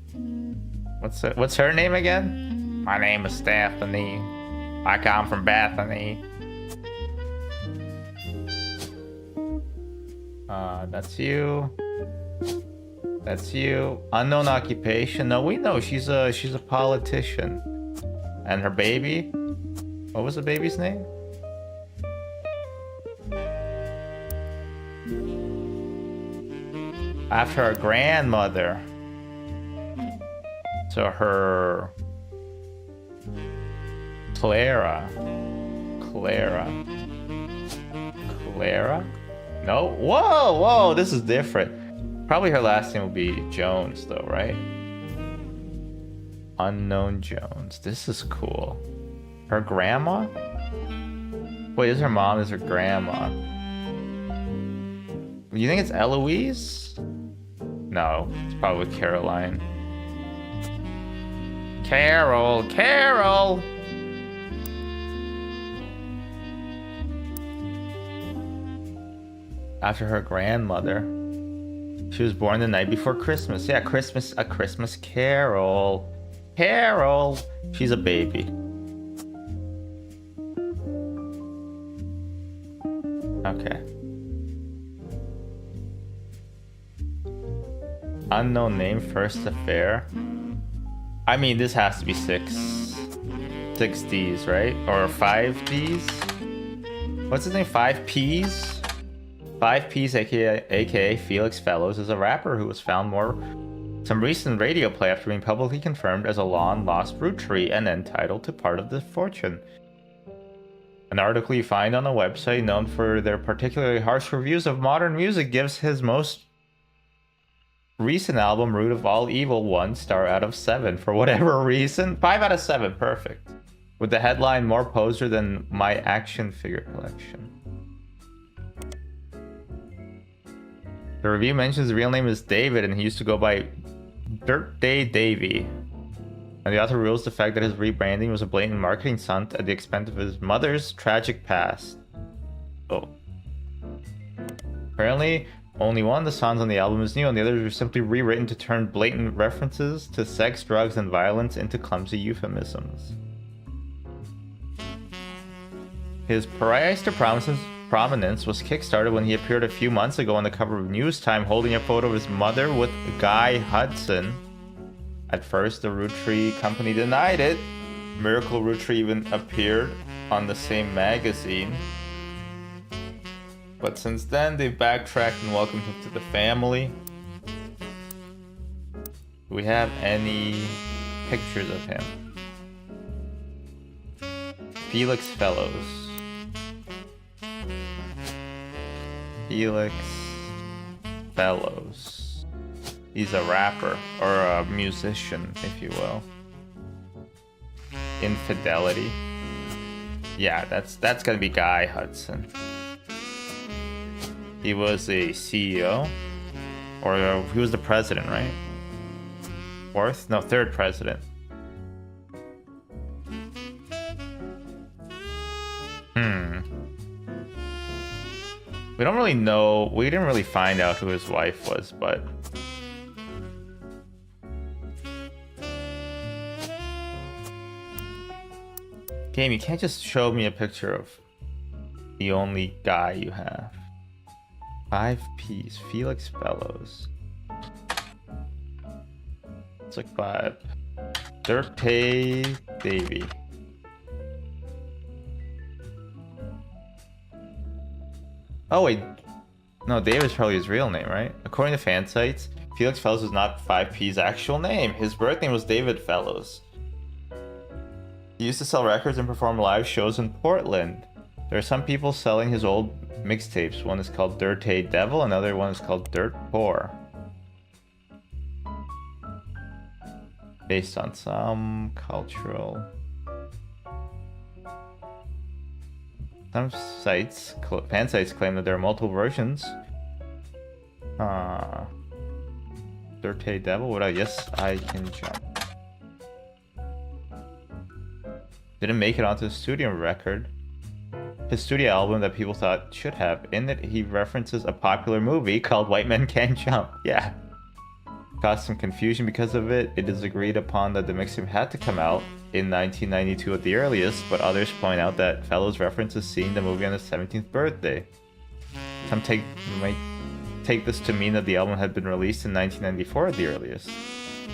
What's her name again? My name is Stephanie. I come from Bethany. That's you. That's you. Unknown occupation. No, we know she's a politician. And her baby? What was the baby's name? After her grandmother. So her Clara. No? Whoa, this is different. Probably her last name will be Jones though, right? Unknown Jones. This is cool. Her grandma? Wait, is her mom? Is her grandma? You think it's Eloise? No, it's probably Caroline. Carol! After her grandmother. She was born the night before Christmas. Yeah, A Christmas Carol. Carol! She's a baby. Okay. Unknown name, first affair. I mean, this has to be 6 Ds, right? Or 5 Ds? What's his name? 5 Ps? 5 Ps, aka Felix Fellows, is a rapper who was found some recent radio play after being publicly confirmed as a long-lost root tree and entitled to part of the fortune. An article you find on a website known for their particularly harsh reviews of modern music gives his most recent album, Root of All Evil, 1 star out of 7 for whatever reason. 5 out of 7, perfect. With the headline, more poser than my action figure collection. The review mentions his real name is David and he used to go by Dirt Day Davy. And the author reveals the fact that his rebranding was a blatant marketing stunt at the expense of his mother's tragic past. Oh. Apparently, only one of the songs on the album is new, and the others were simply rewritten to turn blatant references to sex, drugs, and violence into clumsy euphemisms. His rise to prominence was kickstarted when he appeared a few months ago on the cover of News Time holding a photo of his mother with Guy Hudson. At first, the Root Tree company denied it. Miracle Root Tree even appeared on the same magazine. But since then, they've backtracked and welcomed him to the family. Do we have any pictures of him? Felix Fellows. Felix Fellows. He's a rapper, or a musician, if you will. infidelity. Yeah, that's gonna be Guy Hudson. He was a CEO, or he was the president, right? Fourth? No, third president. We don't really know. We didn't really find out who his wife was, but game, you can't just show me a picture of the only guy you have. 5Ps, Felix Fellows. It's like 5. Dirty Davy. Oh wait, no, Dave is probably his real name, right? According to fan sites, Felix Fellows is not 5P's actual name. His birth name was David Fellows. He used to sell records and perform live shows in Portland. There are some people selling his old mixtapes. One is called Dirty Devil, another one is called Dirt Poor. Based on some cultural... Some sites, fan sites, claim that there are multiple versions. Dirty Devil, what I guess I can jump. Didn't make it onto the studio record. His studio album that people thought should have. In it, he references a popular movie called White Men Can't Jump. Yeah. Caused some confusion because of it. It is agreed upon that the mixtape had to come out in 1992 at the earliest, but others point out that Fellows references seeing the movie on his 17th birthday. Some might take this to mean that the album had been released in 1994 at the earliest.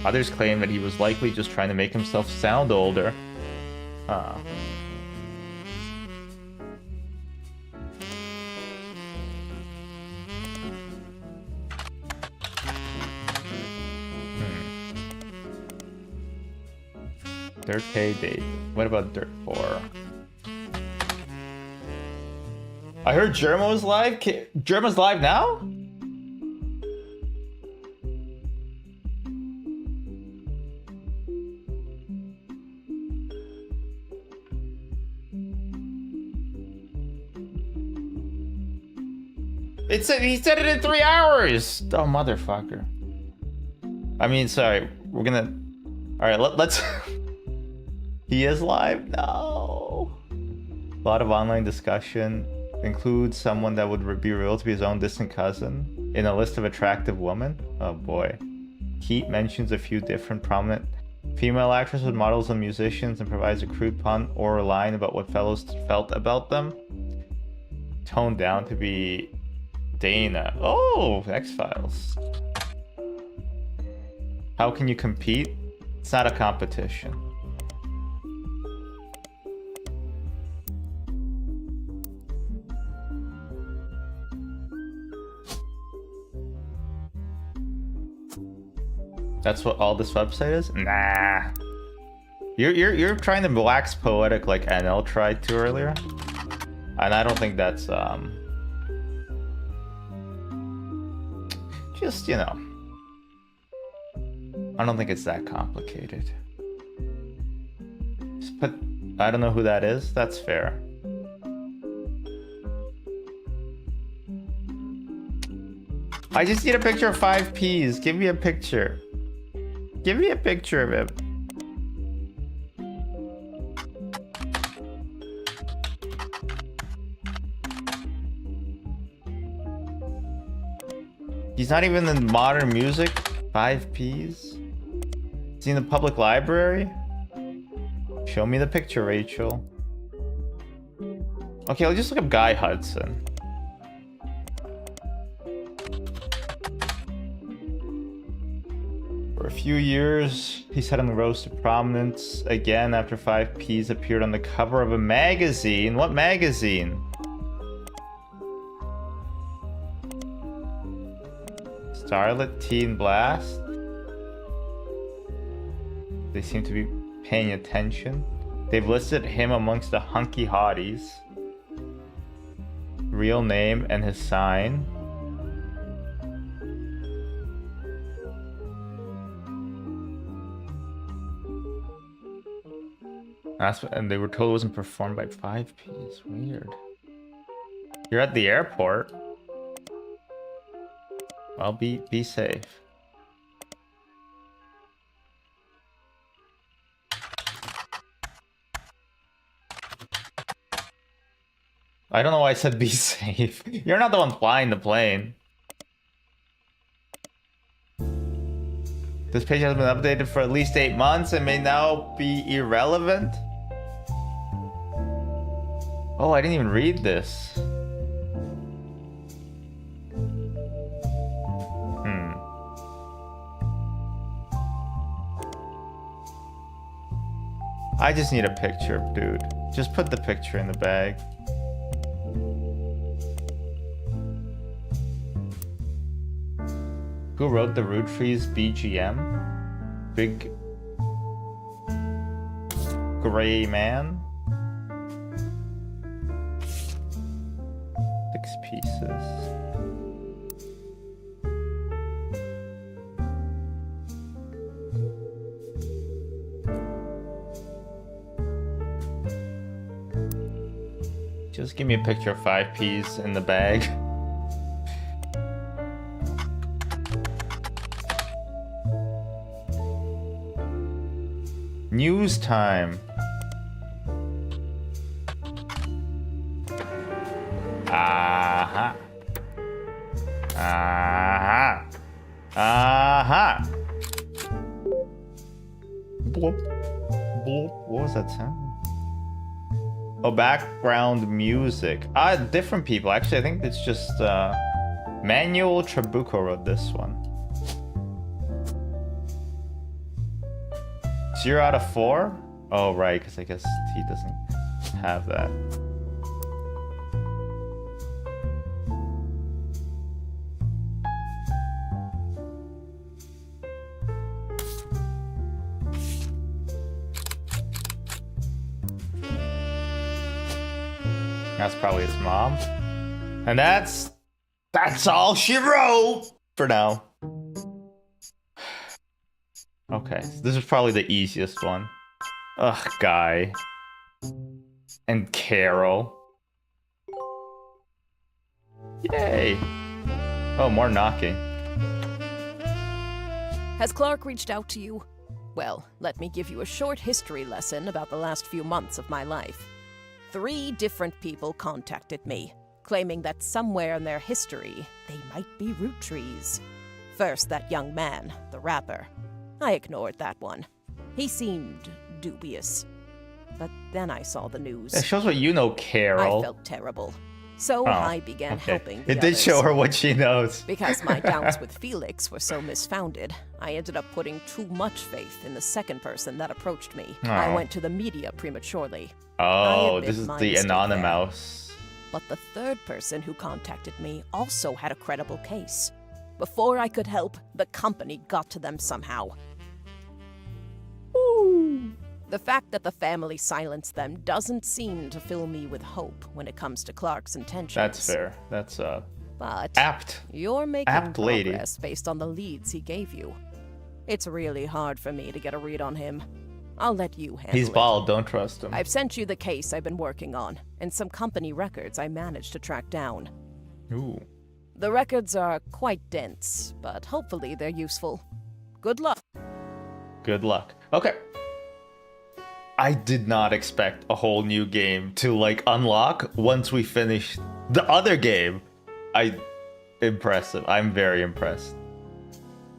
Others claim that he was likely just trying to make himself sound older. Dirty Date. What about Dirt 4? I heard Germo's live. Germo's live now? He said it in 3 hours. Oh, motherfucker. I mean, sorry. We're gonna. All right, let's. He is live? No. A lot of online discussion includes someone that would be revealed to be his own distant cousin in a list of attractive women. Oh boy. Heat mentions a few different prominent female actresses, models, and musicians, and provides a crude pun or a line about what Fellows felt about them. Toned down to be Dana. Oh, X-Files. How can you compete? It's not a competition. That's what all this website is? Nah. You're trying to wax poetic like NL tried to earlier. And I don't think that's just, you know. I don't think it's that complicated. Just put, I don't know who that is. That's fair. I just need a picture of 5Ps. Give me a picture. Give me a picture of him. He's not even in modern music. 5Ps. Is he in the public library? Show me the picture, Rachel. Okay, I'll just look up Guy Hudson. For a few years, he sat on the rose to prominence again after 5Ps appeared on the cover of a magazine. What magazine? Starlet Teen Blast? They seem to be paying attention. They've listed him amongst the hunky hotties. Real name and his sign. And they were told it wasn't performed by 5Ps. Weird. You're at the airport. Well, be safe. I don't know why I said be safe. You're not the one flying the plane. This page has been updated for at least 8 months and may now be irrelevant. Oh, I didn't even read this. I just need a picture, dude. Just put the picture in the bag. Who wrote the Root Trees BGM? Big Gray Man? 6 pieces. Just give me a picture of 5Ps in the bag. News time. Aha. Aha. Aha. Bloop. Bloop. What was that sound? Oh, background music. Different people. Actually, I think it's just Manuel Trabuco wrote this one. 0 out of 4? Oh, right, because I guess he doesn't have that. That's probably his mom. And that's all she wrote for now. Okay, so this is probably the easiest one. Ugh, Guy. And Carol. Yay! Oh, more knocking. Has Clark reached out to you? Well, let me give you a short history lesson about the last few months of my life. 3 different people contacted me, claiming that somewhere in their history, they might be root trees. First, that young man, the rapper. I ignored that one. He seemed dubious. But then I saw the news. It shows what you know, Carol. I felt terrible. So I began helping the It did others. show her what she knows. Because my doubts with Felix were so misfounded, I ended up putting too much faith in the second person that approached me. I Oh. went to the media prematurely. Oh, admit this is my the mistake there. Anonymous. But the third person who contacted me also had a credible case. Before I could help, the company got to them somehow. Ooh. The fact that the family silenced them doesn't seem to fill me with hope when it comes to Clark's intentions. That's fair. That's But apt. you're making Apt lady. progress based on the leads he gave you. It's really hard for me to get a read on him. I'll let you handle He's it. bald, don't trust him. I've sent you the case I've been working on, and some company records I managed to track down. Ooh. The records are quite dense, but hopefully they're useful. Good luck. Good luck. Okay. I did not expect a whole new game to like unlock once we finish the other game. Impressive. I'm very impressed.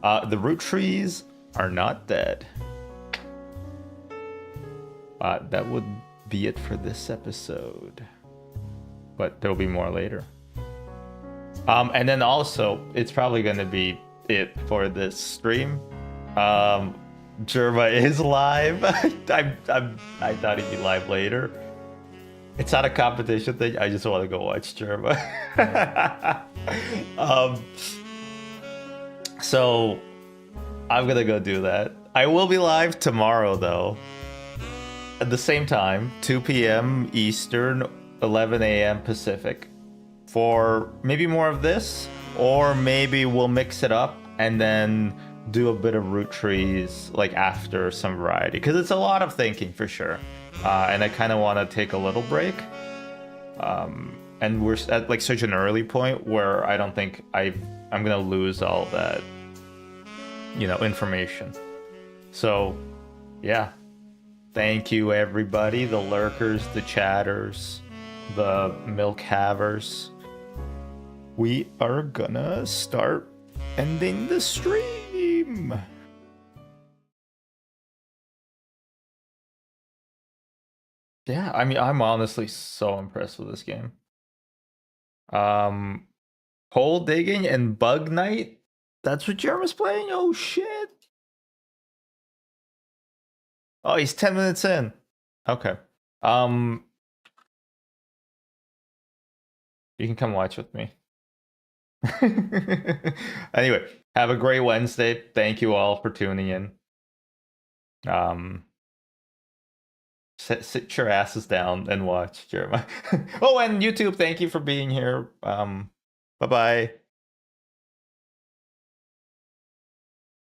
The root trees are not dead. That would be it for this episode. But there'll be more later. And then also, it's probably going to be it for this stream. Jerma is live. I thought he'd be live later. It's not a competition thing. I just want to go watch Jerma. So I'm gonna go do that. I will be live tomorrow though. At the same time, 2 p.m. Eastern, 11 a.m. Pacific. For maybe more of this, or maybe we'll mix it up and then do a bit of root trees like after some variety, because it's a lot of thinking for sure, and I kind of want to take a little break. And we're at like such an early point where I don't think I'm gonna lose all that, you know, information. So yeah, thank you everybody, the lurkers, the chatters, the milk havers. We are gonna start ending the stream. Yeah, I mean, I'm honestly so impressed with this game. Hole digging and bug night? That's what Jeremy's playing? Oh shit. Oh, he's 10 minutes in. Okay. You can come watch with me. Anyway, have a great Wednesday. Thank you all for tuning in. Sit your asses down and watch Jeremiah. Oh, and YouTube, thank you for being here. Bye-bye.